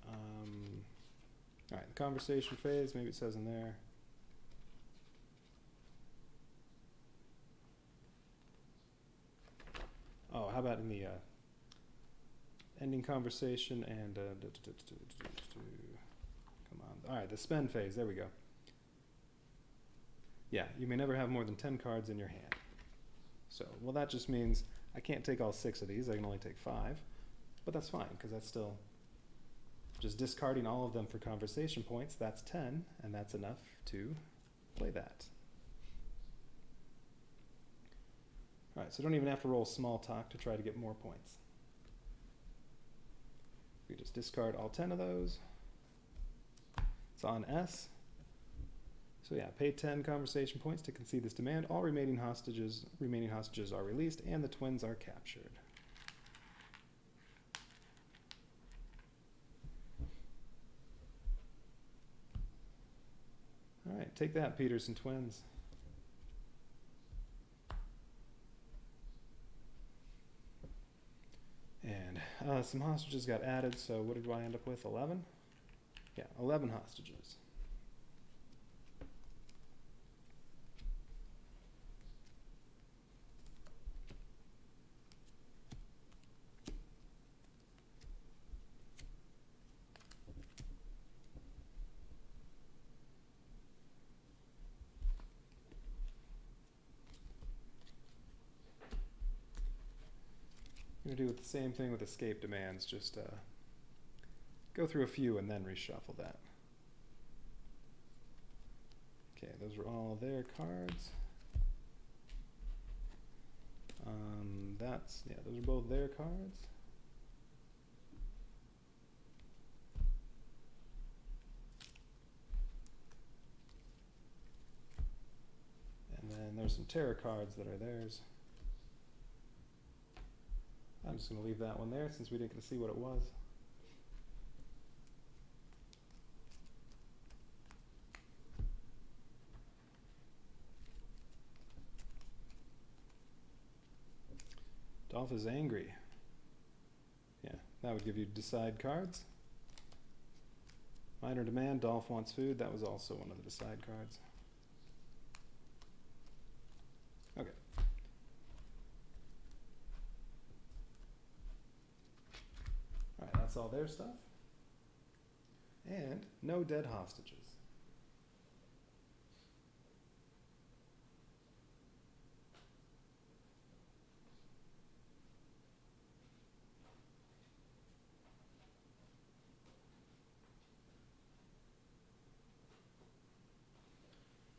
All right, the conversation phase, maybe it says in there. Oh, how about in the ending conversation and come on. All right, the spend phase. There we go. Yeah, you may never have more than 10 cards in your hand. So, well, that just means I can't take all 6 of these. I can only take 5, but that's fine because that's still just discarding all of them for conversation points. That's 10, and that's enough to play that. All right, so don't even have to roll small talk to try to get more points. We just discard all 10 of those. It's on S. So yeah, pay 10 conversation points to concede this demand. All remaining hostages are released, and the twins are captured. All right, take that, Peterson twins. And some hostages got added, so what did I end up with? 11? Yeah, 11 hostages. I'm going to do the same thing with escape demands, just go through a few and then reshuffle that. Okay, those are all their cards. Those are both their cards. And then there's some terror cards that are theirs. I'm just going to leave that one there since we didn't get to see what it was. Dolph is angry. Yeah, that would give you decide cards. Minor demand, Dolph wants food. That was also one of the decide cards. Okay. All right, that's all their stuff. And no dead hostages.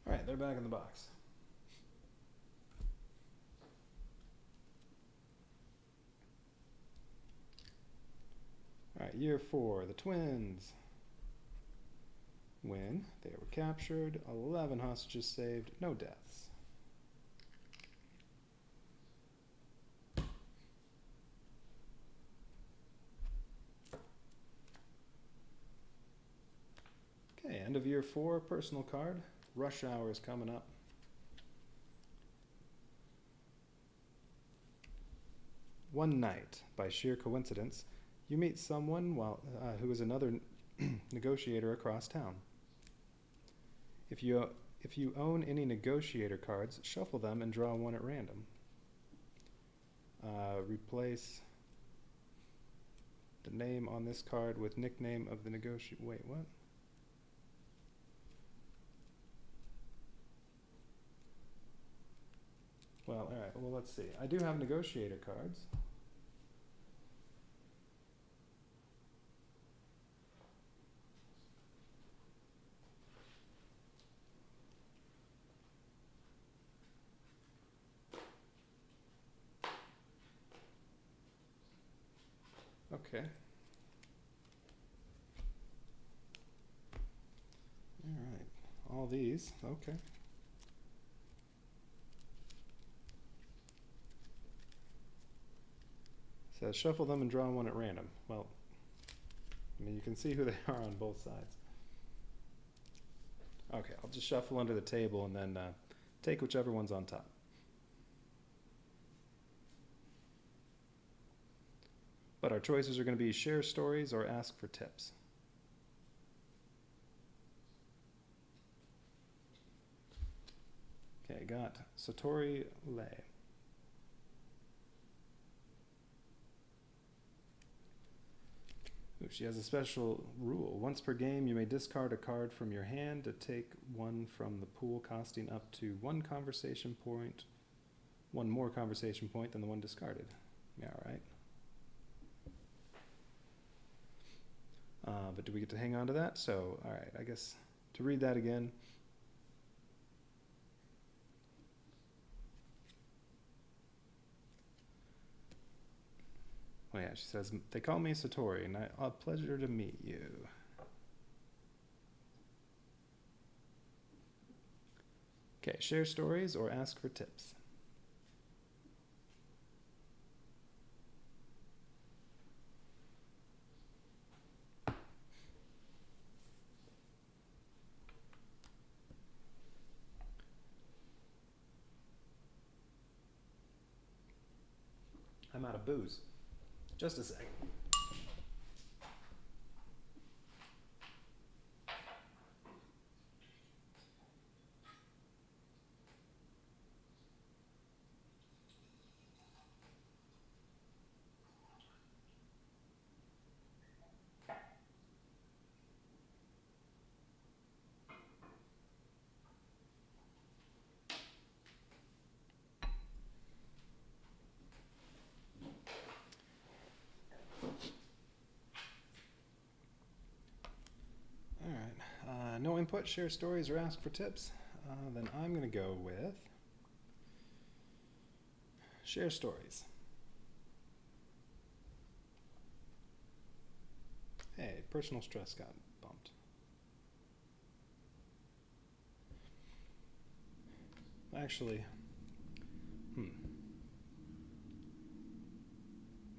All right, they're back in the box. All right, year 4, the twins win. They were captured, 11 hostages saved, no deaths. Okay, end of year 4, personal card. Rush hour is coming up. One night, by sheer coincidence, you meet someone who is another negotiator across town. If you own any negotiator cards, shuffle them and draw one at random. Replace the name on this card with nickname of the negotiator. Wait, what? Well, all right. Well, let's see. I do have negotiator cards. Okay. All right. All these. Okay. Says shuffle them and draw one at random. Well, I mean, you can see who they are on both sides. Okay, I'll just shuffle under the table and then take whichever one's on top. But our choices are going to be share stories or ask for tips. Okay, got Satori Lei. Ooh, she has a special rule. Once per game, you may discard a card from your hand to take one from the pool, costing up to one more conversation point than the one discarded. Yeah, all right. But do we get to hang on to that? So, all right, I guess to read that again. Oh yeah, she says, they call me Satori, and a pleasure to meet you. Okay, share stories or ask for tips. I'm out of booze. Just a second. No input, share stories, or ask for tips. Then I'm going to go with share stories. Hey, personal stress got bumped. Actually, when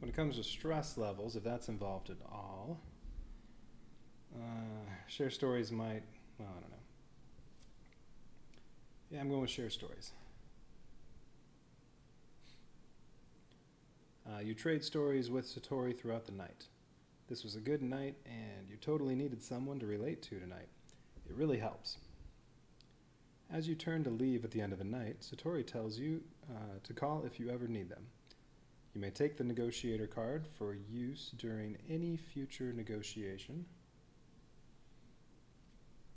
it comes to stress levels, if that's involved at all, share stories might, well, I don't know. Yeah, I'm going with share stories. You trade stories with Satori throughout the night. This was a good night, and you totally needed someone to relate to tonight. It really helps. As you turn to leave at the end of the night, Satori tells you to call if you ever need them. You may take the Negotiator card for use during any future negotiation.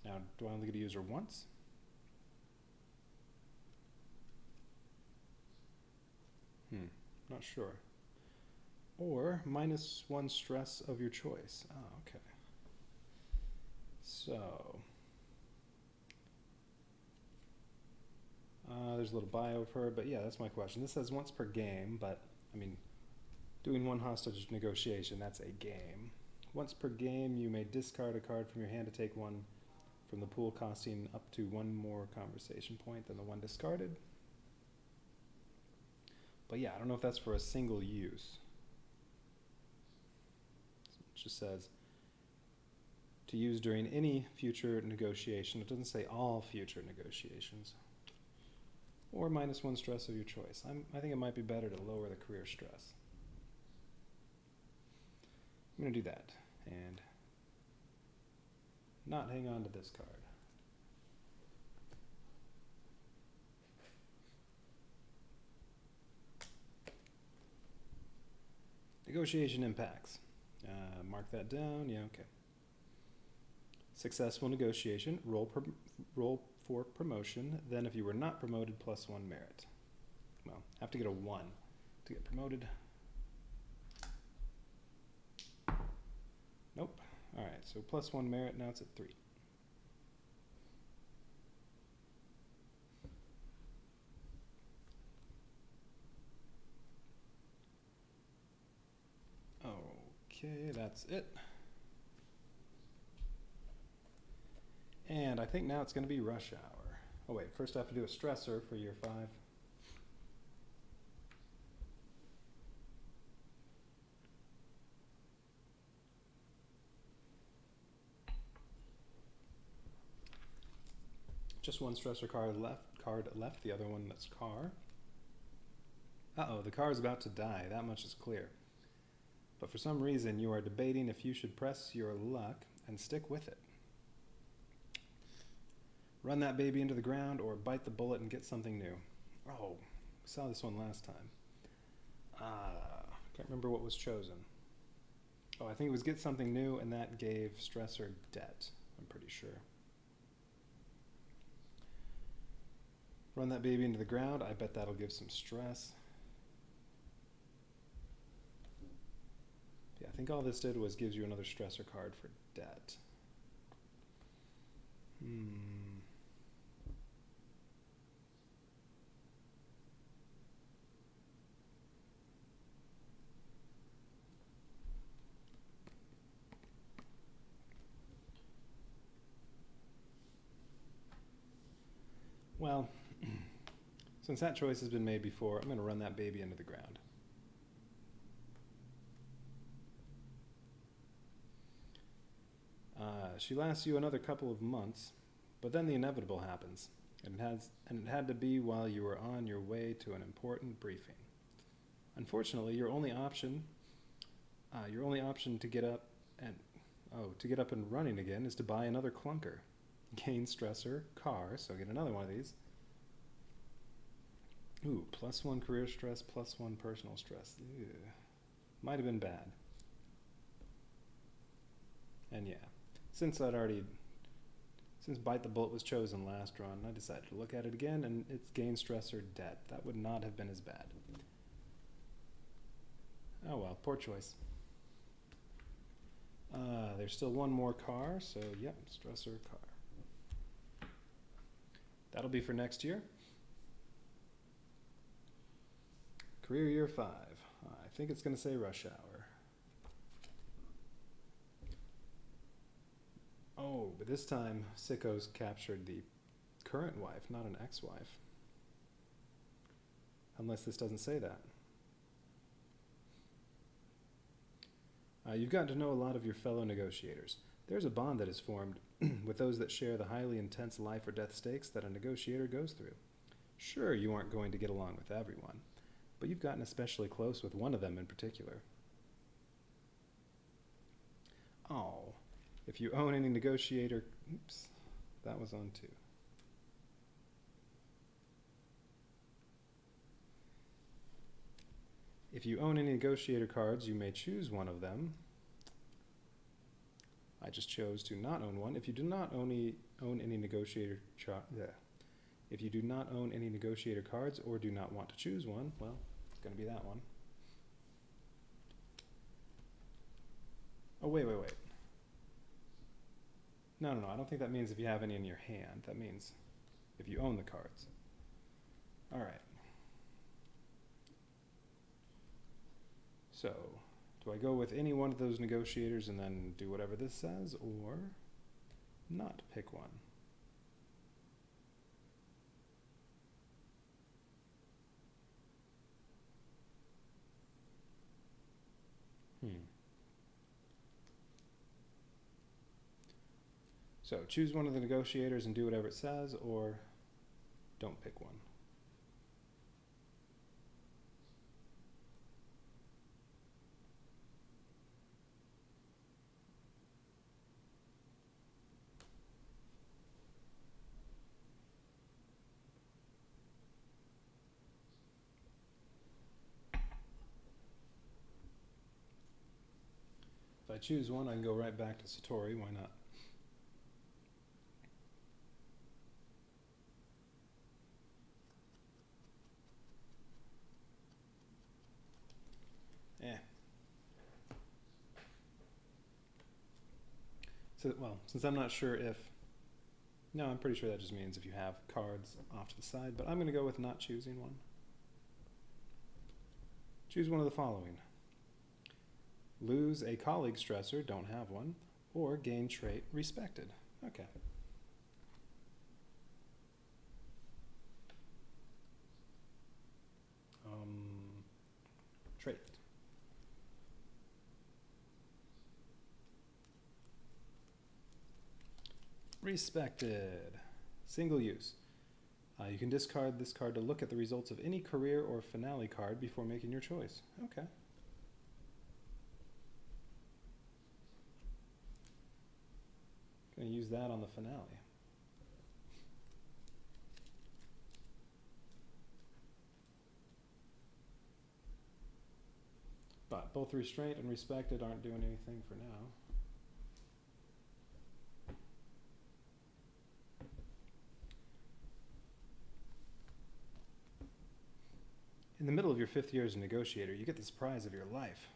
Now, do I only get to use her once? Not sure. Or -1 stress of your choice. Oh, okay. So, there's a little bio of her, but yeah, that's my question. This says once per game, but I mean, doing one hostage negotiation, that's a game. Once per game, you may discard a card from your hand to take one from the pool, costing up to one more conversation point than the one discarded. But yeah, I don't know if that's for a single use. It just says to use during any future negotiation. It doesn't say all future negotiations. Or -1 stress of your choice. I think it might be better to lower the career stress. I'm going to do that and not hang on to this card. Negotiation impacts. Mark that down. Yeah, okay. Successful negotiation. Roll for promotion. Then if you were not promoted, +1 merit. Well, have to get a 1 to get promoted. Nope. All right, so +1 merit. Now it's at 3. Okay, that's it. And I think now it's going to be rush hour. Oh wait, first I have to do a stressor for year 5. Just one stressor card left, the other one that's car. Uh-oh, the car is about to die, that much is clear. But for some reason, you are debating if you should press your luck and stick with it. Run that baby into the ground or bite the bullet and get something new. Oh, we saw this one last time. Can't remember what was chosen. Oh, I think it was get something new, and that gave stressor debt, I'm pretty sure. Run that baby into the ground. I bet that'll give some stress. Yeah, I think all this did was gives you another stressor card for debt. Well, since that choice has been made before, I'm going to run that baby into the ground. She lasts you another couple of months, but then the inevitable happens, and it had to be while you were on your way to an important briefing. Unfortunately, your only option to get up and running again is to buy another clunker. Gain stressor, car, so get another one of these. Ooh, +1 career stress, +1 personal stress. Ew. Might have been bad. And yeah, since Bite the Bullet was chosen last run, I decided to look at it again, and it's gain stressor debt. That would not have been as bad. Oh well, poor choice. There's still one more car, so yep, stressor car. That'll be for next year. Career year 5. I think it's going to say rush hour. Oh, but this time Sickos captured the current wife, not an ex-wife. Unless this doesn't say that. You've gotten to know a lot of your fellow negotiators. There's a bond that is formed with those that share the highly intense life or death stakes that a negotiator goes through. Sure, you aren't going to get along with everyone, but you've gotten especially close with one of them in particular. Oh, if you own any negotiator... Oops, that was on 2. If you own any negotiator cards, you may choose one of them. I just chose to not own one. If you do not own any negotiator if you do not own any negotiator cards or do not want to choose one, well, it's going to be that one. Oh, wait. No, I don't think that means if you have any in your hand. That means if you own the cards. All right. So, do I go with any one of those negotiators and then do whatever this says, or not pick one? So, choose one of the negotiators and do whatever it says, or don't pick one. If I choose one, I can go right back to Satori. Why not? So, well, since I'm not sure if... No, I'm pretty sure that just means if you have cards off to the side, but I'm going to go with not choosing one. Choose one of the following. Lose a colleague stressor, don't have one, or gain trait respected. Okay. Trait. Respected. Single use. You can discard this card to look at the results of any career or finale card before making your choice. Okay. Gonna use that on the finale. But both restraint and respected aren't doing anything for now. In the middle of your 5th year as a negotiator, you get the surprise of your life.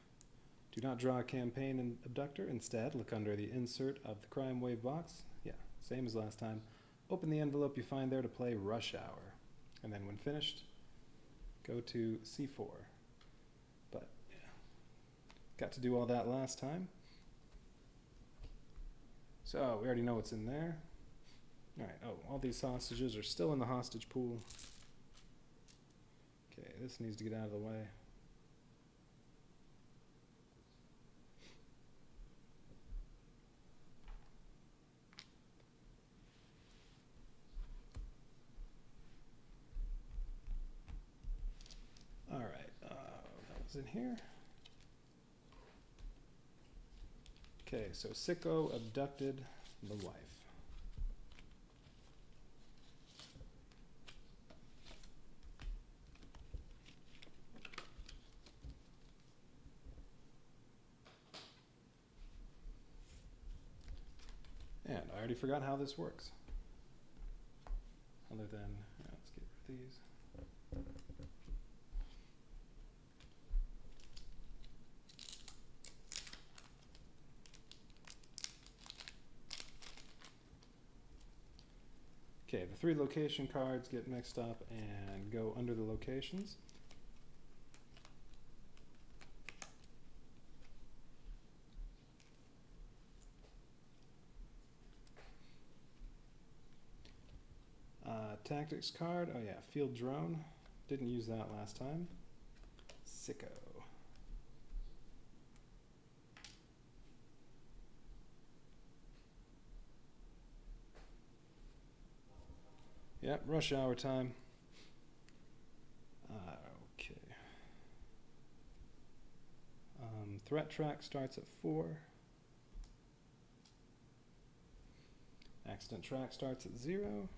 Do not draw a campaign and abductor. Instead, look under the insert of the crime wave box. Yeah, same as last time. Open the envelope you find there to play Rush Hour. And then when finished, go to C4. But, yeah, got to do all that last time. So, we already know what's in there. Alright, all these hostages are still in the hostage pool. Okay, this needs to get out of the way. Alright, that was in here. Okay, so Sicko abducted the wife. And I already forgot how this works. Other than, let's get rid of these. Okay, the 3 location cards get mixed up and go under the locations. Tactics card, oh yeah, field drone. Didn't use that last time. Sicko. Yep, rush hour time. Okay. Threat track starts at 4. Accident track starts at 0.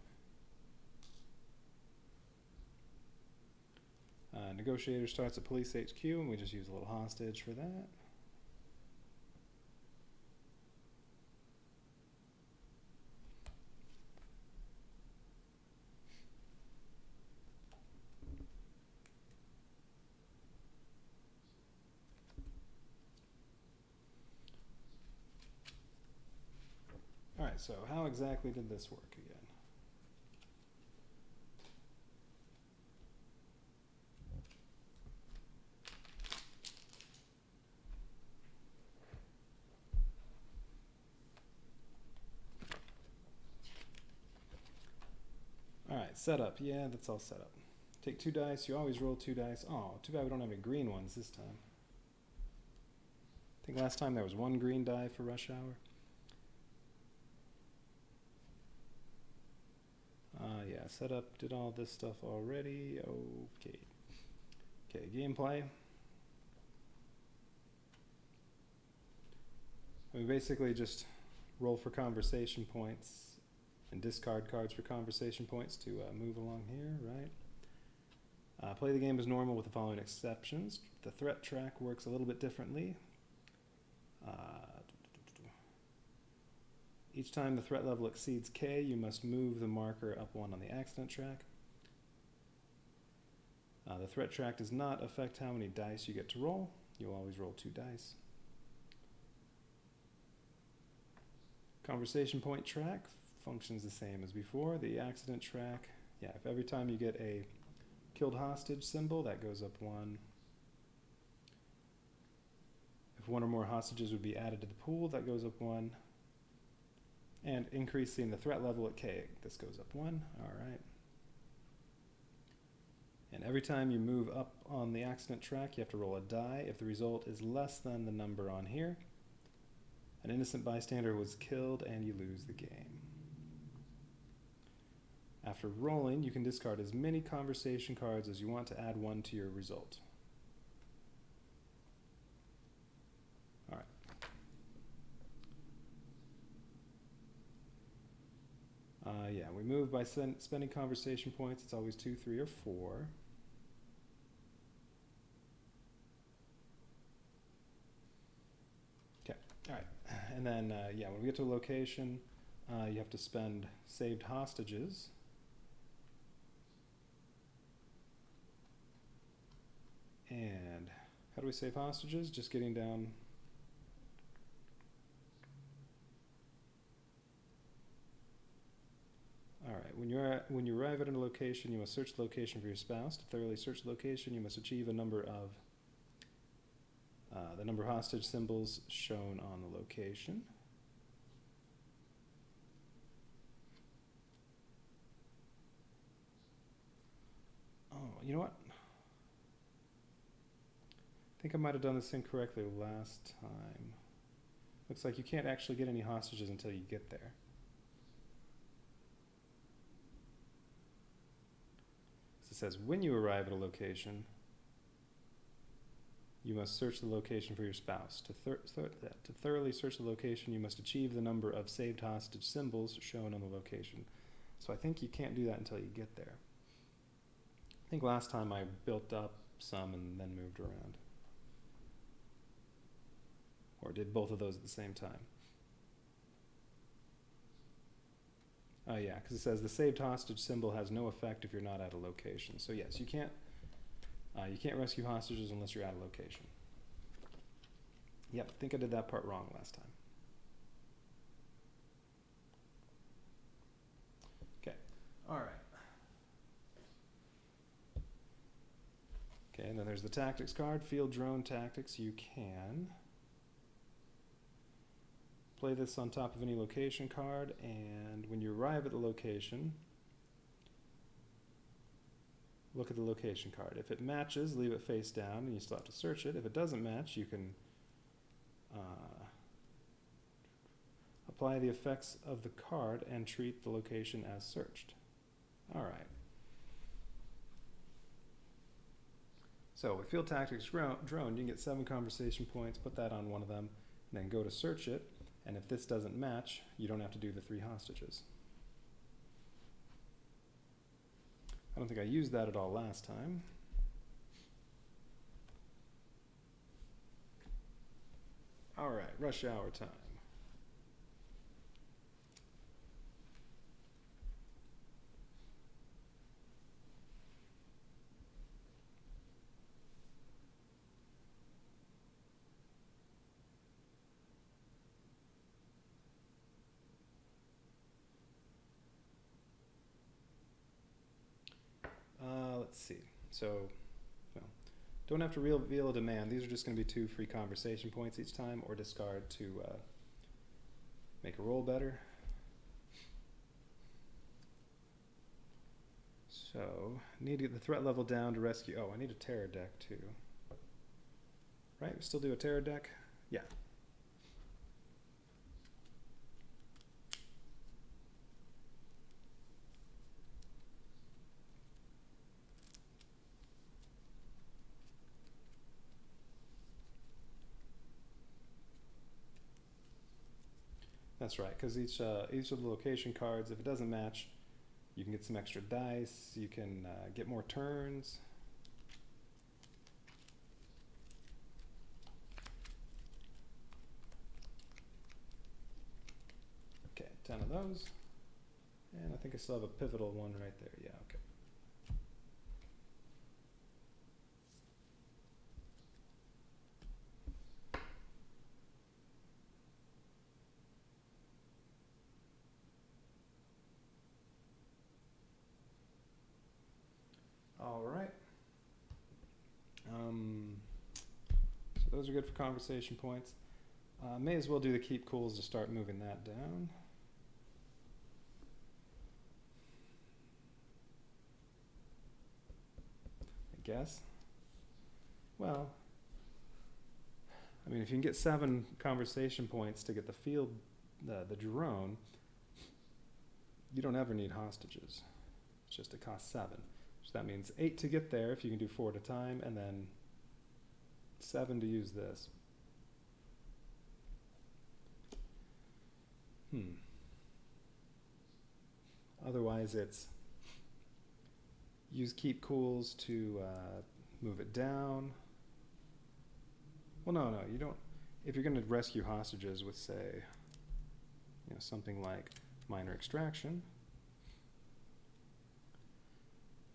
Negotiator starts at Police HQ, and we just use a little hostage for that. Alright, so how exactly did this work again? Alright, setup. Yeah, that's all set up. Take 2 dice. You always roll 2 dice. Oh, too bad we don't have any green ones this time. I think last time there was 1 green die for rush hour. Yeah, setup, did all this stuff already. Okay. Okay, gameplay. We basically just roll for conversation points and discard cards for conversation points to move along here, right? Play the game as normal with the following exceptions. The threat track works a little bit differently. Each time the threat level exceeds K, you must move the marker up 1 on the accident track. The threat track does not affect how many dice you get to roll. You'll always roll 2 dice. Conversation point track functions the same as before. The accident track, yeah, if every time you get a killed hostage symbol, that goes up 1. If 1 or more hostages would be added to the pool, that goes up 1. And increasing the threat level at K, this goes up 1. Alright. And every time you move up on the accident track, you have to roll a die. If the result is less than the number on here, an innocent bystander was killed and you lose the game. After rolling, you can discard as many conversation cards as you want to add one to your result. All right. Yeah, we move by spending conversation points. It's always 2, 3, or 4. Okay, all right. And then, yeah, when we get to a location, you have to spend saved hostages. And how do we save hostages? Just getting down. All right, when you arrive at a location, you must search the location for your spouse. To thoroughly search the location, you must achieve a number of the number of hostage symbols shown on the location. Oh, you know what? I think I might have done this incorrectly last time. Looks like you can't actually get any hostages until you get there. So it says, when you arrive at a location, you must search the location for your spouse. To thoroughly search the location, you must achieve the number of saved hostage symbols shown on the location. So I think you can't do that until you get there. I think last time I built up some and then moved around. Or did both of those at the same time. Oh yeah, because it says the saved hostage symbol has no effect if you're not at a location. So yes, you can't rescue hostages unless you're at a location. Yep, I think I did that part wrong last time. Okay, all right. Okay, and then there's the tactics card, field drone tactics. You can play this on top of any location card, and when you arrive at the location, look at the location card. If it matches, leave it face down, and you still have to search it. If it doesn't match, you can apply the effects of the card and treat the location as searched. All right. So with Field Tactics Drone, you can get 7 conversation points, put that on one of them, and then go to search it. And if this doesn't match, you don't have to do the 3 hostages. I don't think I used that at all last time. All right, rush hour time. Let's see. So, well, don't have to reveal a demand. These are just going to be 2 free conversation points each time, or discard to make a roll better. So, need to get the threat level down to rescue. Oh, I need a terror deck too. Right? We still do a terror deck? Yeah. That's right, because each of the location cards, if it doesn't match, you can get some extra dice, you can get more turns. Okay, 10 of those. And I think I still have a pivotal one right there. Yeah, okay. All right. So those are good for conversation points. May as well do the keep cools to start moving that down. I guess. Well, I mean, if you can get 7 conversation points to get the drone, you don't ever need hostages. It's just it costs 7. So that means 8 to get there if you can do 4 at a time, and then 7 to use this. Otherwise it's use keep cools to move it down. Well, no, you don't. If you're going to rescue hostages with, say, something like minor extraction.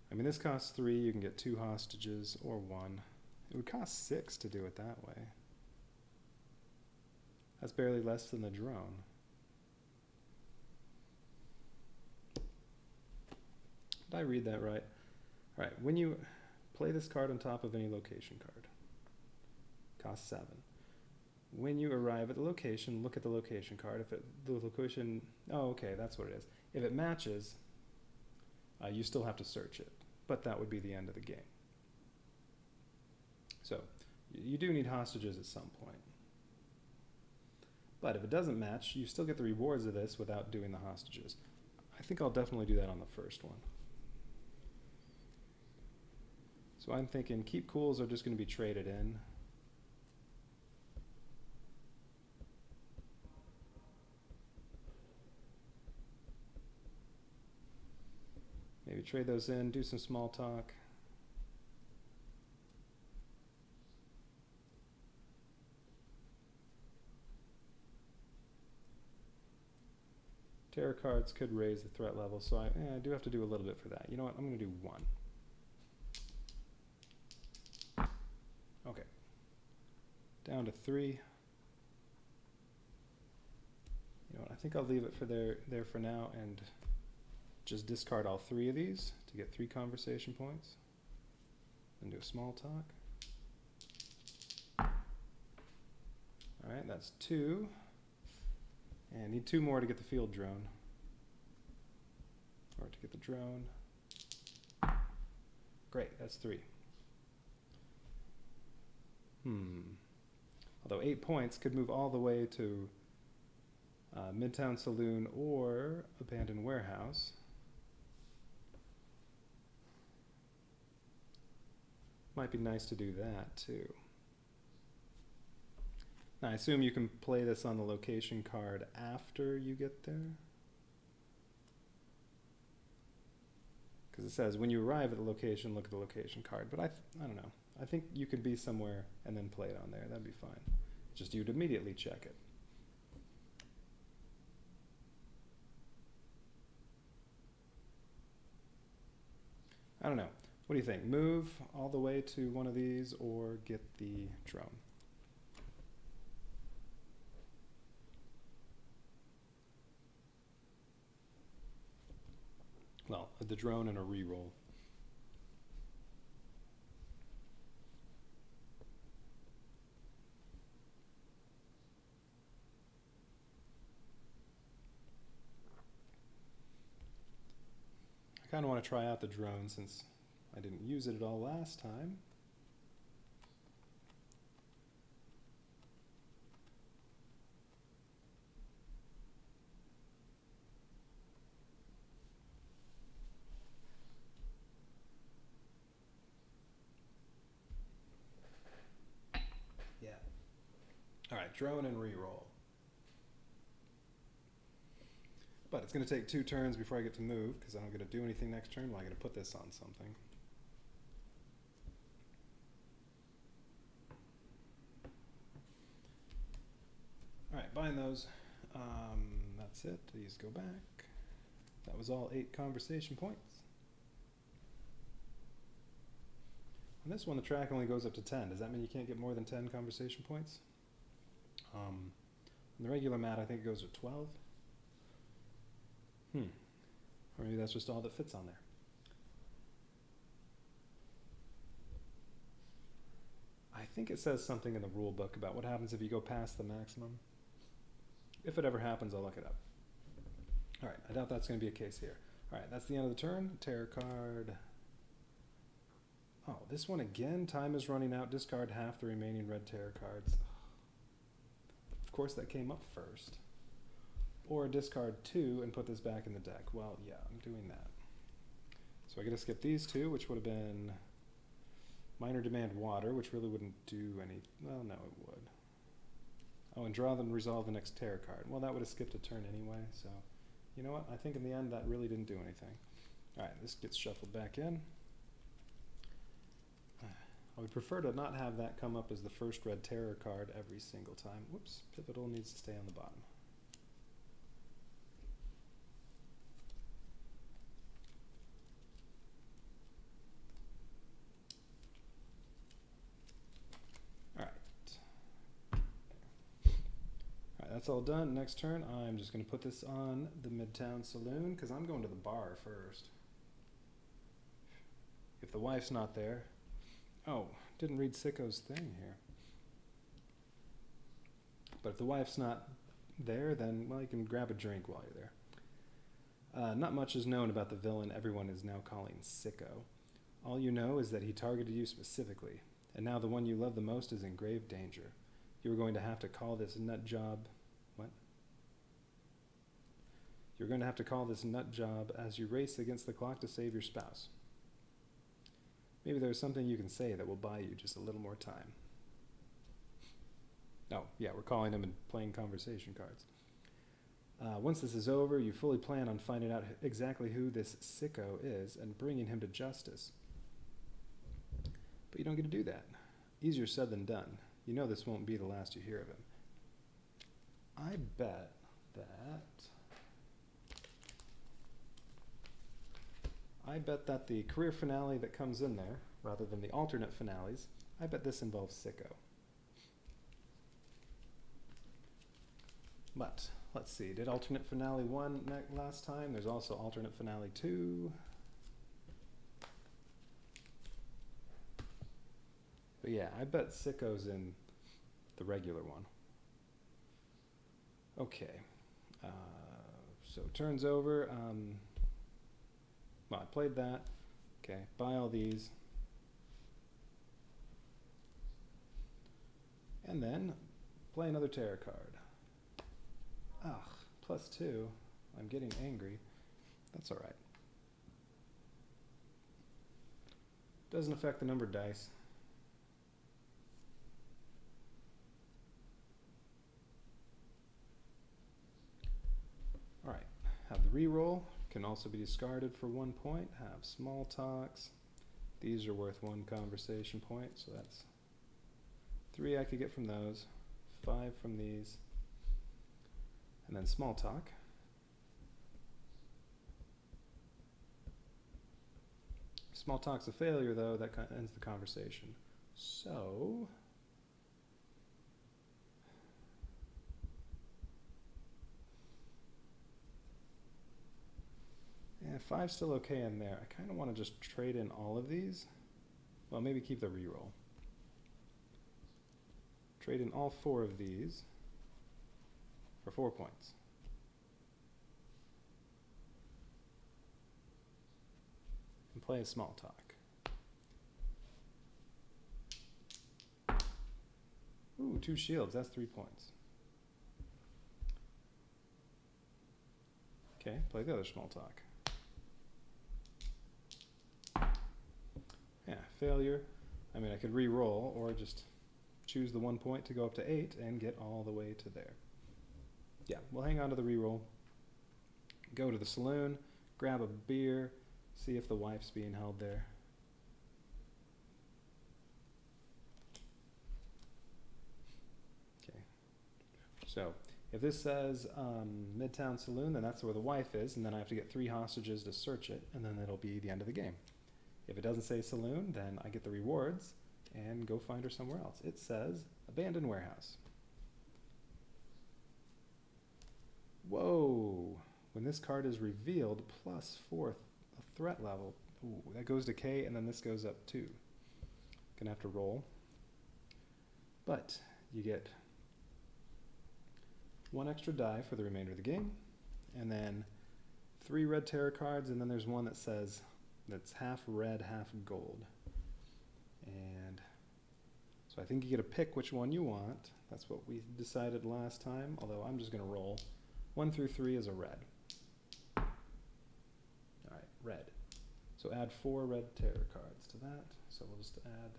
I mean, this costs 3. You can get 2 hostages or 1. It would cost 6 to do it that way. That's barely less than the drone. Did I read that right? All right, when you play this card on top of any location card, costs 7. When you arrive at the location, look at the location card. If the location, oh, okay, that's what it is. If it matches, you still have to search it, but that would be the end of the game. So you do need hostages at some point. But if it doesn't match, you still get the rewards of this without doing the hostages. I think I'll definitely do that on the first one. So I'm thinking keep cools are just going to be traded in. Maybe trade those in, do some small talk. Terror cards could raise the threat level, so I do have to do a little bit for that. You know what? I'm going to do 1. Okay. Down to 3. You know what? I think I'll leave it for there for now and just discard all 3 of these to get 3 conversation points. Then do a small talk. All right, that's 2. And need 2 more to get the field drone. Or to get the drone. Great, that's 3. Although 8 points could move all the way to Midtown Saloon or Abandoned Warehouse. Might be nice to do that too. Now I assume you can play this on the location card after you get there. Because it says when you arrive at the location, look at the location card. But I don't know. I think you could be somewhere and then play it on there. That'd be fine. Just you'd immediately check it. I don't know. What do you think? Move all the way to one of these or get the drone? Well, the drone and a reroll. I kind of want to try out the drone since I didn't use it at all last time. Yeah. All right, drone and reroll. But it's going to take 2 turns before I get to move because I don't get to do anything next turn. Well, I got to put this on something. All right, buying those. That's it. These go back. That was all 8 conversation points. On this one, the track only goes up to 10. Does that mean you can't get more than 10 conversation points? On the regular mat, I think it goes to 12. Or maybe that's just all that fits on there. I think it says something in the rule book about what happens if you go past the maximum. If it ever happens, I'll look it up. All right, I doubt that's going to be a case here. All right, that's the end of the turn. Terror card. Oh, this one again. Time is running out. Discard half the remaining red terror cards. Of course, that came up first. Or discard 2 and put this back in the deck. Well, yeah, I'm doing that. So I gotta skip these two, which would have been minor demand water, which really wouldn't do any, well, no, it would. Oh, and draw them, resolve the next terror card. Well, that would have skipped a turn anyway, so you know what? I think in the end that really didn't do anything. All right, this gets shuffled back in. I would prefer to not have that come up as the first red terror card every single time. Whoops, pivotal needs to stay on the bottom. That's all done. Next turn, I'm just going to put this on the Midtown Saloon because I'm going to the bar first. If the wife's not there... Oh, didn't read Sicko's thing here. But if the wife's not there, then, well, you can grab a drink while you're there. Not much is known about the villain everyone is now calling Sicko. All you know is that he targeted you specifically, and now the one you love the most is in grave danger. You are going to have to call this nut job... What? You're going to have to call this nut job as you race against the clock to save your spouse. Maybe there's something you can say that will buy you just a little more time. Oh, yeah, we're calling them and playing conversation cards. Once this is over, you fully plan on finding out exactly who this Sicko is and bringing him to justice. But you don't get to do that. Easier said than done. You know this won't be the last you hear of him. I bet that the career finale that comes in there, rather than the alternate finales, I bet this involves Sicko. But, let's see, did alternate finale 1 last time? There's also alternate finale 2. But yeah, I bet Sicko's in the regular one. Okay, so turns over, well, I played that. Okay, buy all these. And then play another terror card. Ugh, +2. I'm getting angry. That's all right. Doesn't affect the numbered dice. All right, have the reroll. Can also be discarded for 1 point. Have small talks. These are worth 1 conversation point, so that's 3 I could get from those, 5 from these, and then small talk. Small talk's a failure, though. That ends the conversation. So... yeah, 5's still okay in there. I kind of want to just trade in all of these. Well, maybe keep the reroll. Trade in all 4 of these for 4 points. And play a small talk. Ooh, 2 shields. That's 3 points. Okay, play the other small talk. Yeah, failure. I mean, I could re-roll or just choose the 1 point to go up to 8 and get all the way to there. Yeah, we'll hang on to the re-roll. Go to the saloon, grab a beer, see if the wife's being held there. Okay. So, if this says Midtown Saloon, then that's where the wife is, and then I have to get 3 hostages to search it, and then it'll be the end of the game. If it doesn't say saloon, then I get the rewards and go find her somewhere else. It says abandoned warehouse. Whoa! When this card is revealed, +4 threat level. Ooh, that goes to K, and then this goes up too. Gonna have to roll. But you get 1 extra die for the remainder of the game, and then 3 red tarot cards, and then there's one that says that's half red, half gold. And so I think you get to pick which one you want. That's what we decided last time, although I'm just going to roll. 1 through 3 is a red. All right, red. So add 4 red terror cards to that. So we'll just add.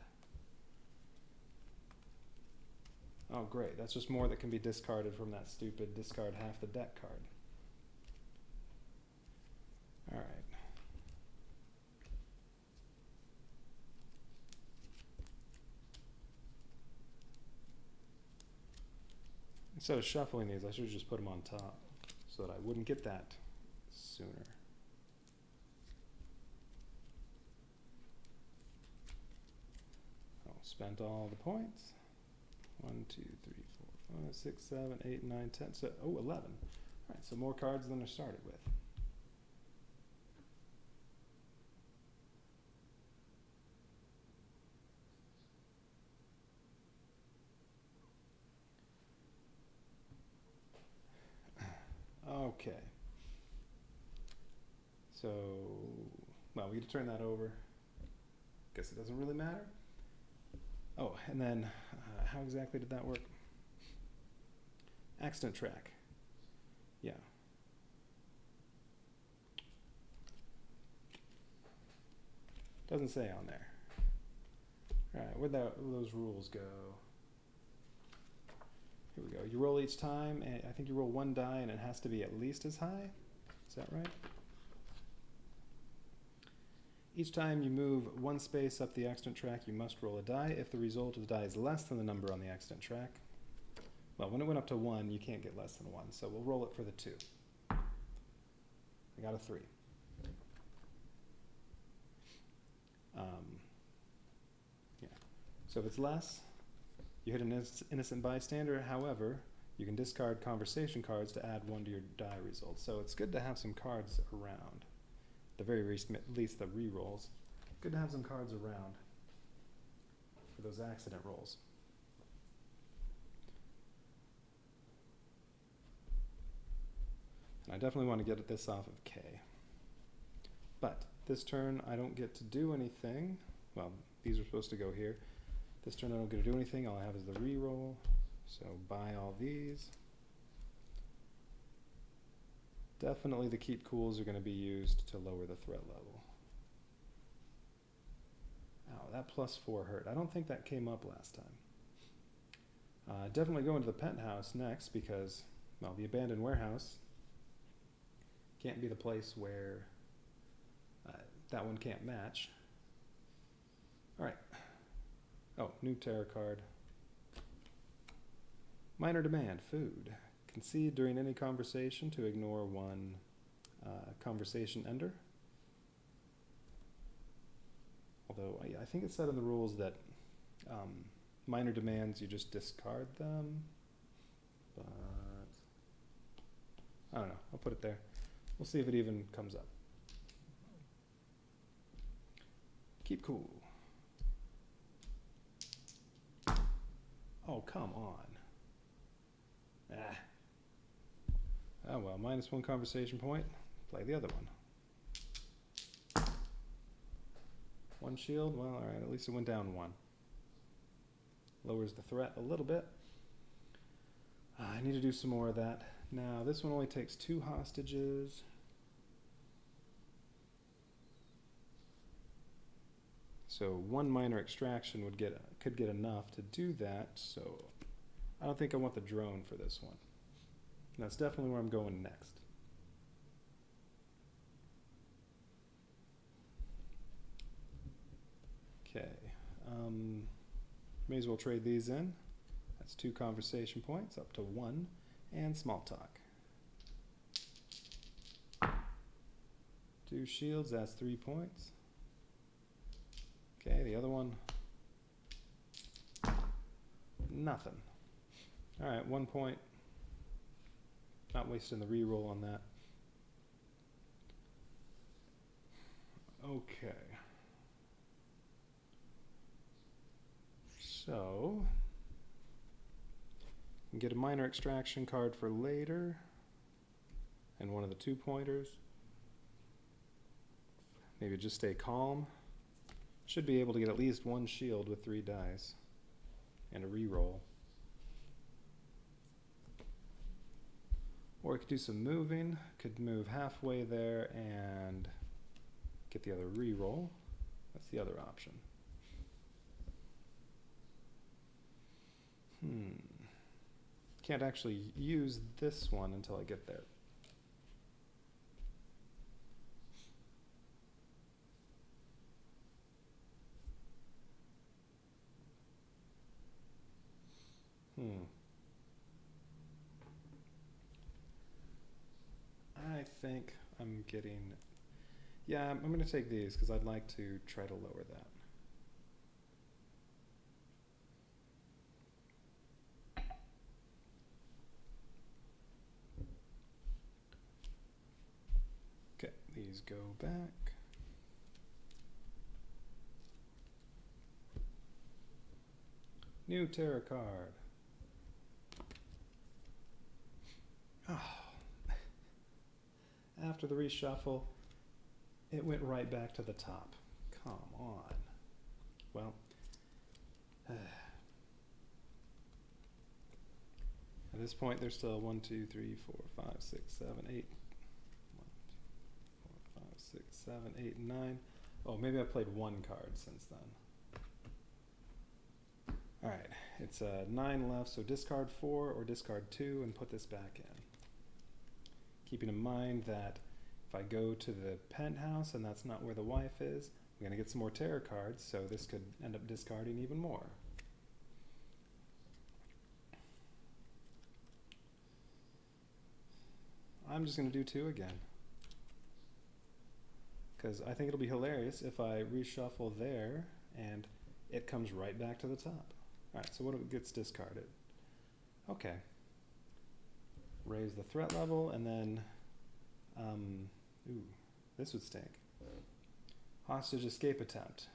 Oh, great. That's just more that can be discarded from that stupid discard half the deck card. All right. Instead of shuffling these, I should have just put them on top so that I wouldn't get that sooner. Oh, spent all the points. 1, 2, 3, 4, 5, 6, 7, 8, 9, 10. So, 11. All right, so more cards than I started with. Okay. So, well, we get to turn that over. Guess it doesn't really matter. Oh, and then how exactly did that work? Accident track. Yeah. Doesn't say on there. All right, where'd those rules go? Here we go. You roll each time, and I think you roll 1 die, and it has to be at least as high. Is that right? Each time you move 1 space up the accident track, you must roll a die. If the result of the die is less than the number on the accident track, well, when it went up to 1, you can't get less than 1, so we'll roll it for the 2. I got a 3. Yeah. So if it's less, you hit an innocent bystander. However, you can discard conversation cards to add 1 to your die result. So it's good to have some cards around. At the very least, the re-rolls. Good to have some cards around for those accident rolls. And I definitely want to get this off of K. But this turn, I don't get to do anything. Well, these are supposed to go here. This turn I don't get to do anything. All I have is the re-roll. So buy all these. Definitely the keep cools are going to be used to lower the threat level. Ow, that +4 hurt. I don't think that came up last time. Definitely go into the penthouse next because, well, the abandoned warehouse can't be the place where that one can't match. All right. Oh, new terror card. Minor demand, food. Concede during any conversation to ignore 1 conversation ender. Although I think it said in the rules that minor demands, you just discard them. But I don't know. I'll put it there. We'll see if it even comes up. Keep cool. Oh, come on. Ah. Oh well, -1 conversation point. Play the other one. 1 shield. Well, all right. At least it went down 1. Lowers the threat a little bit. I need to do some more of that. Now, this one only takes 2 hostages. So 1 minor extraction could get enough to do that. So I don't think I want the drone for this one. And that's definitely where I'm going next. Okay. May as well trade these in. That's 2 conversation points, up to 1, and small talk. 2 shields, that's 3 points. Okay, the other one, nothing. All right, 1 point. Not wasting the re-roll on that. Okay. So, you can get a minor extraction card for later, and one of the 2-pointers. Maybe just stay calm. Should be able to get at least 1 shield with 3 dice, and a re-roll. Or I could do some moving. Could move halfway there and get the other reroll. That's the other option. Can't actually use this one until I get there. I think I'm getting... Yeah, I'm going to take these because I'd like to try to lower that. Okay, these go back. New tarot card. Oh. After the reshuffle, it went right back to the top. Come on. Well, at this point, there's still 1, 2, 3, 4, 5, 6, 7, 8. 1, 2, 4, 5, 6, 7, 8, 9. Oh, maybe I played one card since then. All right, it's 9 left, so discard 4 or discard 2 and put this back in. Keeping in mind that if I go to the penthouse and that's not where the wife is, I'm going to get some more tarot cards, so this could end up discarding even more. I'm just going to do 2 again, because I think it'll be hilarious if I reshuffle there and it comes right back to the top. Alright, so what gets discarded? Okay. Raise the threat level, and then, ooh, this would stink. Hostage escape attempt.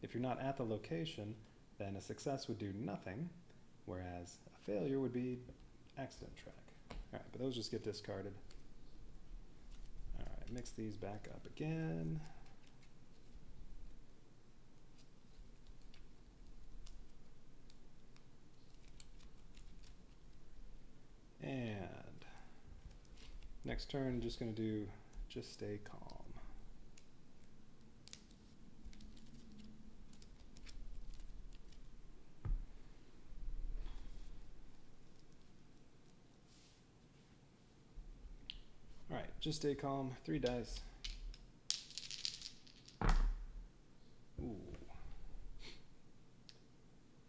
If you're not at the location, then a success would do nothing, whereas a failure would be accident track. Alright, but those just get discarded. Alright, mix these back up again. And next turn, just going to do just stay calm. All right, just stay calm. 3 dice. Ooh.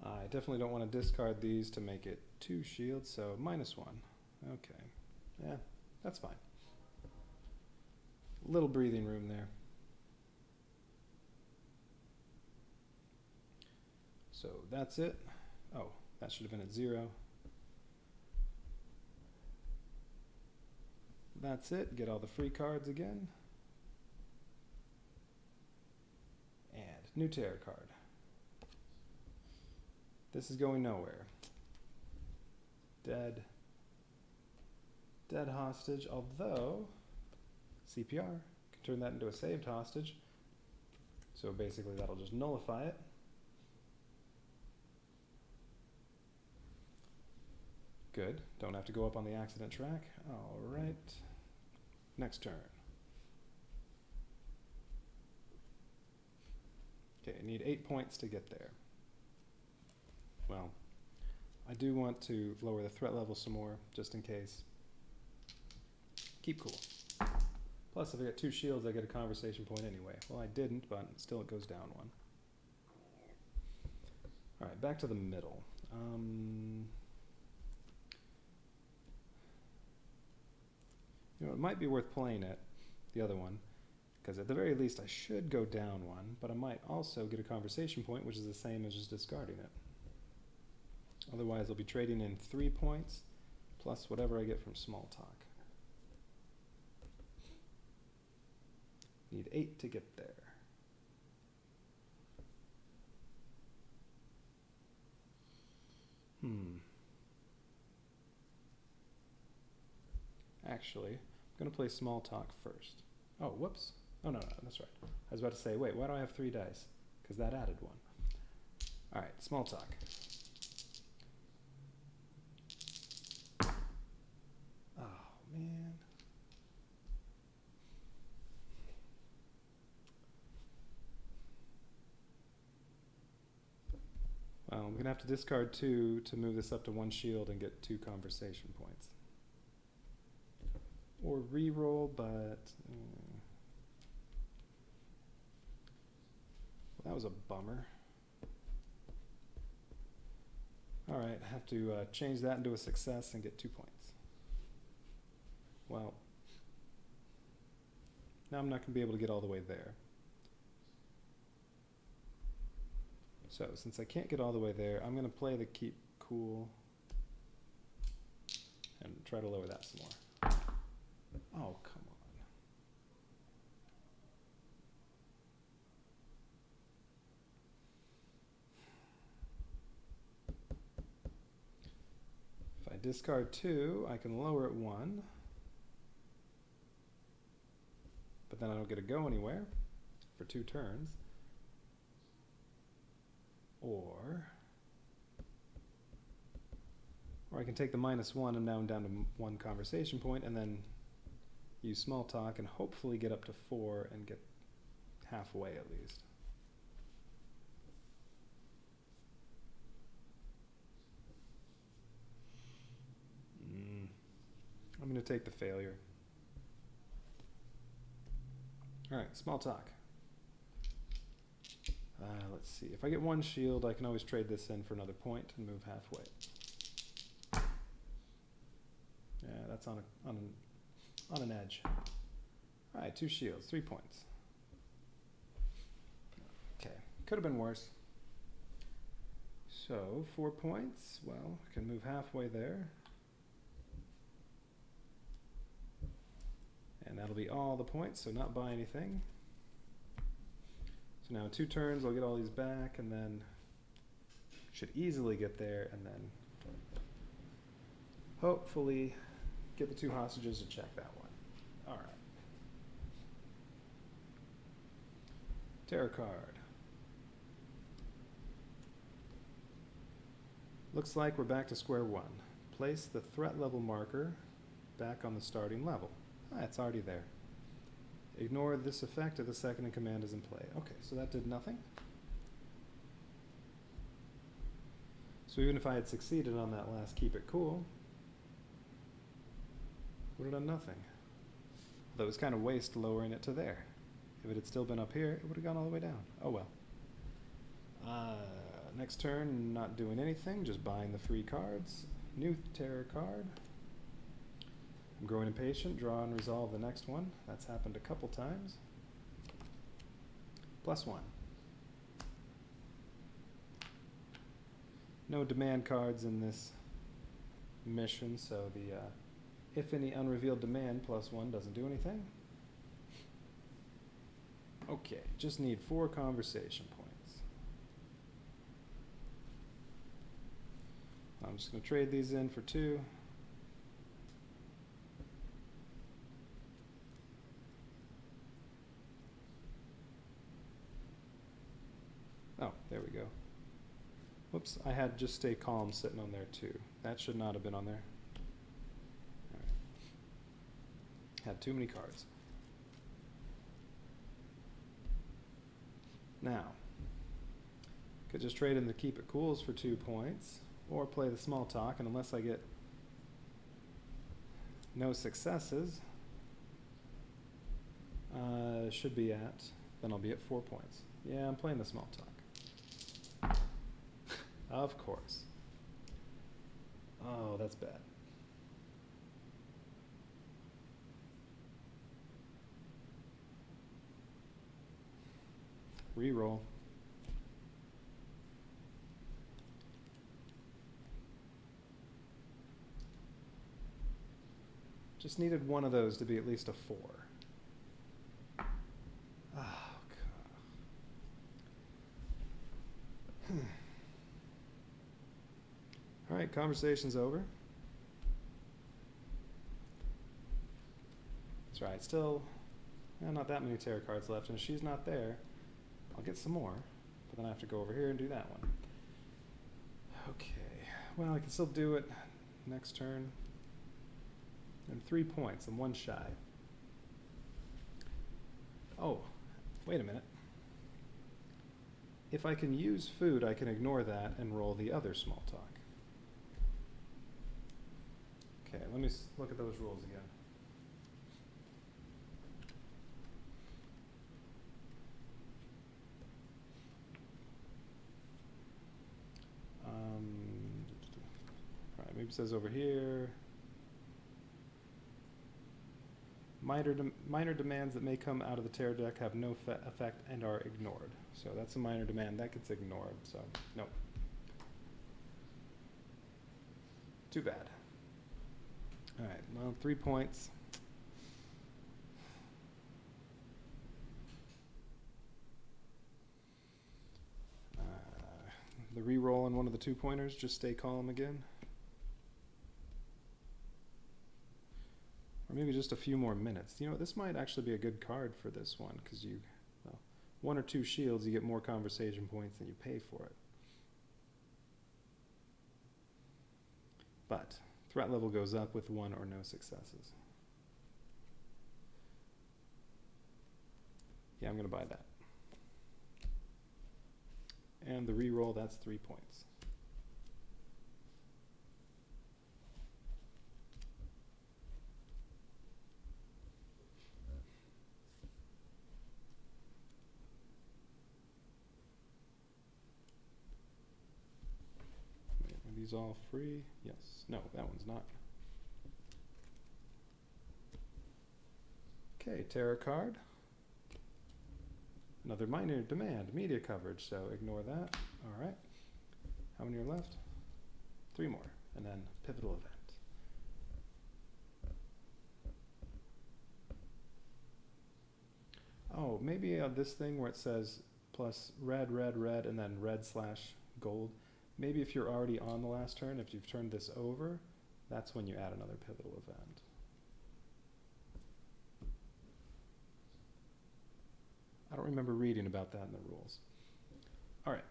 I definitely don't want to discard these to make it 2 shields, so -1. Okay. Yeah, that's fine. Little breathing room there. So that's it. Oh, that should have been at 0. That's it. Get all the free cards again. And new tarot card. This is going nowhere. Dead. Dead hostage, although CPR can turn that into a saved hostage. So basically that'll just nullify it. Good. Don't have to go up on the accident track. All right. Next turn. Okay, I need 8 points to get there. Well, I do want to lower the threat level some more, just in case. Keep cool. Plus, if I get 2 shields, I get a conversation point anyway. Well, I didn't, but still it goes down 1. All right, back to the middle. You know, it might be worth playing it, the other one, because at the very least I should go down 1, but I might also get a conversation point, which is the same as just discarding it. Otherwise, I'll be trading in 3 points, plus whatever I get from small talk. Need 8 to get there. Actually, I'm going to play small talk first. Oh, whoops. Oh, no, that's right. I was about to say, wait, why do I have 3 dice? Because that added 1. All right, small talk. Oh, man. going to have to discard 2 to move this up to 1 shield and get 2 conversation points. Or re-roll, but... that was a bummer. Alright, I have to change that into a success and get 2 points. Well, now I'm not going to be able to get all the way there. So, since I can't get all the way there, I'm going to play the keep cool and try to lower that some more. Oh, come on. If I discard 2, I can lower it 1. But then I don't get to go anywhere for 2 turns. Or I can take the -1 and now I'm down to 1 conversation point and then use small talk and hopefully get up to 4 and get halfway at least. I'm going to take the failure. Alright, small talk. Let's see. If I get 1 shield, I can always trade this in for another point and move halfway. Yeah, that's on an edge. All right, 2 shields, 3 points. Okay, could have been worse. So 4 points. Well, I can move halfway there, and that'll be all the points. So not buy anything. So now in 2 turns, I'll get all these back, and then should easily get there, and then hopefully get the 2 hostages to check that one. All right. Terror card. Looks like we're back to square 1. Place the threat level marker back on the starting level. Ah, it's already there. Ignore this effect if the second in command is in play. Okay, so that did nothing. So even if I had succeeded on that last keep it cool, would have done nothing. Though it was kind of waste lowering it to there. If it had still been up here, it would have gone all the way down. Oh well. Next turn, not doing anything, just buying the free cards. New terror card. I'm growing impatient, draw and resolve the next one. That's happened a couple times. +1. No demand cards in this mission, so the if any unrevealed demand +1 doesn't do anything. Okay, just need 4 conversation points. I'm just going to trade these in for 2. Oh, there we go. Whoops, I had just stay calm sitting on there too. That should not have been on there. All right. Had too many cards. Now, could just trade in the keep it cools for 2 points, or play the small talk, and unless I get no successes, should be at, then I'll be at 4 points. Yeah, I'm playing the small talk. Of course. Oh, that's bad. Reroll. Just needed one of those to be at least a 4. Oh, God. All right, conversation's over. That's right, still not that many tarot cards left, and if she's not there, I'll get some more, but then I have to go over here and do that one. Okay, well, I can still do it next turn. And 3 points, I'm 1 shy. Oh, wait a minute. If I can use food, I can ignore that and roll the other small talk. Okay, let me look at those rules again. All right, maybe it says over here, minor demands that may come out of the terror deck have no effect and are ignored. So that's a minor demand. That gets ignored, so nope. Too bad. All right, well, 3 points. The reroll on one of the 2 pointers, just stay calm again. Or maybe just a few more minutes. You know, this might actually be a good card for this one, because you, well, 1 or 2 shields, you get more conversation points than you pay for it. But threat level goes up with 1 or no successes. Yeah, I'm going to buy that. And the reroll, that's 3 points. Wait, are these all free? Yes. No, that one's not. Okay, tarot card. Another minor demand, media coverage, so ignore that. All right. How many are left? 3 more, and then pivotal event. Oh, maybe this thing where it says plus red, red, red, and then red/gold. Maybe if you're already on the last turn, if you've turned this over, that's when you add another pivotal event. I don't remember reading about that in the rules. All right.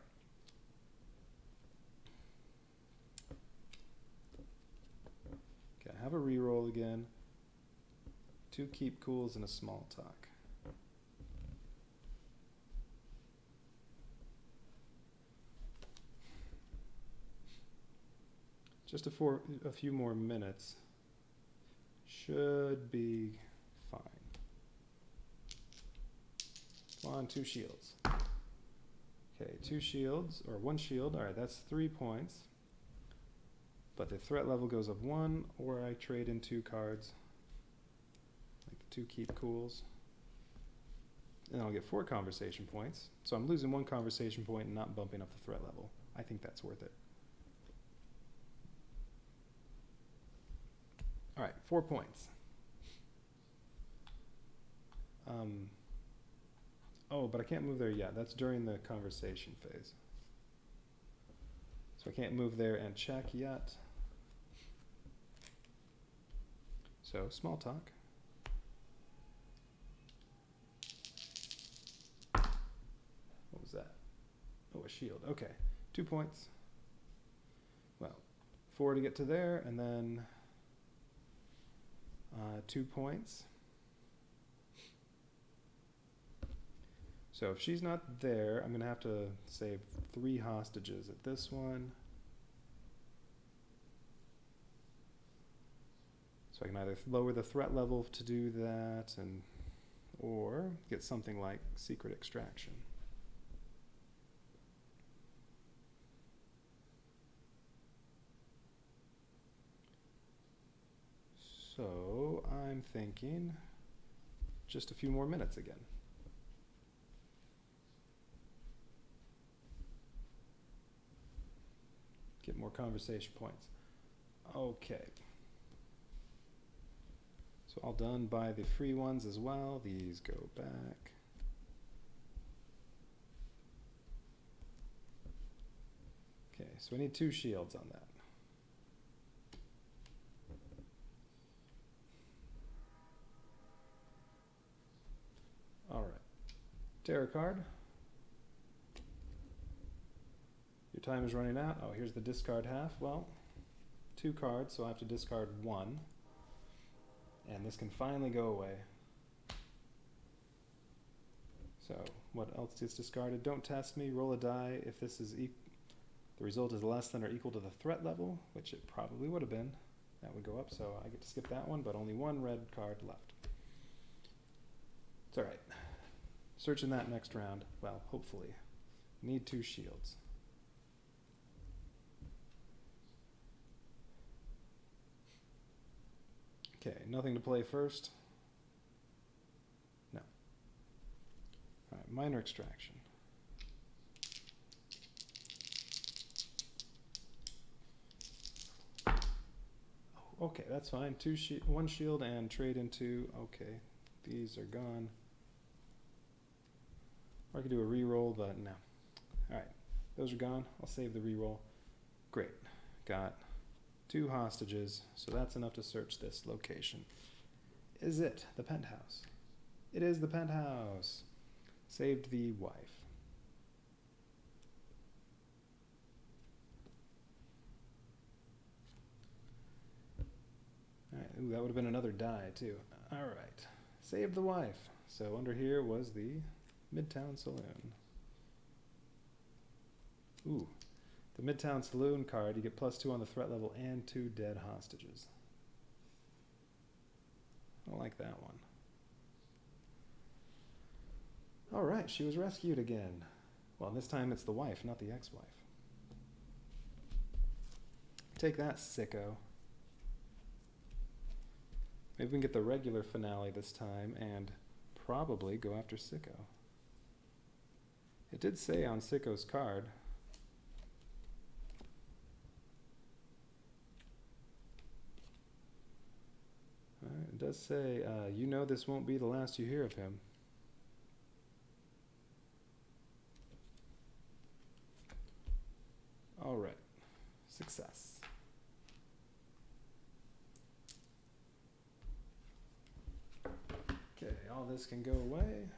Okay, I have a reroll again. 2 keep cools and a small talk. Just a few more minutes. Should be fine. Come on, 2 shields. Okay, 2 shields, or 1 shield. All right, that's 3 points. But the threat level goes up 1, or I trade in 2 cards. Like 2 keep cools. And I'll get 4 conversation points. So I'm losing 1 conversation point and not bumping up the threat level. I think that's worth it. All right, 4 points. Oh, but I can't move there yet. That's during the conversation phase. So I can't move there and check yet. So small talk. What was that? Oh, a shield. Okay, 2 points. Well, 4 to get to there, and then 2 points. So if she's not there, I'm going to have to save 3 hostages at this one. So I can either lower the threat level to do that, or get something like secret extraction. So I'm thinking just a few more minutes again. Get more conversation points. Okay. So all done by the free ones as well. These go back. Okay, so we need 2 shields on that. All right. Tarot card. Your time is running out. Oh, here's the discard half. Well, 2 cards, so I have to discard 1. And this can finally go away. So what else gets discarded? Don't test me. Roll a die. If this is the result is less than or equal to the threat level, which it probably would have been, that would go up. So I get to skip that one, but only one red card left. It's all right. Searching that next round. Well, hopefully. Need 2 shields. Okay, nothing to play first. No. All right, minor extraction. Oh, okay, that's fine. 1 shield and trade into. Okay, these are gone. Or I could do a reroll, but no. All right, those are gone. I'll save the reroll. Great, got 2 hostages, so that's enough to search this location. Is it the penthouse? It is the penthouse. Saved the wife. All right, ooh, that would have been another die too. All right, saved the wife. So under here was the Midtown Saloon. Ooh, the Midtown Saloon card, you get +2 on the threat level and 2 dead hostages. I don't like that one. All right, she was rescued again. Well, this time it's the wife, not the ex-wife. Take that, sicko. Maybe we can get the regular finale this time and probably go after Sicko. It did say on Sicko's card. It does say, you know this won't be the last you hear of him. All right, success. Okay, all this can go away.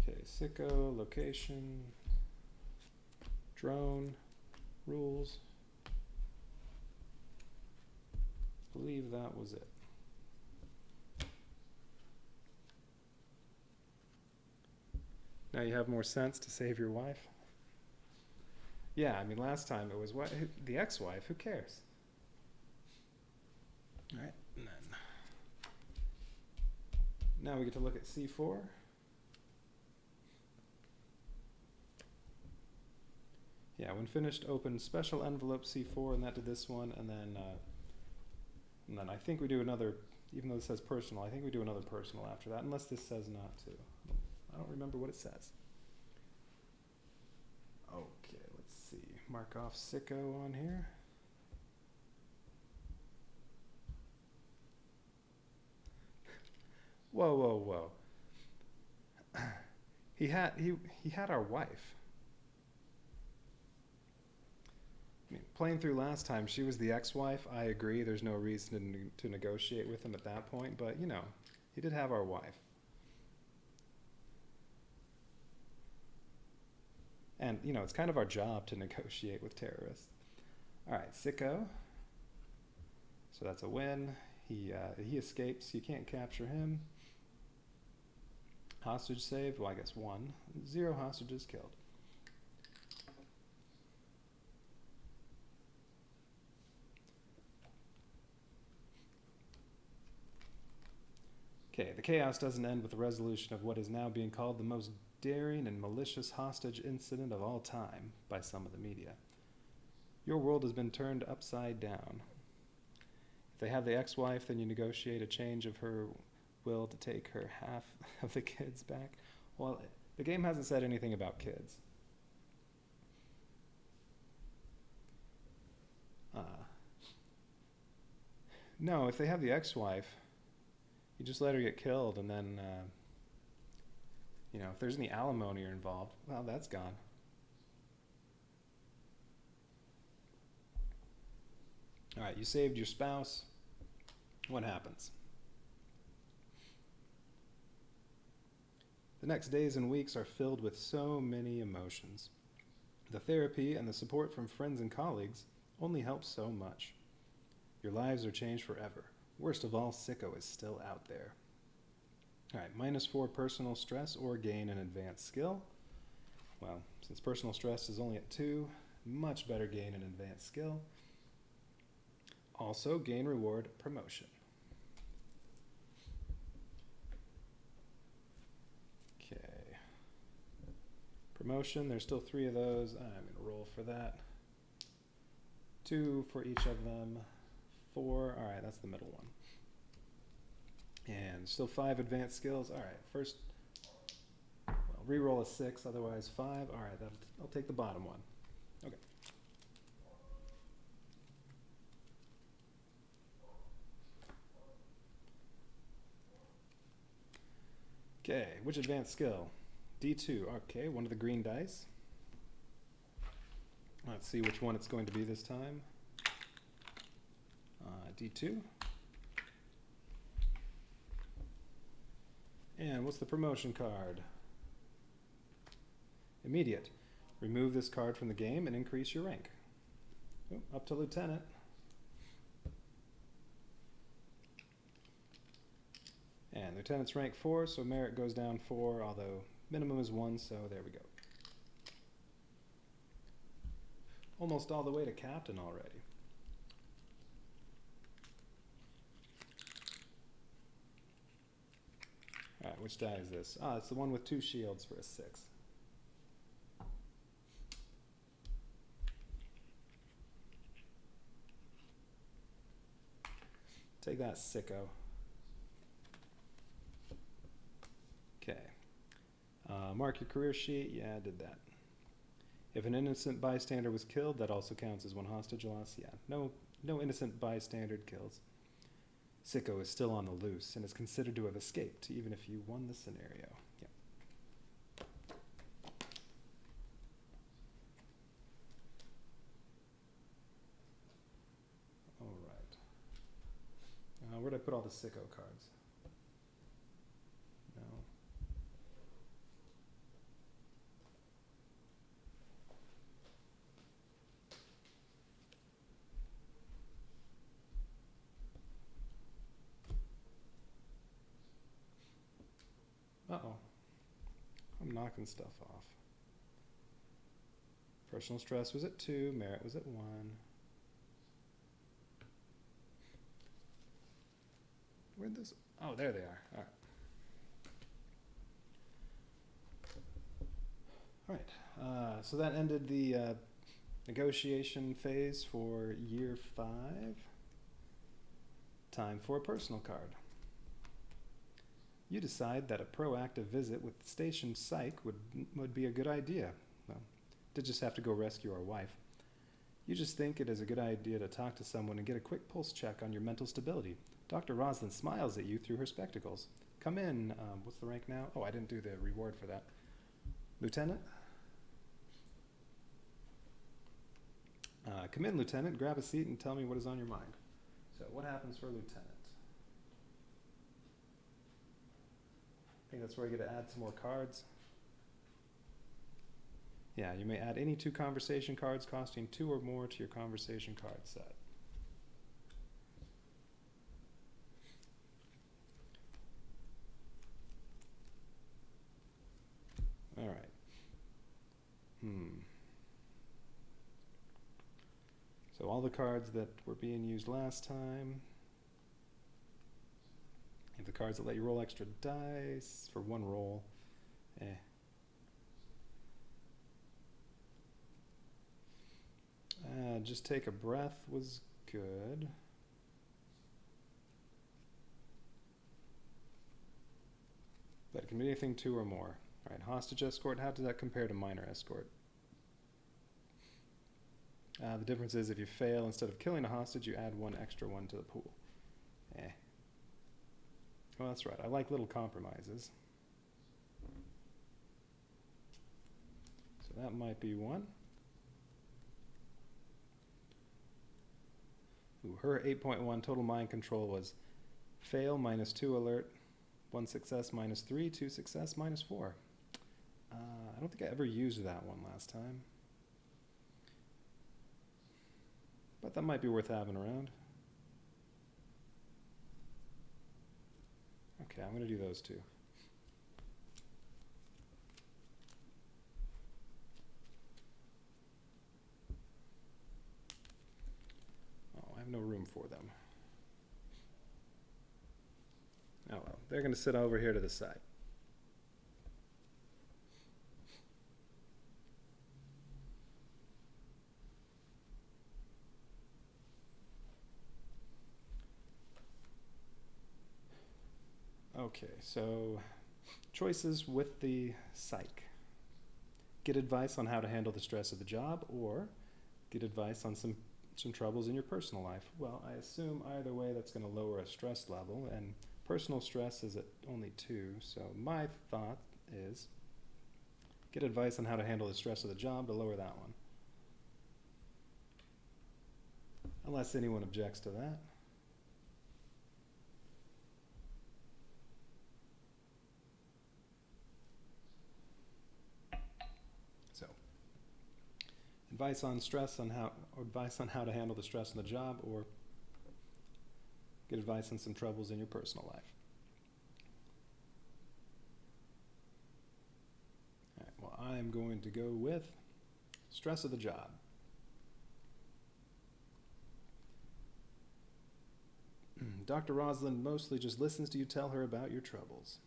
Okay, Sicko, location, drone, rules. Believe that was it. Now you have more sense to save your wife? Yeah, I mean, last time it was what? The ex-wife, who cares? All right, and then now we get to look at C4. Yeah, when finished, open special envelope C4, and that did this one, and then I think we do another, even though this says personal, I think we do another personal after that, unless this says not to. I don't remember what it says. Okay, let's see. Mark off Sicko on here. Whoa, whoa, whoa. He had our wife. I mean, playing through last time, she was the ex-wife. I agree, there's no reason to negotiate with him at that point, but, you know, he did have our wife. And, you know, it's kind of our job to negotiate with terrorists. All right, Sicko. So that's a win. He escapes. You can't capture him. Hostage saved. Well, I guess 1. 0 hostages killed. Okay, the chaos doesn't end with the resolution of what is now being called the most daring and malicious hostage incident of all time by some of the media. Your world has been turned upside down. If they have the ex-wife, then you negotiate a change of her will to take her half of the kids back. Well, the game hasn't said anything about kids. No, if they have the ex-wife, you just let her get killed, and then, you know, if there's any alimony involved, well, that's gone. All right, you saved your spouse. What happens? The next days and weeks are filled with so many emotions. The therapy and the support from friends and colleagues only help so much. Your lives are changed forever. Worst of all, sicko is still out there. All right, -4 personal stress or gain in advanced skill. Well, since personal stress is only at 2, much better gain in advanced skill. Also, gain reward promotion. Okay. Promotion, there's still 3 of those. I'm going to roll for that. 2 for each of them. 4, all right, that's the middle one. And still 5 advanced skills. All right, first, well, reroll a 6, otherwise 5. All right, I'll take the bottom one. Okay. Okay, which advanced skill? D2. Okay, one of the green dice. Let's see which one it's going to be this time. D2. And what's the promotion card? Immediate. Remove this card from the game and increase your rank. Oh, up to lieutenant. And lieutenant's rank 4, so merit goes down 4, although minimum is 1, so there we go. Almost all the way to captain already. All right, which die is this? Ah, it's the one with 2 shields for a 6. Take that, sicko. Okay. Mark your career sheet. Yeah, I did that. If an innocent bystander was killed, that also counts as 1 hostage loss. Yeah, no innocent bystander kills. Sicko is still on the loose and is considered to have escaped, even if you won the scenario. Yeah. All right. Where'd I put all the sicko cards? No. Uh-oh. I'm knocking stuff off. Personal stress was at 2, merit was at 1. Where'd this? Oh, there they are. All right. All right. So that ended the negotiation phase for year 5. Time for a personal card. You decide that a proactive visit with station psych would be a good idea. Well, did just have to go rescue our wife. You just think it is a good idea to talk to someone and get a quick pulse check on your mental stability. Dr. Roslin smiles at you through her spectacles. Come in. What's the rank now? Oh, I didn't do the reward for that. Lieutenant? Come in, Lieutenant. Grab a seat and tell me what is on your mind. So what happens for Lieutenant? I think that's where you get to add some more cards. Yeah, you may add any 2 conversation cards costing 2 or more to your conversation card set. All right. So all the cards that were being used last time. You have the cards that let you roll extra dice for 1 roll. Just take a breath was good. But it can be anything 2 or more. All right, hostage escort, how does that compare to minor escort? The difference is if you fail, instead of killing a hostage, you add 1 extra 1 to the pool. Well, that's right. I like little compromises. So that might be 1. Ooh, her 8.1 total mind control was fail -2 alert, 1 success minus 3, 2 success minus 4. I don't think I ever used that one last time. But that might be worth having around. Okay, I'm going to do those two. Oh, I have no room for them. Oh well, they're going to sit over here to the side. Okay, so choices with the psych. Get advice on how to handle the stress of the job, or get advice on some troubles in your personal life. Well, I assume either way that's going to lower a stress level, and personal stress is at only 2, so my thought is get advice on how to handle the stress of the job to lower that one. Unless anyone objects to that. So, advice on how to handle the stress in the job, or get advice on some troubles in your personal life. All right, well, I'm going to go with stress of the job. Dr. Rosalind mostly just listens to you tell her about your troubles.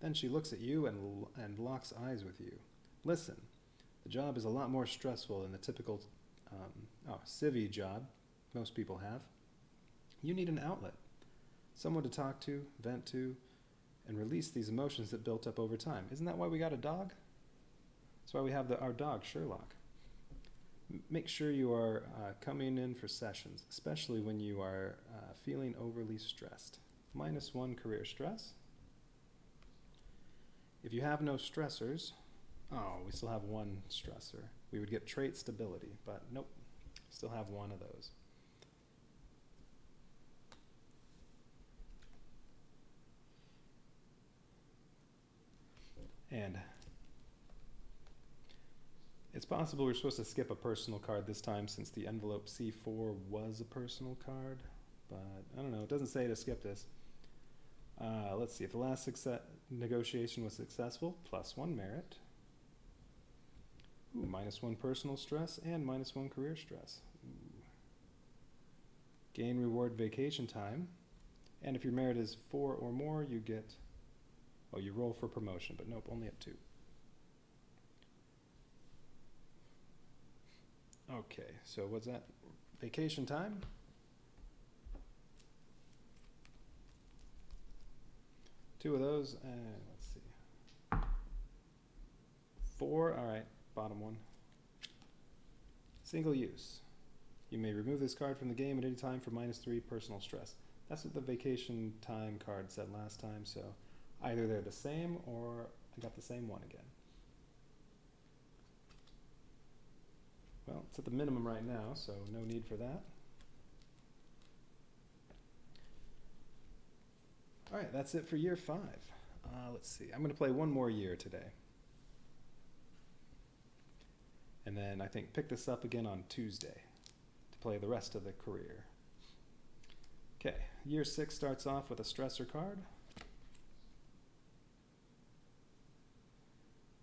Then she looks at you and locks eyes with you. Listen, the job is a lot more stressful than the typical civvy job most people have. You need an outlet, someone to talk to, vent to, and release these emotions that built up over time. Isn't that why we got a dog? That's why we have our dog, Sherlock. Make sure you are coming in for sessions, especially when you are feeling overly stressed. -1 career stress. If you have no stressors, we still have 1 stressor. We would get trait stability, but nope, still have 1 of those. And it's possible we're supposed to skip a personal card this time since the envelope C4 was a personal card, but I don't know, it doesn't say to skip this. Let's see, if the last negotiation was successful, +1 merit. Ooh, -1 personal stress and -1 career stress. Ooh. Gain reward vacation time, and if your merit is 4 or more, you get, you roll for promotion, but nope, only at 2. Okay, so what's that? Vacation time? Two of those, and let's see. 4, all right, bottom one. Single use. You may remove this card from the game at any time for -3 personal stress. That's what the vacation time card said last time, so either they're the same or I got the same one again. Well, it's at the minimum right now, so no need for that. All right, that's it for year 5. Let's see, I'm going to play 1 more year today. And then I think pick this up again on Tuesday to play the rest of the career. Okay, year 6 starts off with a stressor card.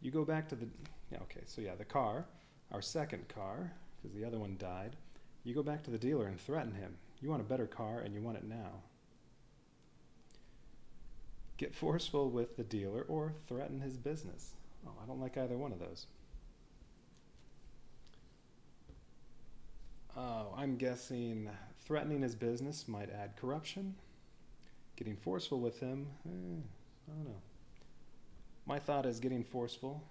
You go back to the, the car, our second car, because the other one died. You go back to the dealer and threaten him. You want a better car and you want it now. Get forceful with the dealer or threaten his business. Oh, I don't like either one of those. Oh, I'm guessing threatening his business might add corruption. Getting forceful with him, I don't know. My thought is getting forceful.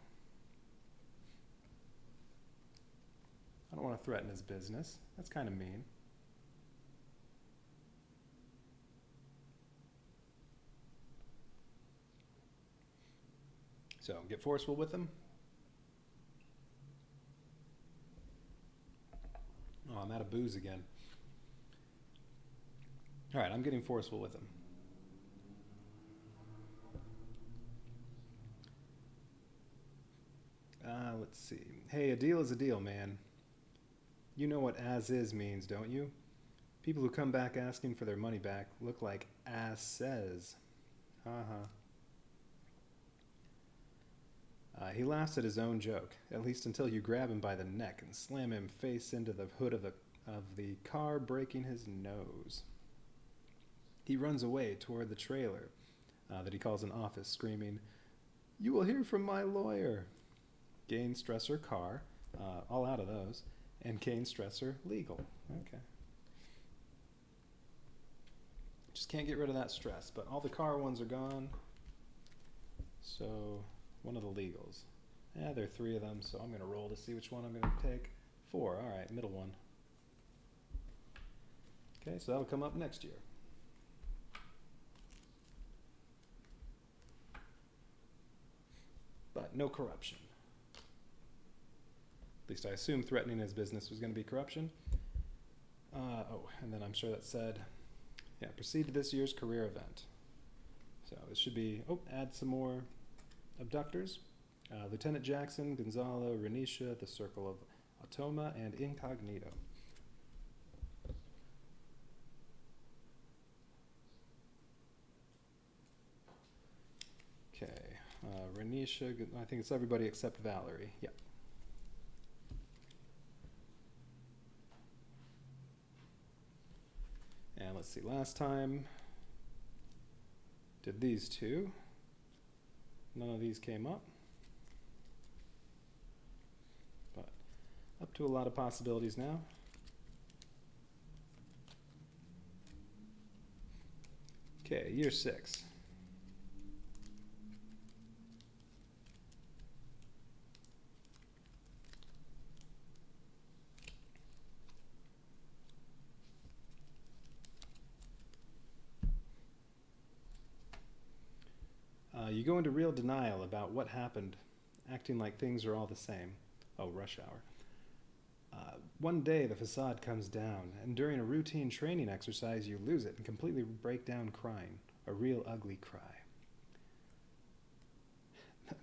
I don't want to threaten his business. That's kind of mean. So, get forceful with him. Oh, I'm out of booze again. All right, I'm getting forceful with him. Let's see. Hey, a deal is a deal, man. You know what as is means, don't you? People who come back asking for their money back look like ass says. Haha. He laughs at his own joke, at least until you grab him by the neck and slam him face into the hood of the car, breaking his nose. He runs away toward the trailer that he calls an office, screaming, "You will hear from my lawyer." Gain stressor car, all out of those, and gain stressor legal. Okay. Just can't get rid of that stress, but all the car ones are gone. So one of the legals. Yeah, there are 3 of them, so I'm going to roll to see which one I'm going to take. 4, all right, middle one. Okay, so that'll come up next year. But no corruption. At least I assume threatening his business was going to be corruption. And then I'm sure that said, yeah, proceed to this year's career event. So it should be, add some more abductors. Lieutenant Jackson, Gonzalo, Renisha, the Circle of Automa, and Incognito. Okay, Renisha, I think it's everybody except Valerie. Yeah. And let's see, last time did these 2. None of these came up. But up to a lot of possibilities now. Okay, year 6. You go into real denial about what happened, acting like things are all the same. Oh, rush hour. One day the facade comes down, and during a routine training exercise you lose it and completely break down crying. A real ugly cry.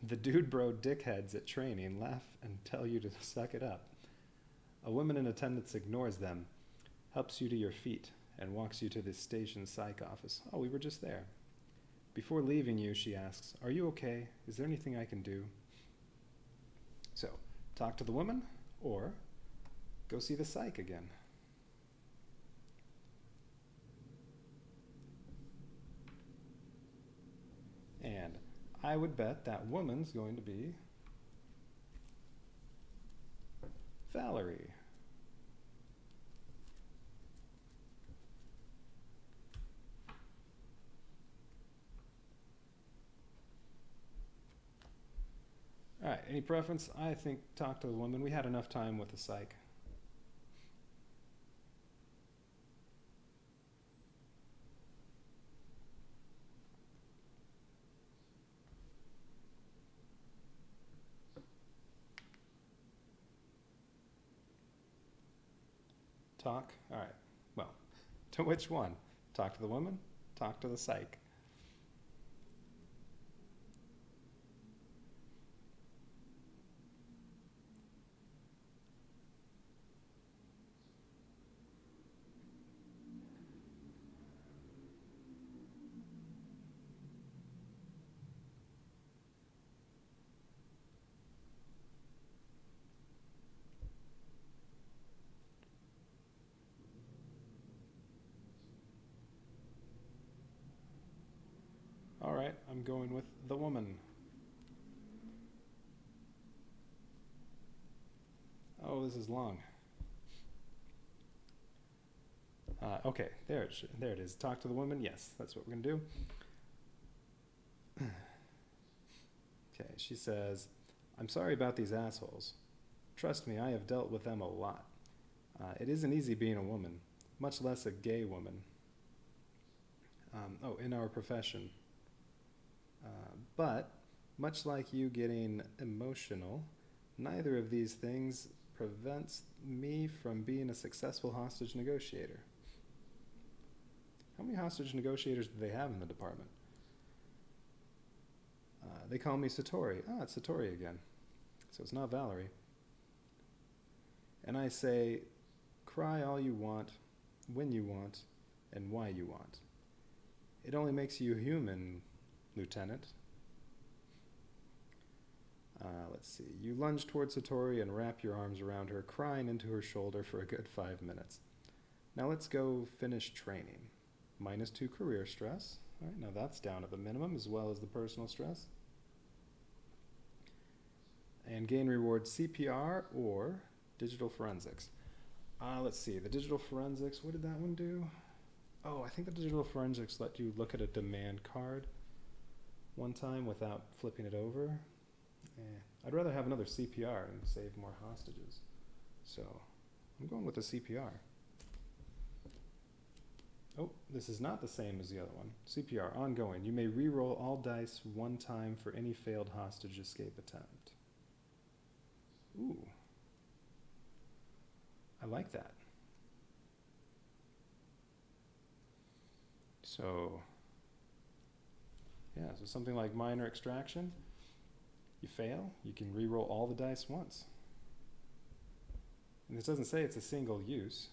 The dude bro dickheads at training laugh and tell you to suck it up. A woman in attendance ignores them, helps you to your feet, and walks you to the station psych office. Oh, we were just there. Before leaving you, she asks, "Are you okay? Is there anything I can do?" So, talk to the woman, or go see the psych again. And I would bet that woman's going to be Valerie. All right, any preference? I think talk to the woman. We had enough time with the psych. Talk? All right. Well, to which one? Talk to the woman? Talk to the psych? All right, I'm going with the woman. Oh, this is long. Okay, there it is. Talk to the woman. Yes, that's what we're going to do. Okay, she says, "I'm sorry about these assholes. Trust me, I have dealt with them a lot. It isn't easy being a woman, much less a gay woman. In our profession. But, much like you getting emotional, neither of these things prevents me from being a successful hostage negotiator." How many hostage negotiators do they have in the department? They call me Satori. Ah, it's Satori again. so it's not Valerie. And I say, cry all you want, when you want, and why you want. It only makes you human, Lieutenant. Let's see. You lunge towards Satori and wrap your arms around her, crying into her shoulder for a good 5 minutes. Now let's go finish training. -2 career stress. All right, now that's down at the minimum, as well as the personal stress. And gain reward CPR or digital forensics. Let's see. The digital forensics, what did that one do? Oh, I think the digital forensics let you look at a demand card one time without flipping it over. I'd rather have another CPR and save more hostages. So I'm going with the CPR. Oh, this is not the same as the other one. CPR, ongoing. You may re-roll all dice one time for any failed hostage escape attempt. Ooh. I like that. So, yeah, so something like minor extraction. You fail, you can re-roll all the dice once. And this doesn't say it's a single use.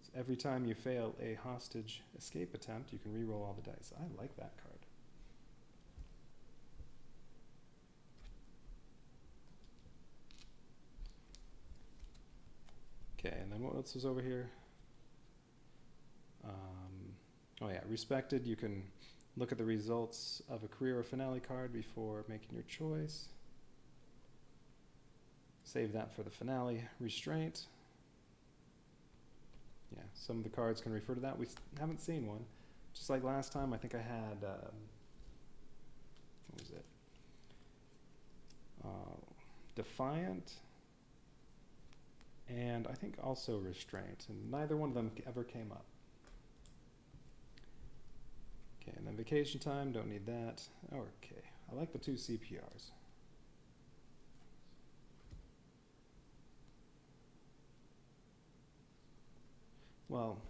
So every time you fail a hostage escape attempt, you can re-roll all the dice. I like that card. Okay, and then what else is over here? Oh yeah, respected. You can look at the results of a career or finale card before making your choice. Save that for the finale. Restraint. Yeah, some of the cards can refer to that. We haven't seen one. Just like last time, I think I had, what was it? Defiant. And I think also Restraint. And neither one of them ever came up. Okay, and then Vacation Time, don't need that. Okay, I like the 2 CPRs. Well,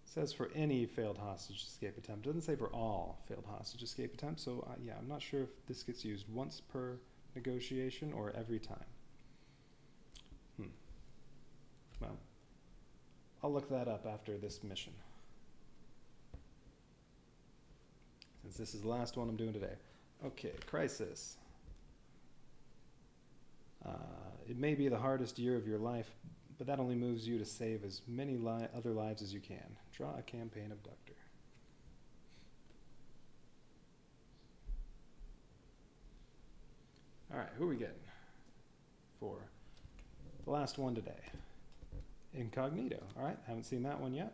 It says for any failed hostage escape attempt. It doesn't say for all failed hostage escape attempts, so yeah, I'm not sure if this gets used once per negotiation or every time. Well, I'll look that up after this mission, since this is the last one I'm doing today. Okay, crisis. It may be the hardest year of your life, but that only moves you to save as many other lives as you can. Draw a campaign abductor. All right, who are we getting for the last one today? Incognito. All right, haven't seen that one yet.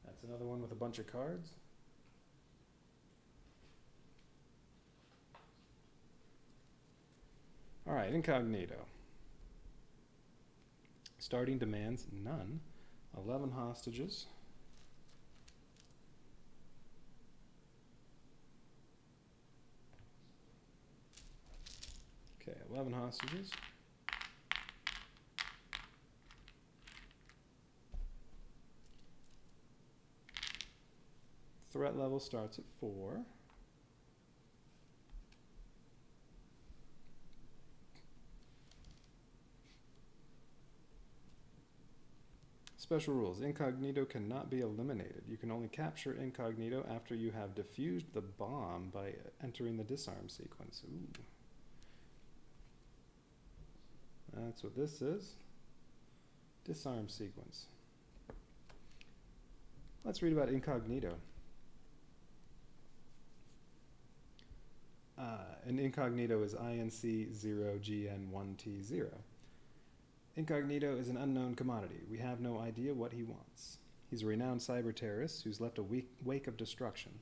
That's another one with a bunch of cards. All right, Incognito. Starting demands none. 11 hostages. Okay, 11 hostages. Threat level starts at 4. Special rules. Incognito cannot be eliminated. You can only capture Incognito after you have defused the bomb by entering the disarm sequence. Ooh. That's what this is. Disarm sequence. Let's read about Incognito. An Incognito is INC0GN1T0. Incognito is an unknown commodity. We have no idea what he wants. He's a renowned cyber terrorist who's left a wake of destruction.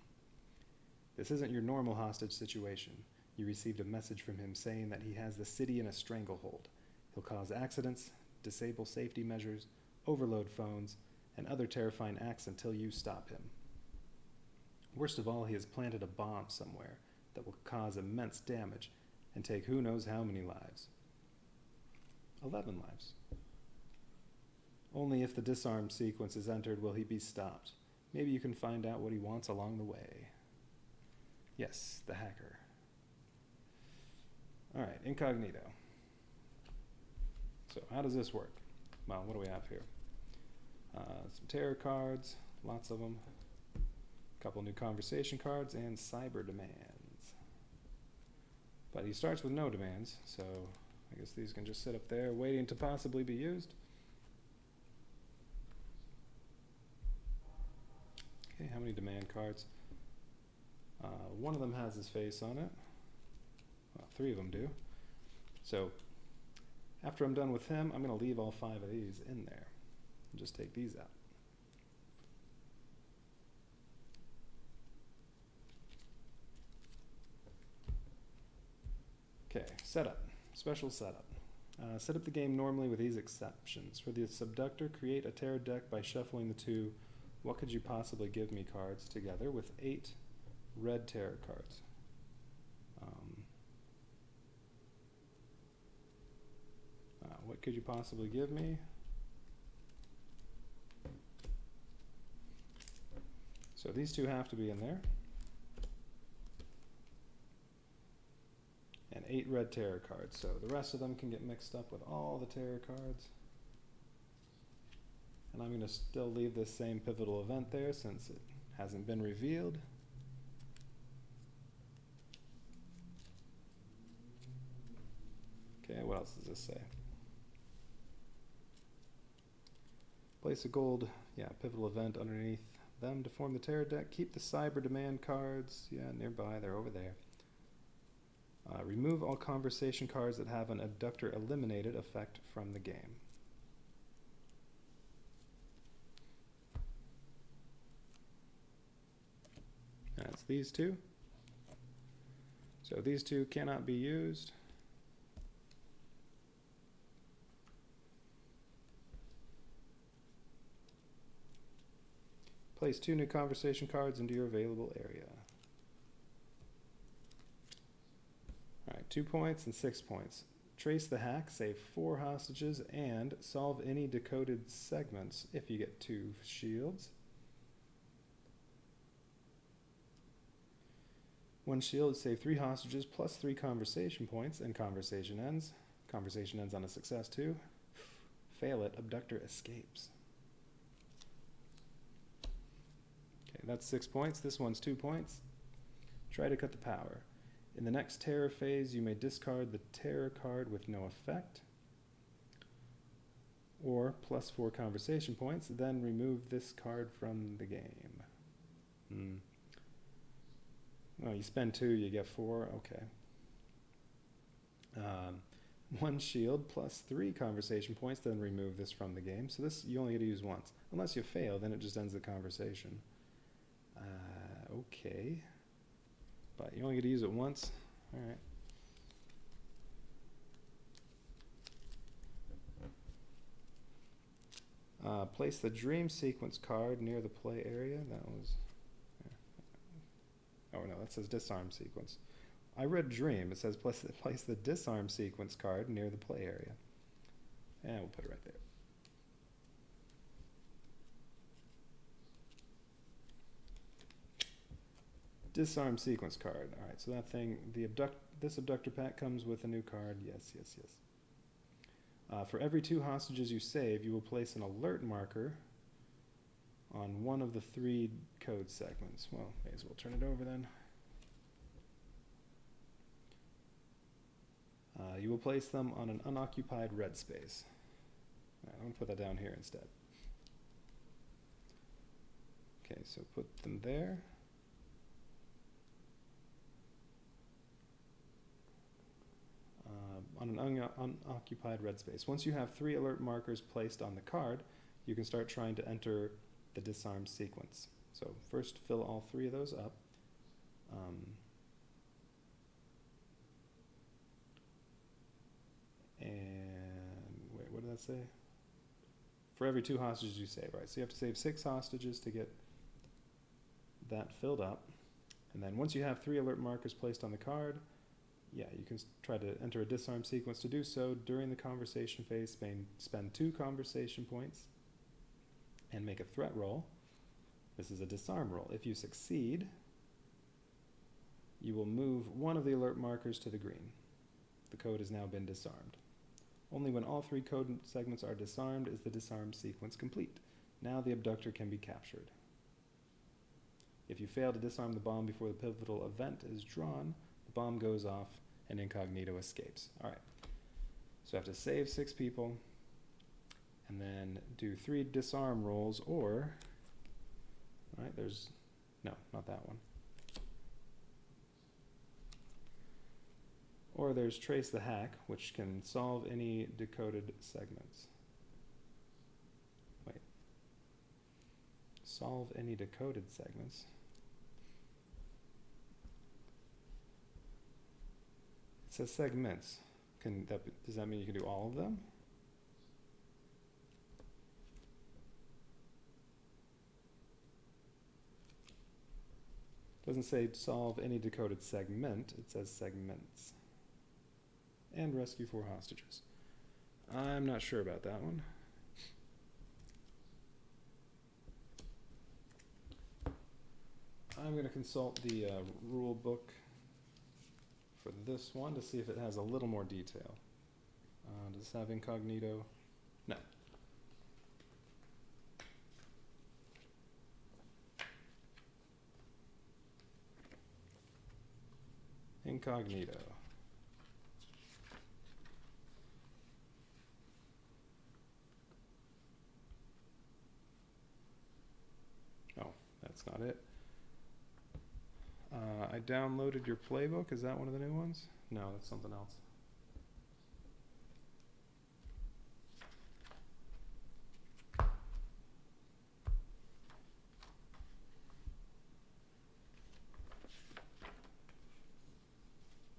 This isn't your normal hostage situation. You received a message from him saying that he has the city in a stranglehold. He'll cause accidents, disable safety measures, overload phones, and other terrifying acts until you stop him. Worst of all, he has planted a bomb somewhere that will cause immense damage and take who knows how many lives. 11 lives. Only if the disarm sequence is entered will he be stopped. Maybe you can find out what he wants along the way. Yes, the hacker. Alright, incognito. So how does this work? Well, what do we have here? Some tarot cards, lots of them. A couple new conversation cards, and cyber demands. But he starts with no demands, so I guess these can just sit up there waiting to possibly be used. Okay, how many demand cards? One of them has his face on it. Well, 3 of them do. So after I'm done with him, I'm going to leave all 5 of these in there and just take these out. Okay, setup. Special setup. Set up the game normally with these exceptions. For the subductor, create a tarot deck by shuffling the 2 "What could you possibly give me" cards together with 8 red tarot cards. What could you possibly give me? So these 2 have to be in there. And 8 red tarot cards. So the rest of them can get mixed up with all the tarot cards. And I'm going to still leave this same pivotal event there since it hasn't been revealed. Okay, what else does this say? Place a gold, pivotal event underneath them to form the tarot deck. Keep the cyber demand cards, nearby, they're over there. Remove all conversation cards that have an abductor eliminated effect from the game. That's these 2. So these 2 cannot be used. Place 2 new conversation cards into your available area. Alright, 2 points and 6 points. Trace the hack, save 4 hostages, and solve any decoded segments if you get 2 shields. 1 shield, save 3 hostages plus 3 conversation points, and conversation ends. Conversation ends on a success too. Fail it, abductor escapes. Okay, that's 6 points. This one's 2 points. Try to cut the power. In the next terror phase, you may discard the terror card with no effect, or plus 4 conversation points, then remove this card from the game. Well, you spend 2, you get 4, okay. 1 shield plus 3 conversation points, then remove this from the game. So this you only get to use once. Unless you fail, then it just ends the conversation. Okay. But you only get to use it once. Alright. Place the dream sequence card near the play area. That was... Oh no, that says disarm sequence. I read dream. It says place the disarm sequence card near the play area. And we'll put it right there. Disarm sequence card. Alright, so that thing, this abductor pack comes with a new card. Yes. For every 2 hostages you save, you will place an alert marker on one of the 3 code segments. Well, may as well turn it over then. You will place them on an unoccupied red space. Right, I'm going to put that down here instead. Okay, so put them there. On an unoccupied red space. Once you have 3 alert markers placed on the card, you can start trying to enter the disarm sequence. So first fill all 3 of those up. And wait, what did that say? For every 2 hostages you save, right? So you have to save 6 hostages to get that filled up. And then once you have 3 alert markers placed on the card, you can try to enter a disarm sequence. To do so, during the conversation phase, spend 2 conversation points. and make a threat roll. This is a disarm roll. If you succeed, you will move one of the alert markers to the green. The code has now been disarmed. Only when all 3 code segments are disarmed is the disarm sequence complete. Now the abductor can be captured. If you fail to disarm the bomb before the pivotal event is drawn, the bomb goes off and incognito escapes. All right, so I have to save 6 people and then do 3 disarm rolls, or, all right, there's, no, not that one. Or there's trace the hack, which can solve any decoded segments. Wait. Solve any decoded segments. It says segments. Does that mean you can do all of them? It doesn't say solve any decoded segment, it says segments. And rescue 4 hostages. I'm not sure about that one. I'm going to consult the rule book for this one to see if it has a little more detail. Does this have incognito? No. Incognito. That's not it. I downloaded your playbook. Is that one of the new ones? No, that's something else.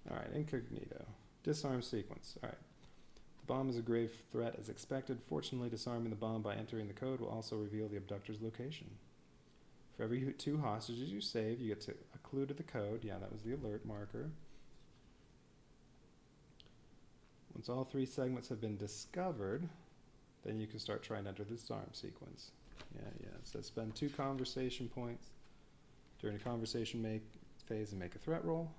All right, incognito. Disarm sequence. All right. The bomb is a grave threat as expected. Fortunately, disarming the bomb by entering the code will also reveal the abductor's location. For every 2 hostages you save, you get to a clue to the code. Yeah, that was the alert marker. Once all 3 segments have been discovered, then you can start trying to enter the disarm sequence. Yeah, it says spend 2 conversation points during a conversation phase and make a threat roll.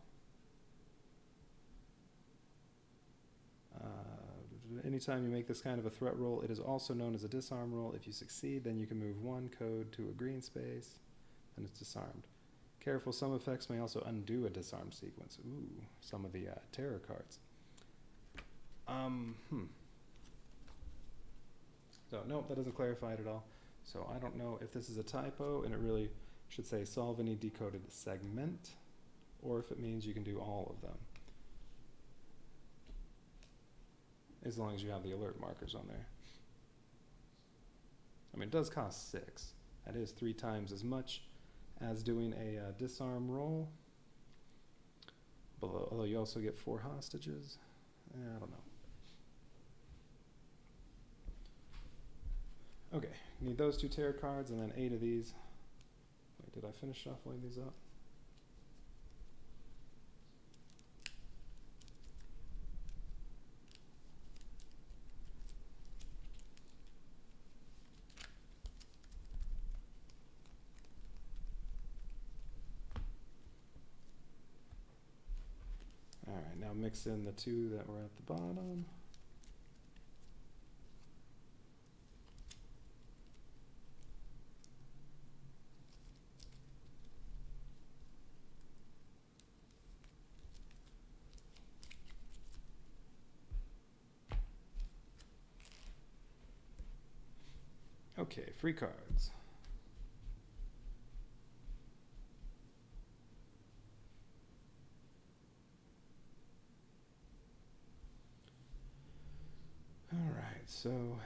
Anytime you make this kind of a threat roll, it is also known as a disarm roll. If you succeed, then you can move 1 code to a green space, and it's disarmed. Careful, some effects may also undo a disarm sequence. Ooh, some of the terror cards. So, nope, that doesn't clarify it at all. So I don't know if this is a typo, and it really should say solve any decoded segment, or if it means you can do all of them. As long as you have the alert markers on there. I mean, it does cost 6. That is 3 times as much as doing a disarm roll. Although you also get 4 hostages. I don't know. Okay, need those 2 tarot cards and then 8 of these. Wait, did I finish shuffling these up? Alright, now mix in the 2 that were at the bottom. Okay, free cards. All right, so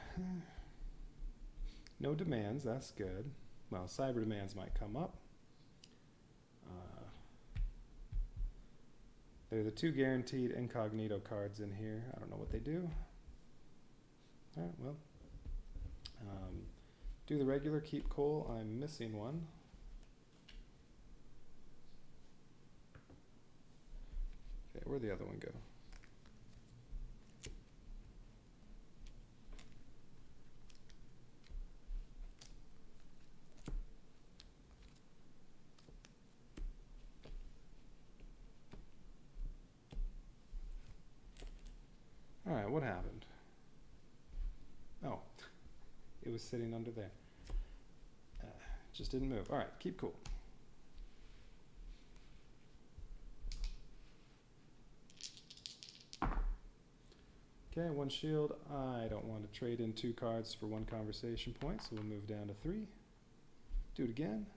no demands, that's good. Well, cyber demands might come up. There are the 2 guaranteed incognito cards in here. I don't know what they do. All right, well, do the regular keep cool. I'm missing one. Okay, where'd the other one go? All right, what happened? Oh, it was sitting under there. Just didn't move. All right, keep cool. Okay, one shield. I don't want to trade in 2 cards for 1 conversation point, so we'll move down to 3. Do it again.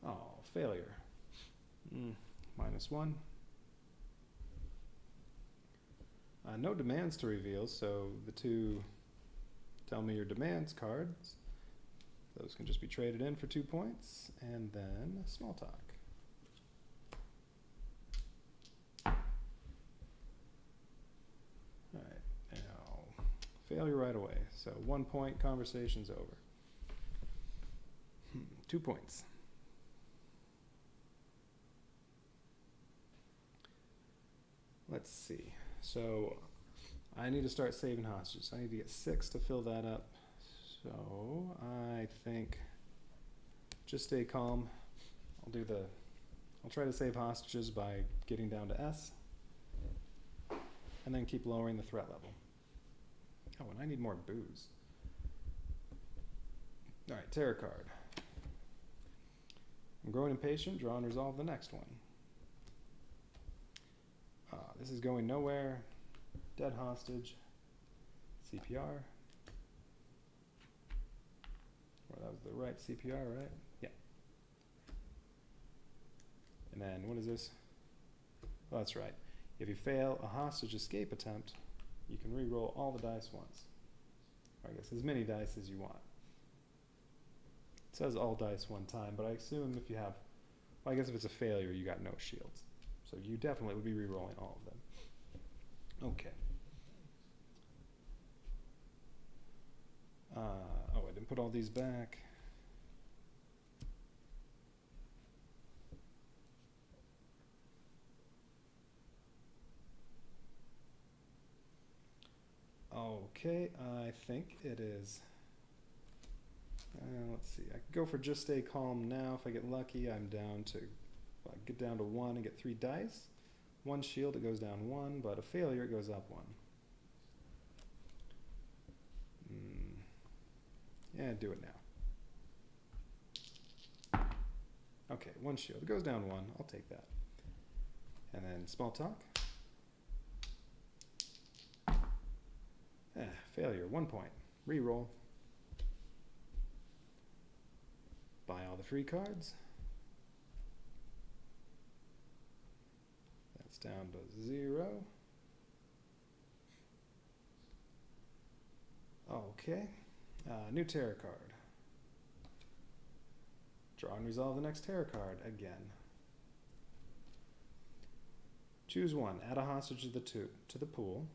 Oh, failure. -1. No demands to reveal, so the 2 tell me your demands cards. Those can just be traded in for 2 points, and then small talk. Alright, now failure right away. So 1 point, conversation's over. 2 points. Let's see. So I need to start saving hostages. I need to get 6 to fill that up. So I think just stay calm. I'll try to save hostages by getting down to S, and then keep lowering the threat level. Oh, and I need more booze. All right, terror card. I'm growing impatient. Draw and resolve the next one. This is going nowhere. Dead hostage. CPR. Well, that was the right CPR, right? Yeah. And then what is this? Oh, that's right. If you fail a hostage escape attempt, you can re-roll all the dice once. Or I guess as many dice as you want. It says all dice 1 time, but I assume if you have, well, I guess if it's a failure, you got no shields. So you definitely would be re-rolling all of them. Okay. Oh, I didn't put all these back. Okay, I think it is. Let's see. I could go for just stay calm now. If I get lucky, I'm down to get down to 1 and get 3 dice. 1 shield, it goes down 1, but a failure, it goes up 1. Yeah, do it now. Okay, 1 shield, it goes down 1. I'll take that. And then small talk. Failure, 1 point. Reroll. Buy all the free cards. That's down to 0. Okay. New terror card. Draw and resolve the next terror card again. Choose 1. Add a hostage to the pool.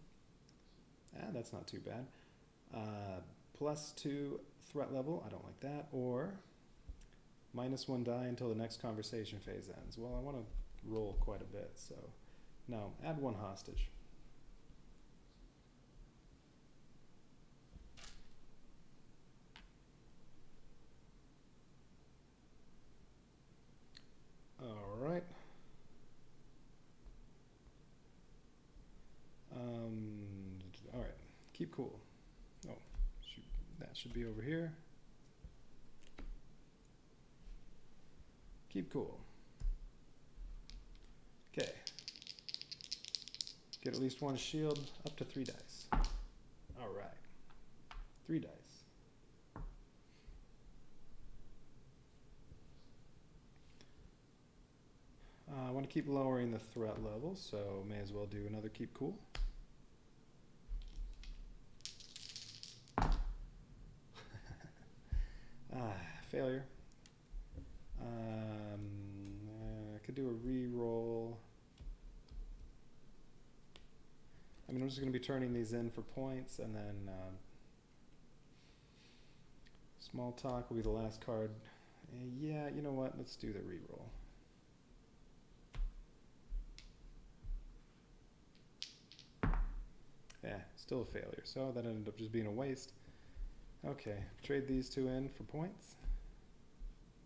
That's not too bad. +2 threat level. I don't like that. Or -1 die until the next conversation phase ends. Well, I want to roll quite a bit, so no. Add 1 hostage. All right. All right. Keep cool. Oh, shoot. That should be over here. Keep cool. Okay. Get at least 1 shield, up to 3 dice. All right. 3 dice. I want to keep lowering the threat level, so may as well do another keep cool. Failure. I could do a re-roll. I mean, I'm just going to be turning these in for points, and then small talk will be the last card. Yeah, you know what? Let's do the re-roll. Yeah, still a failure. So that ended up just being a waste. Okay, trade these 2 in for points.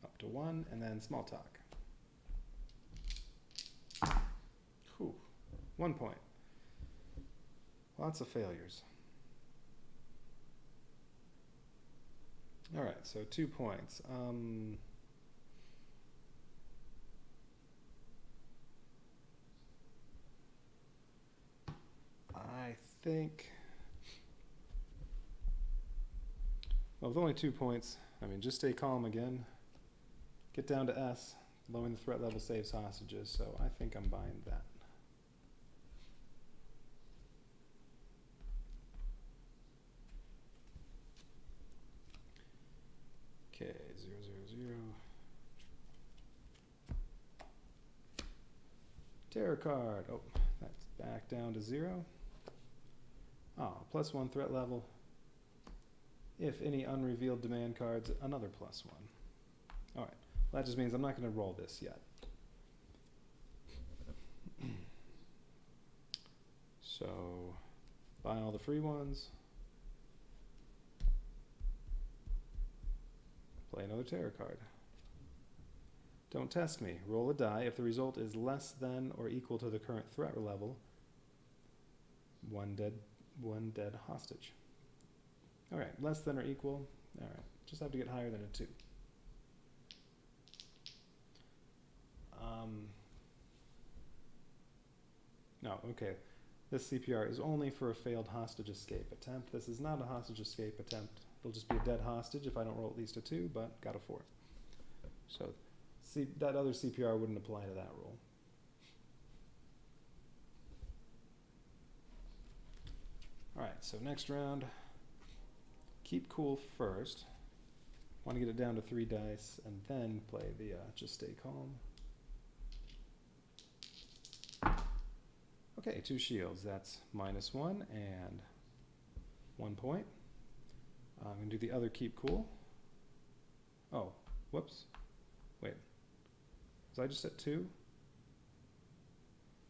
Up to 1, and then small talk. Whew. 1 point. Lots of failures. All right, so 2 points. I think, well, with only 2 points, I mean, just stay calm again. Get down to S. Lowering the threat level saves hostages, so I think I'm buying that. Okay, 0, 0, 0. Terror card. Oh, that's back down to 0. Oh, +1 threat level. If any unrevealed demand cards, another +1. All right, well, that just means I'm not going to roll this yet. So, buy all the free ones. Play another terror card. Don't test me. Roll a die. If the result is less than or equal to the current threat level, one dead hostage. All right, less than or equal. All right, just have to get higher than a 2. No, okay. This CPR is only for a failed hostage escape attempt. This is not a hostage escape attempt. It'll just be a dead hostage if I don't roll at least a 2, but got a 4. So see, that other CPR wouldn't apply to that roll. All right, so next round, keep cool first. Want to get it down to 3 dice and then play the just stay calm. Okay, 2 shields. That's -1 and 1 point. I'm going to do the other keep cool. Oh, whoops. Wait. Was I just at 2?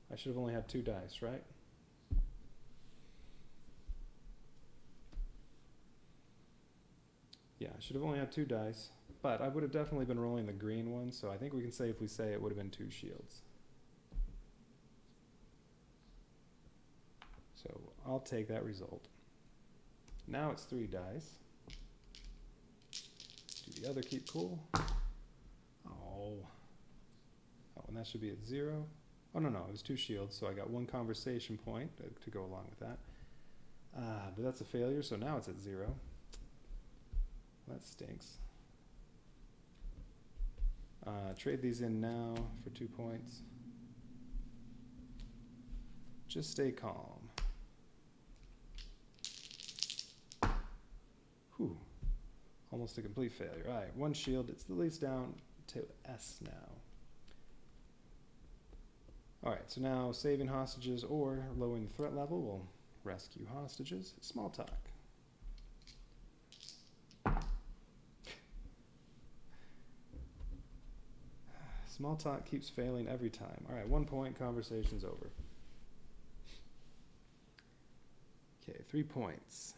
I should have only had 2 dice, right? Yeah, I should have only had 2 dice, but I would have definitely been rolling the green one, so I think we can safely say it would have been 2 shields. So I'll take that result. Now it's 3 dice. Do the other keep cool. Oh, and that should be at 0. Oh, no, it was 2 shields, so I got 1 conversation point to go along with that. But that's a failure, so now it's at 0. That stinks. Trade these in now for 2 points. Just stay calm. Whew. Almost a complete failure. All right, 1 shield. It's at least down to S now. All right, so now saving hostages or lowering the threat level will rescue hostages. Small talk. Small talk keeps failing every time. All right, 1 point, conversation's over. Okay, 3 points.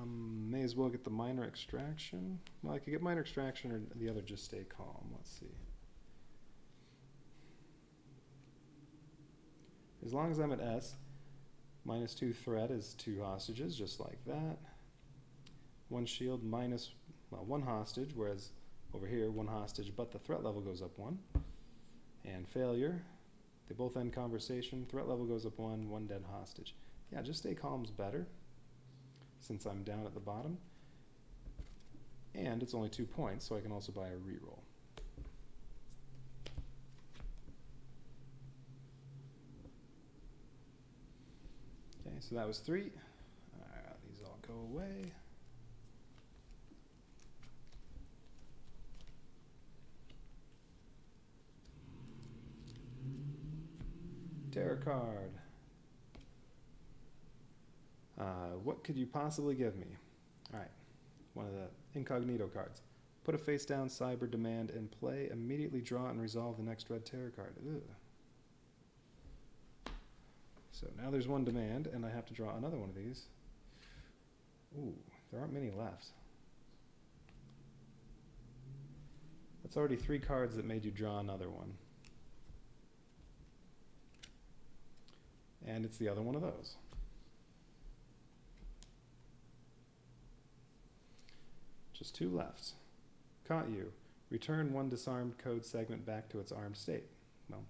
May as well get the minor extraction. Well, I could get minor extraction or the other just stay calm. Let's see. As long as I'm at S, -2 threat is 2 hostages, just like that. 1 shield minus, well, 1 hostage, whereas over here, 1 hostage, but the threat level goes up 1. And failure, they both end conversation. Threat level goes up 1, 1 dead hostage. Yeah, just stay calm's better, since I'm down at the bottom. And it's only 2 points, so I can also buy a reroll. Okay, so that was 3. These all go away. Terror card. What could you possibly give me? All right, one of the incognito cards. Put a face down cyber demand in play. Immediately draw and resolve the next red terror card. Ugh. So now there's 1 demand, and I have to draw another one of these. Ooh, there aren't many left. That's already 3 cards that made you draw another one. And it's the other one of those. Just 2 left. Caught you. Return 1 disarmed code segment back to its armed state. Well,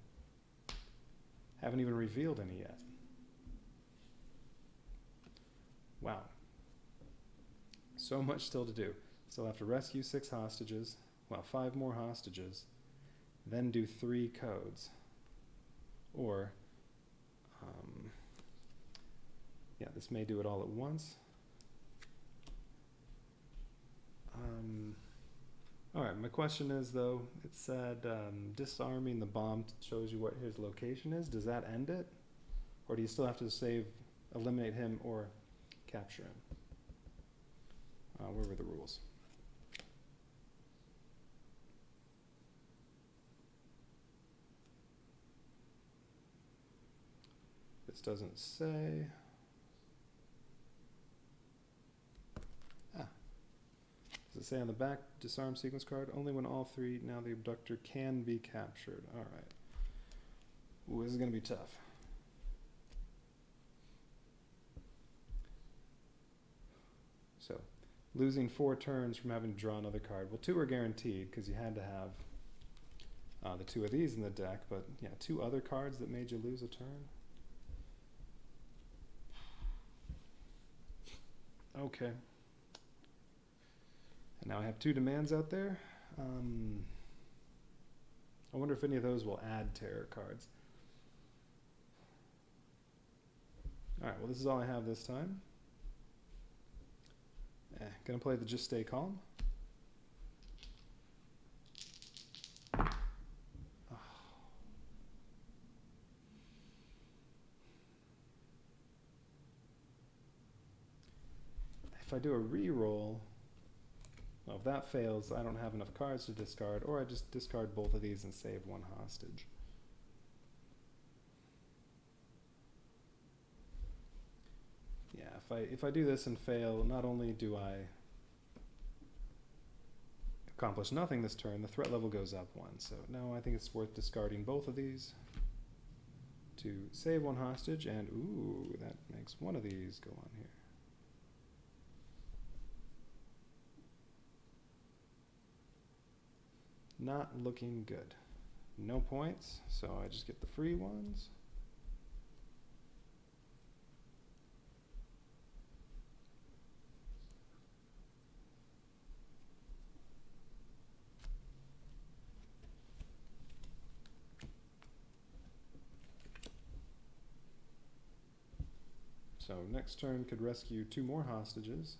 haven't even revealed any yet. Wow. So much still to do. Still have to rescue 6 hostages, well, 5 more hostages, then do 3 codes. Or, yeah, this may do it all at once. All right, my question is, though, it said disarming the bomb shows you what his location is. Does that end it? Or do you still have to eliminate him or capture him? Where were the rules? This doesn't say. Does it say on the back, disarm sequence card? Only when all 3, now the abductor can be captured. All right. Ooh, this is going to be tough. So, losing 4 turns from having to draw another card. Well, 2 are guaranteed because you had to have the 2 of these in the deck, but yeah, 2 other cards that made you lose a turn. Okay. And now I have 2 demands out there. I wonder if any of those will add terror cards. Alright, well this is all I have this time. Gonna play the Just Stay Calm. Oh. If I do a re-roll, well, if that fails, I don't have enough cards to discard, or I just discard both of these and save 1 hostage. Yeah, if I do this and fail, not only do I accomplish nothing this turn, the threat level goes up 1. So now I think it's worth discarding both of these to save 1 hostage, and ooh, that makes 1 of these go on here. Not looking good. No points, so I just get the free ones. So next turn could rescue 2 more hostages.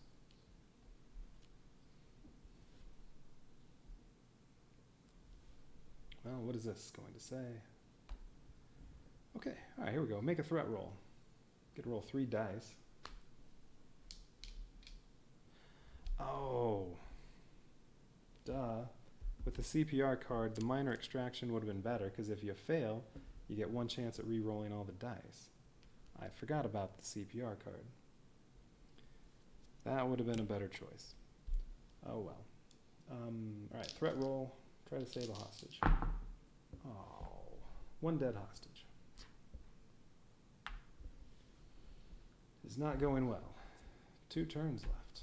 Well, what is this going to say? Okay, all right, here we go. Make a threat roll. Get to roll 3 dice. Oh, duh. With the CPR card, the minor extraction would have been better, because if you fail, you get 1 chance at re-rolling all the dice. I forgot about the CPR card. That would have been a better choice. Oh well. All right, threat roll. Try to save a hostage. Oh, 1 dead hostage. It's not going well. 2 turns left.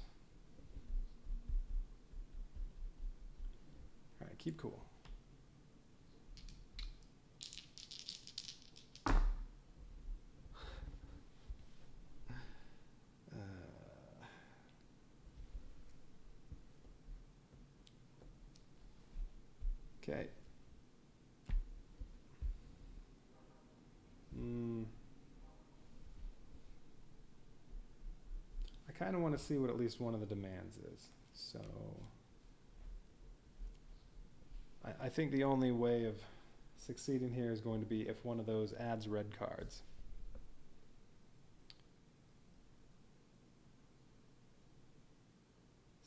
All right, keep cool. Okay. I kind of want to see what at least one of the demands is. So I think the only way of succeeding here is going to be if one of those adds red cards.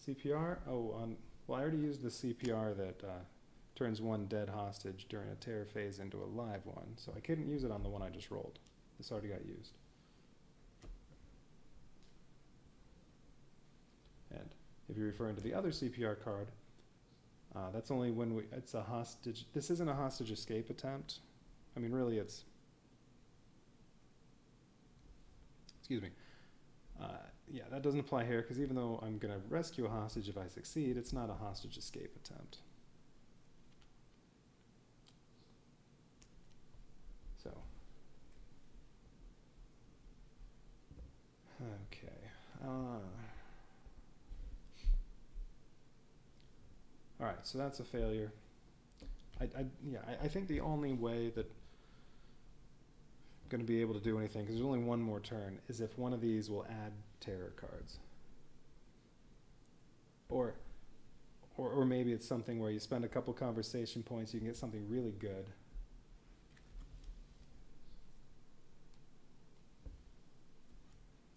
CPR? Oh, well, I already used the CPR that turns 1 dead hostage during a terror phase into a live one, so I couldn't use it on the one I just rolled. This already got used. And if you're referring to the other CPR card, that's only when it's a hostage. This isn't a hostage escape attempt. I mean, really, it's Excuse me. Yeah, that doesn't apply here because even though I'm going to rescue a hostage if I succeed, it's not a hostage escape attempt. So, okay. All right, so that's a failure. I think the only way that I'm going to be able to do anything, because there's only one more turn, is if one of these will add terror cards. Or maybe it's something where you spend a couple conversation points, you can get something really good.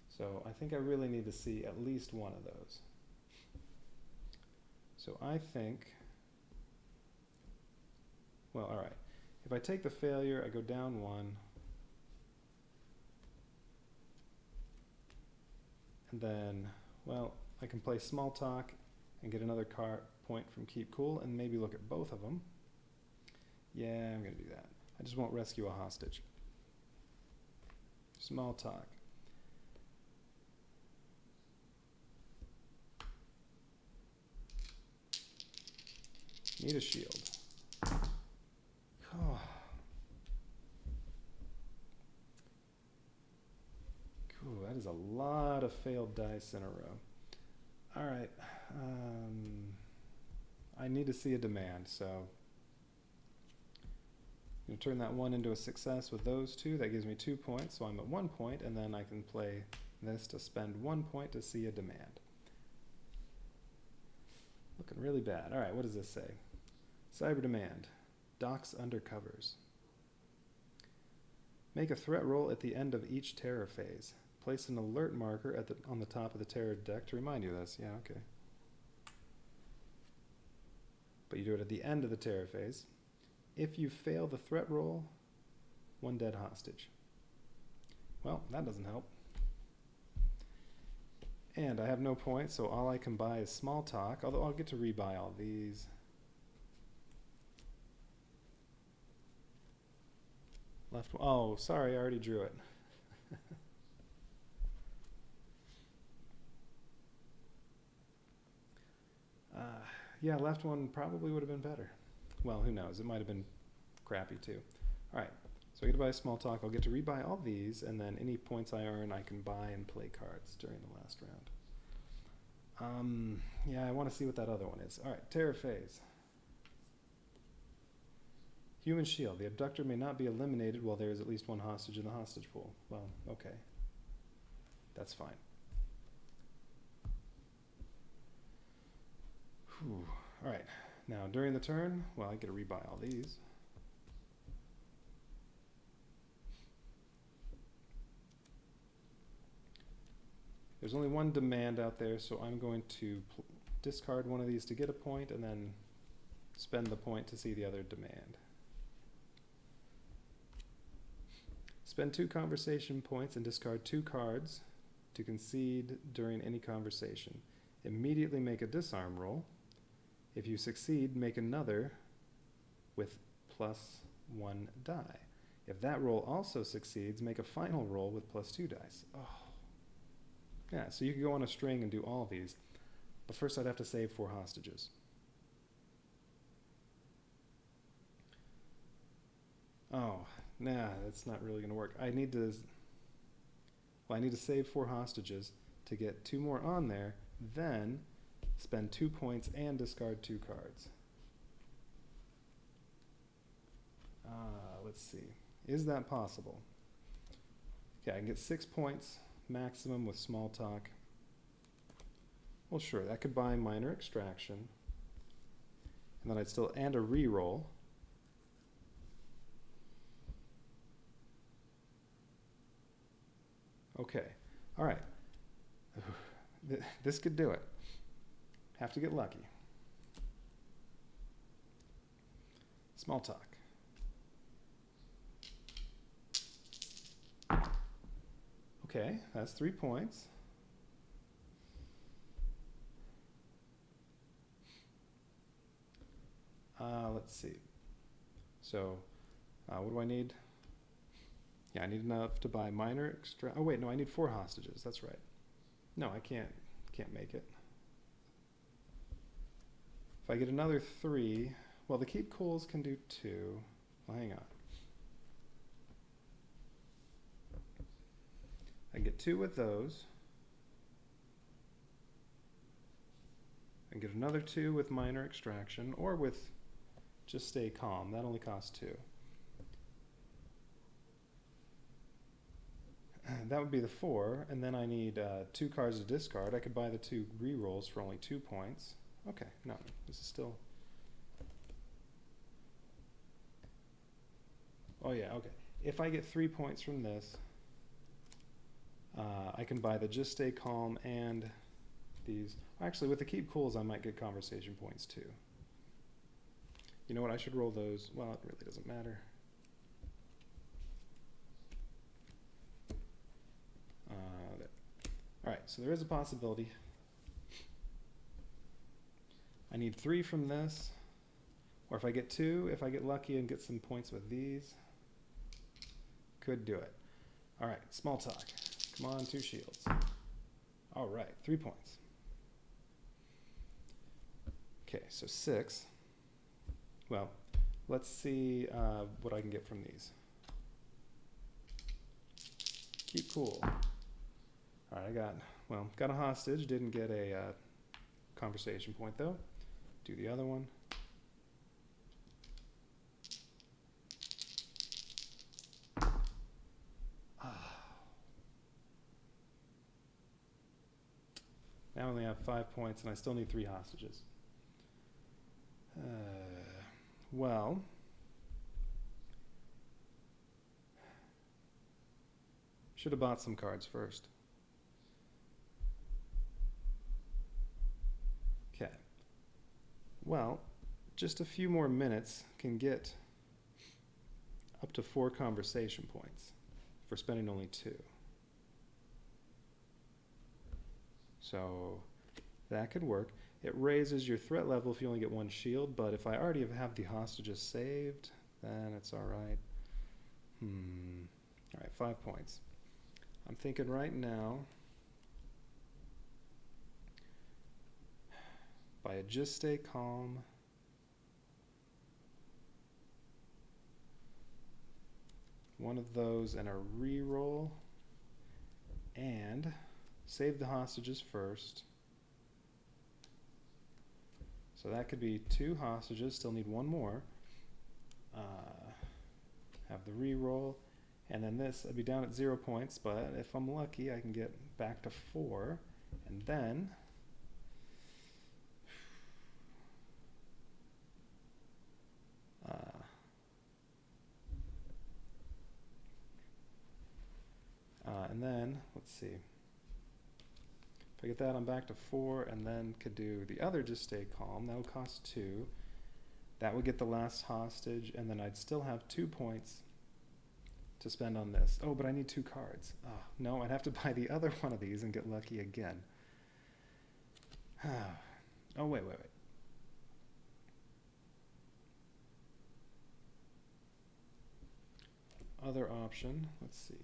So I think I really need to see at least one of those. So I think, well, all right. If I take the failure, I go down one. And then, well, I can play small talk and get another point from keep cool and maybe look at both of them. Yeah, I'm going to do that. I just won't rescue a hostage. Small talk. Need a shield. Oh. Cool, that is a lot of failed dice in a row. All right. I need to see a demand, so I'm going to turn that one into a success with those two. That gives me 2 points, so I'm at 1 point, and then I can play this to spend 1 point to see a demand. Looking really bad. All right, what does this say? Cyber demand. Docks undercovers. Make a threat roll at the end of each terror phase. Place an alert marker on the top of the terror deck to remind you of this. Yeah, okay. But you do it at the end of the terror phase. If you fail the threat roll, 1 dead hostage. Well, that doesn't help. And I have no points, so all I can buy is small talk, although I'll get to rebuy all these. Left one. Oh, sorry, I already drew it. Yeah, left one probably would have been better. Well, who knows? It might have been crappy too. All right, so I get to buy small talk. I'll get to rebuy all these, and then any points I earn, I can buy and play cards during the last round. Yeah, I want to see what that other one is. All right, terror phase. Human shield. The abductor may not be eliminated while there is at least 1 hostage in the hostage pool. Well, okay. That's fine. Whew. All right. Now, during the turn, well, I get to rebuy all these. There's only 1 demand out there, so I'm going to discard one of these to get a point and then spend the point to see the other demand. Spend 2 conversation points and discard 2 cards to concede during any conversation. Immediately make a disarm roll. If you succeed, make another with +1 die. If that roll also succeeds, make a final roll with +2 dice. Oh. Yeah, so you could go on a string and do all of these. But first I'd have to save 4 hostages. Oh, nah, that's not really going to work. I need to save 4 hostages to get 2 more on there, then spend 2 points and discard 2 cards. Let's see. Is that possible? Okay, I can get 6 points maximum with small talk. Well, sure, that could buy minor extraction. And then I'd still, and a reroll. Okay, all right. This could do it. Have to get lucky. Small talk. Okay, that's 3 points. Let's see. So, what do I need? Yeah, I need enough to buy minor extra. Oh wait, no, I need 4 hostages. That's right. No, I can't make it. If I get another 3, well, the keep cools can do 2. Well, hang on. I get 2 with those. I get another 2 with minor extraction, or with just stay calm. That only costs 2. That would be the 4, and then I need 2 cards to discard. I could buy the 2 rerolls for only 2 points. Okay, no, this is still... Oh yeah, okay. If I get 3 points from this, I can buy the just stay calm and these. Actually, with the keep cools, I might get conversation points too. You know what, I should roll those. Well, it really doesn't matter. All right, so there is a possibility. I need 3 from this, or if I get 2, if I get lucky and get some points with these, could do it. All right, small talk. Come on, 2 shields. All right, 3 points. Okay, so 6. Well, let's see what I can get from these. Keep cool. All right, got a hostage. Didn't get a conversation point though. Do the other one. Now I only have 5 points, and I still need 3 hostages. Well, should have bought some cards first. Okay. Well, just a few more minutes can get up to 4 conversation points for spending only 2. So that could work. It raises your threat level if you only get 1 shield, but if I already have the hostages saved, then it's all right. All right, 5 points. I'm thinking right now, by a just stay calm, one of those and a reroll, and save the hostages first. So that could be 2 hostages, still need 1 more. Have the reroll, and then this, I'd be down at 0 points, but if I'm lucky, I can get back to 4, and then let's see. If I get that, I'm back to 4, and then could do the other just stay calm. That would cost 2. That would get the last hostage, and then I'd still have 2 points to spend on this. Oh, but I need 2 cards. Oh, no, I'd have to buy the other one of these and get lucky again. Oh, wait. Other option, let's see.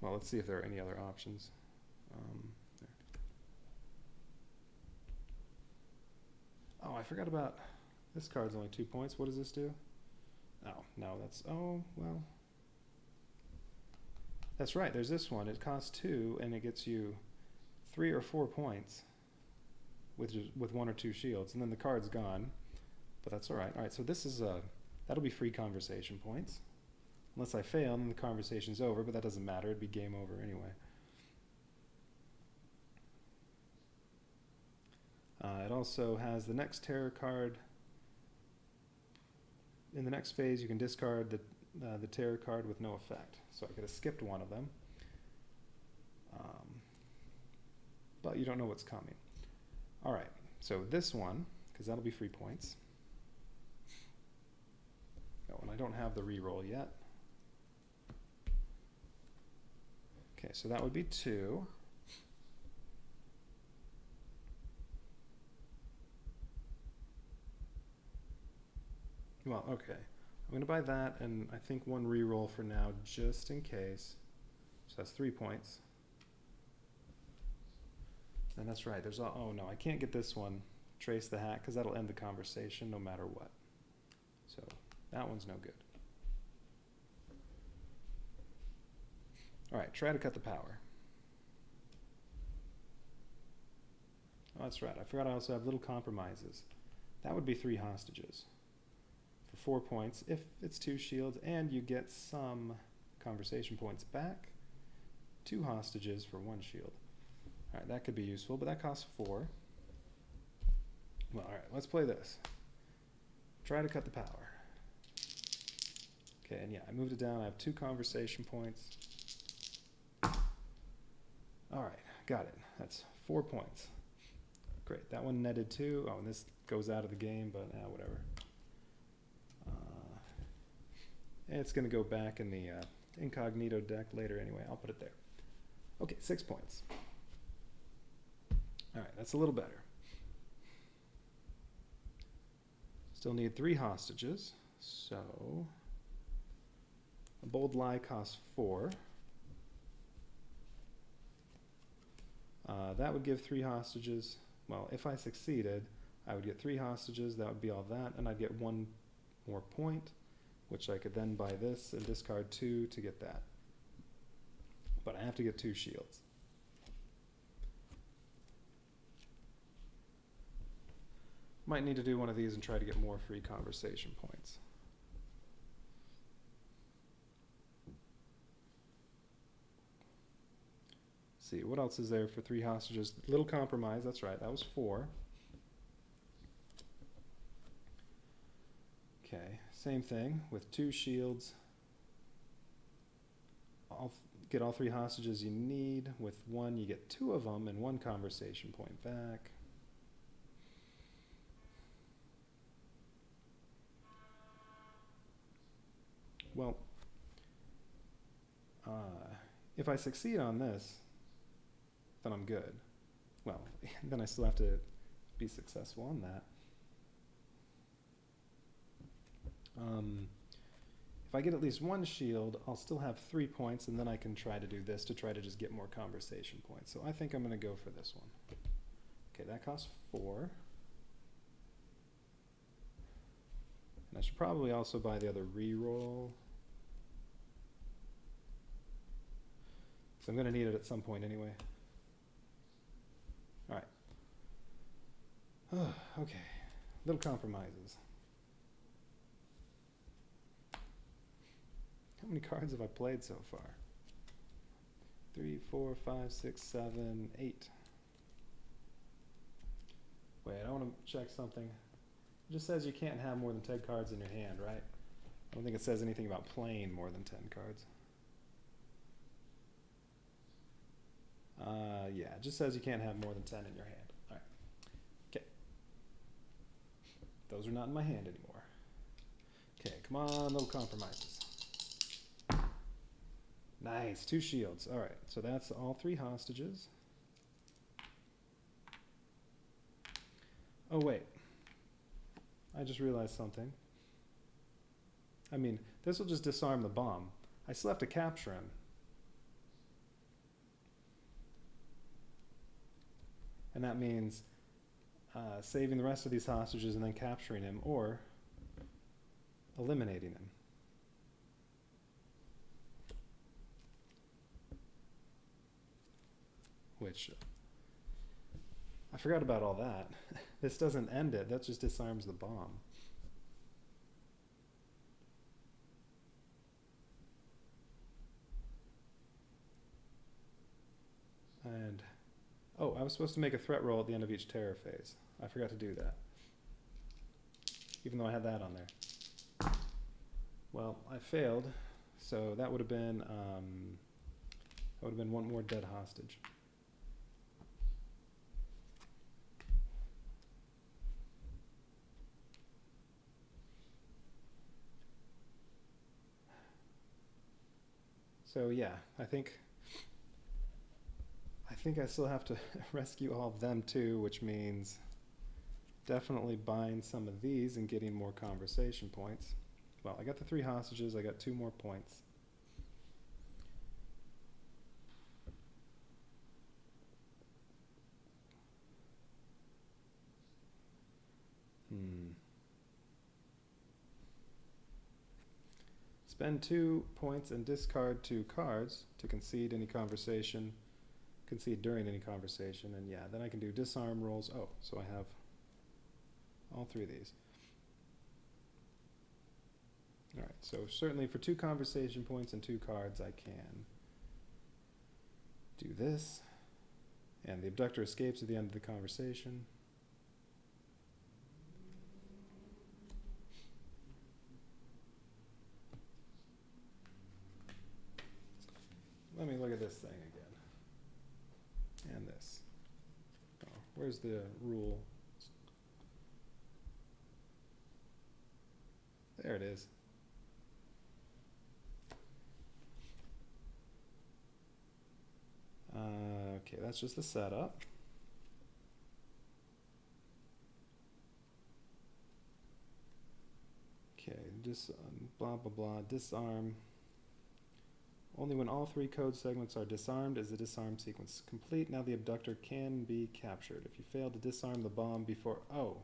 Well, let's see if there are any other options. There. Oh, I forgot about this card's only 2 points. What does this do? Oh, no, that's, oh, well. That's right, there's this one. It costs 2, and it gets you 3 or 4 points with 1 or 2 shields, and then the card's gone. But that's all right. All right, so this is that'll be free conversation points. Unless I fail, then the conversation's over, but that doesn't matter. It'd be game over anyway. It also has the next terror card. In the next phase, you can discard the terror card with no effect. So I could have skipped one of them. But you don't know what's coming. All right, so this one, because that'll be free points. Oh, and I don't have the reroll yet. Okay, so that would be 2. Well, okay. I'm going to buy that, and I think one reroll for now, just in case. So that's 3 points. And that's right, there's all, oh no, I can't get this one, trace the hat, because that'll end the conversation no matter what. So that one's no good. All right, try to cut the power. Oh, that's right, I forgot I also have little compromises. That would be 3 hostages for 4 points if it's 2 shields, and you get some conversation points back. 2 hostages for 1 shield. All right, that could be useful, but that costs 4. Well, all right, let's play this. Try to cut the power. Okay, and yeah, I moved it down. I have 2 conversation points. All right, got it. That's 4 points. Great, that one netted 2. Oh, and this goes out of the game, but whatever. It's going to go back in the incognito deck later anyway. I'll put it there. Okay, 6 points. All right, that's a little better. Still need 3 hostages, so a bold lie costs 4. That would give 3 hostages. Well, if I succeeded, I would get 3 hostages. That would be all that, and I'd get 1 more point, which I could then buy this and discard 2 to get that. But I have to get 2 shields. Might need to do one of these and try to get more free conversation points. Let's see, what else is there for 3 hostages? Little compromise, that's right, that was 4. Okay, same thing with 2 shields. I'll get all 3 hostages you need. With 1, you get 2 of them and 1 conversation point back. Well, if I succeed on this, then I'm good. Well, then I still have to be successful on that. If I get at least 1 shield, I'll still have 3 points, and then I can try to do this to try to just get more conversation points. So I think I'm going to go for this one. Okay, that costs 4. And I should probably also buy the other reroll. So I'm going to need it at some point anyway. All right. Okay, little compromises. How many cards have I played so far? 3, 4, 5, 6, 7, 8. Wait, I want to check something. It just says you can't have more than 10 cards in your hand, right? I don't think it says anything about playing more than 10 cards. Yeah, it just says you can't have more than 10 in your hand. All right. Okay. Those are not in my hand anymore. Okay, come on, little compromises. Nice, 2 shields. All right, so that's all 3 hostages. Oh, wait. I just realized something. I mean, this will just disarm the bomb. I still have to capture him. And that means saving the rest of these hostages and then capturing him, or eliminating him. Which, I forgot about all that. This doesn't end it, that just disarms the bomb. And, oh, I was supposed to make a threat roll at the end of each terror phase. I forgot to do that. Even though I had that on there. Well, I failed, so that would have been 1 more dead hostage. So yeah, I think I still have to rescue all of them too, which means definitely buying some of these and getting more conversation points. Well, I got the 3 hostages. I got 2 more points. Spend 2 points and discard 2 cards to concede any conversation. Concede during any conversation, and yeah, then I can do disarm rolls. Oh, so I have all 3 of these. All right, so certainly for 2 conversation points and 2 cards, I can do this, and the abductor escapes at the end of the conversation. Let me look at this thing again. And this. Oh, where's the rule? There it is. Okay, that's just the setup. Okay, just blah, blah, blah, disarm. Only when all 3 code segments are disarmed is the disarm sequence complete. Now the abductor can be captured. If you fail to disarm the bomb before... Oh.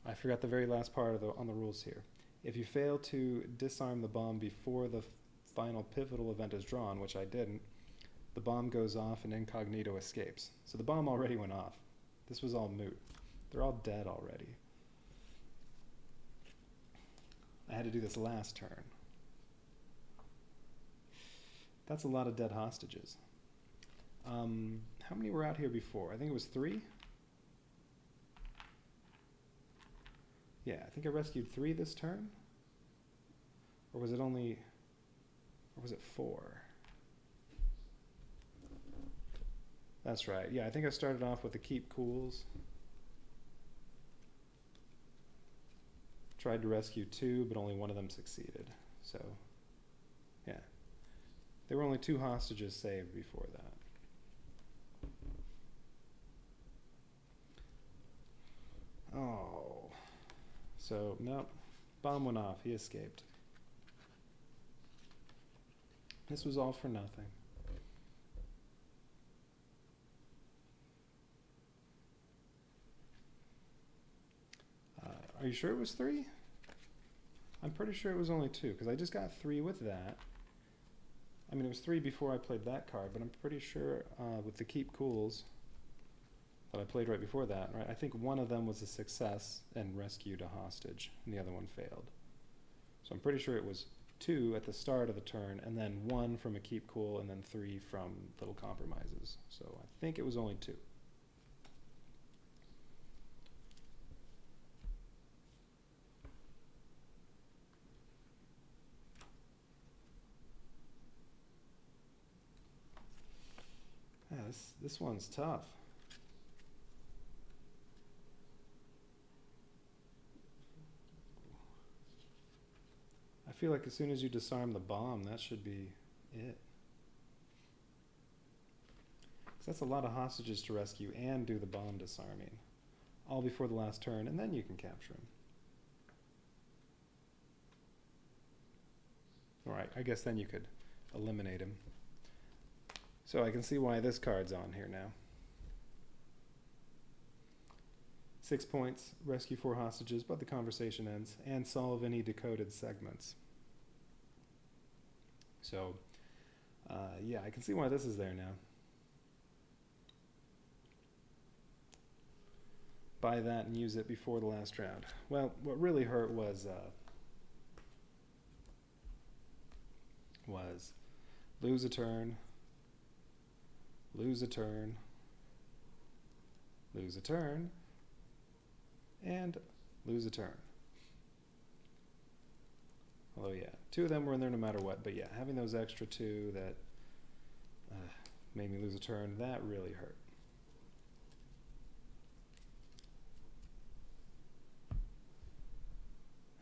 I forgot the very last part of on the rules here. If you fail to disarm the bomb before the final pivotal event is drawn, which I didn't, the bomb goes off and incognito escapes. So the bomb already went off. This was all moot. They're all dead already. I had to do this last turn. That's a lot of dead hostages. How many were out here before? I think it was 3? Yeah, I think I rescued 3 this turn. Or was it only... Or was it 4? That's right. Yeah, I think I started off with the keep cools. Tried to rescue 2, but only one of them succeeded. So, yeah. There were only 2 hostages saved before that. Oh. So, nope. Bomb went off. He escaped. This was all for nothing. Are you sure it was 3? I'm pretty sure it was only 2, because I just got 3 with that. I mean, it was 3 before I played that card, but I'm pretty sure with the keep cools that I played right before that, right? I think one of them was a success and rescued a hostage, and the other one failed. So I'm pretty sure it was 2 at the start of the turn, and then 1 from a keep cool, and then 3 from little compromises. So I think it was only 2. Yeah, this one's tough. I feel like as soon as you disarm the bomb, that should be it. 'Cause that's a lot of hostages to rescue and do the bomb disarming. All before the last turn, and then you can capture him. Alright, I guess then you could eliminate him. So I can see why this card's on here now. 6 points, rescue 4 hostages, but the conversation ends, and solve any decoded segments. So, yeah, I can see why this is there now. Buy that and use it before the last round. Well, what really hurt was lose a turn, lose a turn, lose a turn, and lose a turn. Although, yeah, 2 of them were in there no matter what, but yeah, having those extra 2 that made me lose a turn, that really hurt.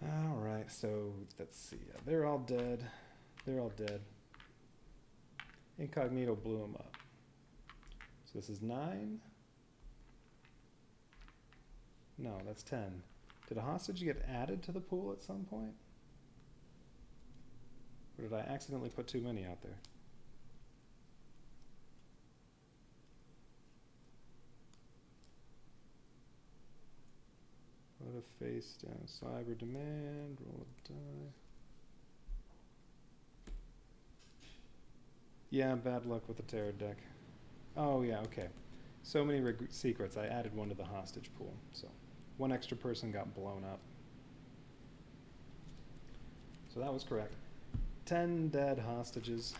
Alright, so let's see. Yeah, they're all dead. They're all dead. Incognito blew them up. So this is 9. No, that's 10. Did a hostage get added to the pool at some point? Or did I accidentally put too many out there? Put a face down. Cyber demand. Roll a die. Yeah, bad luck with the tarot deck. Oh yeah, okay. So many secrets. I added one to the hostage pool. So one extra person got blown up. So that was correct. 10 dead hostages,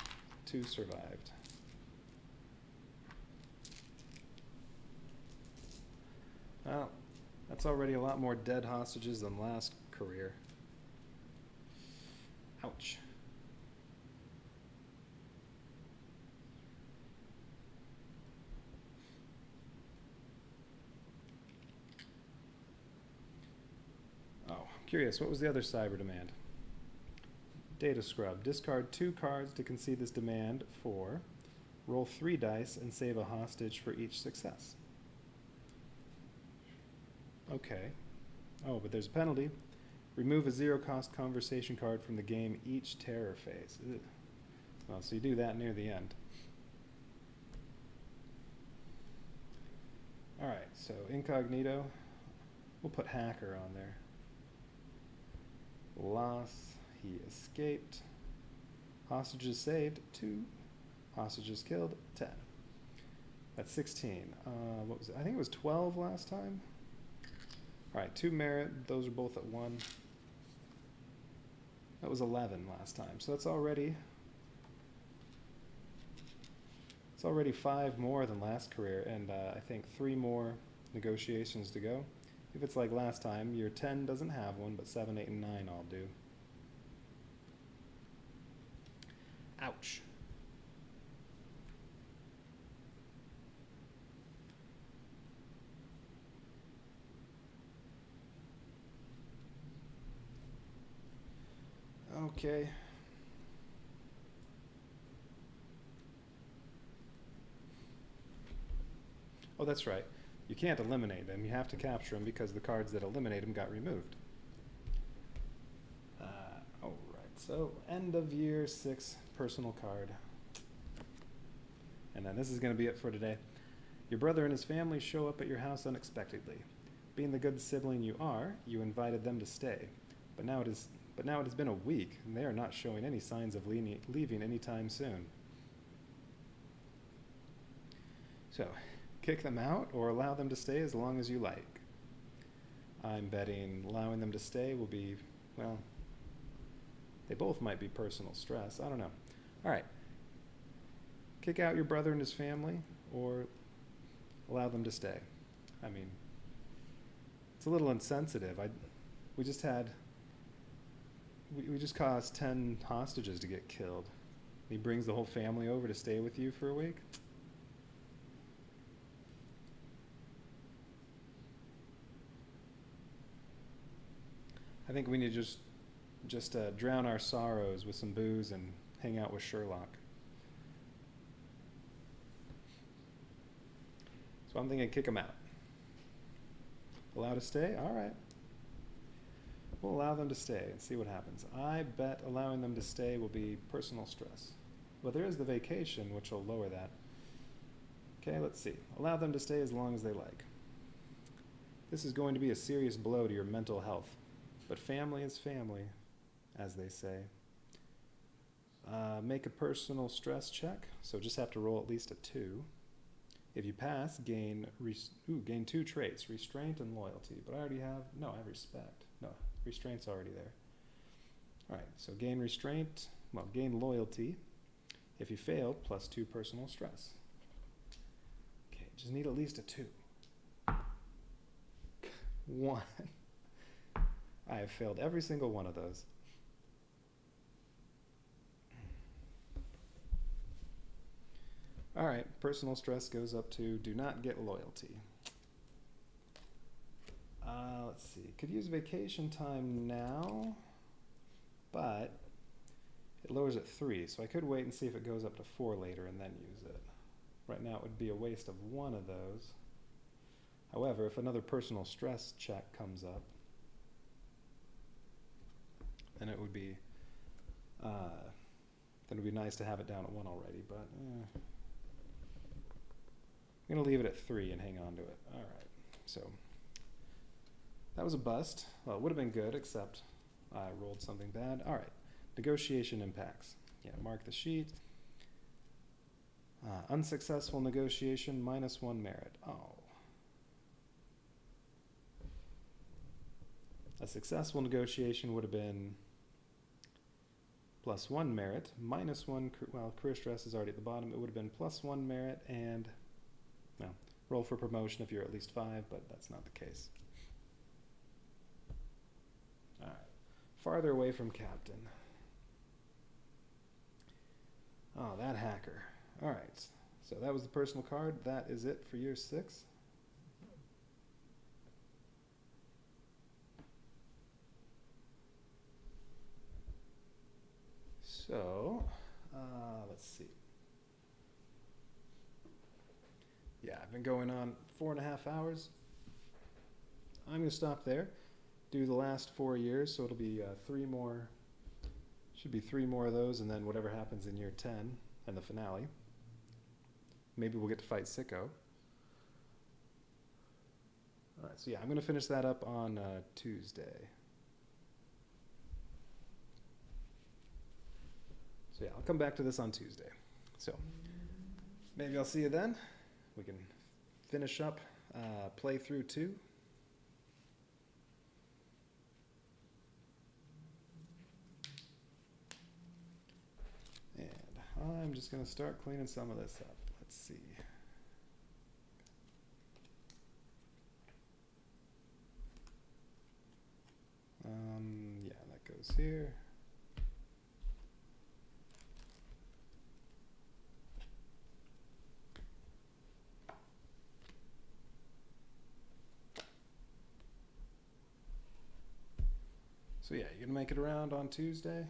2 survived. Well, that's already a lot more dead hostages than last career. Ouch. Oh, I'm curious, what was the other cyber demand? Data scrub. Discard 2 cards to concede this demand for. Roll 3 dice and save a hostage for each success. Okay. Oh, but there's a penalty. Remove a 0-cost conversation card from the game each terror phase. Ugh. Well, so you do that near the end. Alright, so incognito. We'll put hacker on there. Loss. He escaped. Hostages saved, 2. Hostages killed, 10. That's 16. What was it? I think it was 12 last time. Alright, 2 merit. Those are both at 1. That was 11 last time. So that's already... It's already 5 more than last career, and I think 3 more negotiations to go. If it's like last time, your 10 doesn't have one, but 7, 8, and 9 all do. Ouch. Okay. Oh, that's right. You can't eliminate them. You have to capture them because the cards that eliminate them got removed. All right. So end of year 6 personal card. And then this is going to be it for today. Your brother and his family show up at your house unexpectedly. Being the good sibling you are, you invited them to stay. But now it has been a week, and they are not showing any signs of leaving anytime soon. So, kick them out or allow them to stay as long as you like. I'm betting allowing them to stay will be, well, they both might be personal stress. I don't know. All right. Kick out your brother and his family or allow them to stay. I mean, it's a little insensitive. We just caused 10 hostages to get killed. He brings the whole family over to stay with you for a week. I think we need to just drown our sorrows with some booze and hang out with Sherlock. So I'm thinking kick them out. Allow to stay? All right. We'll allow them to stay and see what happens. I bet allowing them to stay will be personal stress. But there is the vacation, which will lower that. Okay, let's see. Allow them to stay as long as they like. This is going to be a serious blow to your mental health. But family is family, as they say. Make a personal stress check. So just have to roll at least a 2. If you pass, gain 2 traits, restraint and loyalty. But I already have, no, I have respect. No, restraint's already there. All right, so gain restraint, well, gain loyalty. If you fail, plus 2 personal stress. Okay, just need at least a 2. 1. I have failed every single one of those. All right, personal stress goes up to do not get loyalty. Let's see, could use vacation time now, but it lowers at 3, so I could wait and see if it goes up to 4 later and then use it. Right now it would be a waste of 1 of those. However, if another personal stress check comes up, and it would be nice to have it down at 1 already, but I'm going to leave it at 3 and hang on to it. All right, so that was a bust. Well, it would have been good, except I rolled something bad. All right, negotiation impacts. Yeah, mark the sheet. Unsuccessful negotiation, -1 merit. Oh. A successful negotiation would have been +1 merit, -1, well, career stress is already at the bottom. It would have been +1 merit and, well, roll for promotion if you're at least 5, but that's not the case. All right, farther away from captain. Oh, that hacker. All right, so that was the personal card. That is it for year 6. So, let's see. Yeah, I've been going on 4.5 hours. I'm going to stop there, do the last 4 years, so it'll be 3 more, should be 3 more of those, and then whatever happens in year 10 and the finale. Maybe we'll get to fight Sicko. All right, so yeah, I'm going to finish that up on Tuesday. So yeah, I'll come back to this on Tuesday. So maybe I'll see you then. We can finish up playthrough 2. And I'm just going to start cleaning some of this up. Let's see. Yeah, that goes here. So yeah, you gonna make it around on Tuesday?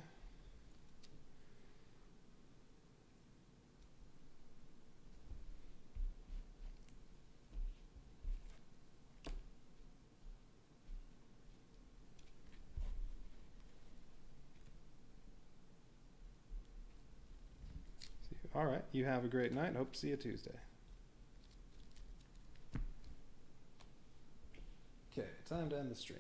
All right, you have a great night. Hope to see you Tuesday. Okay, time to end the stream.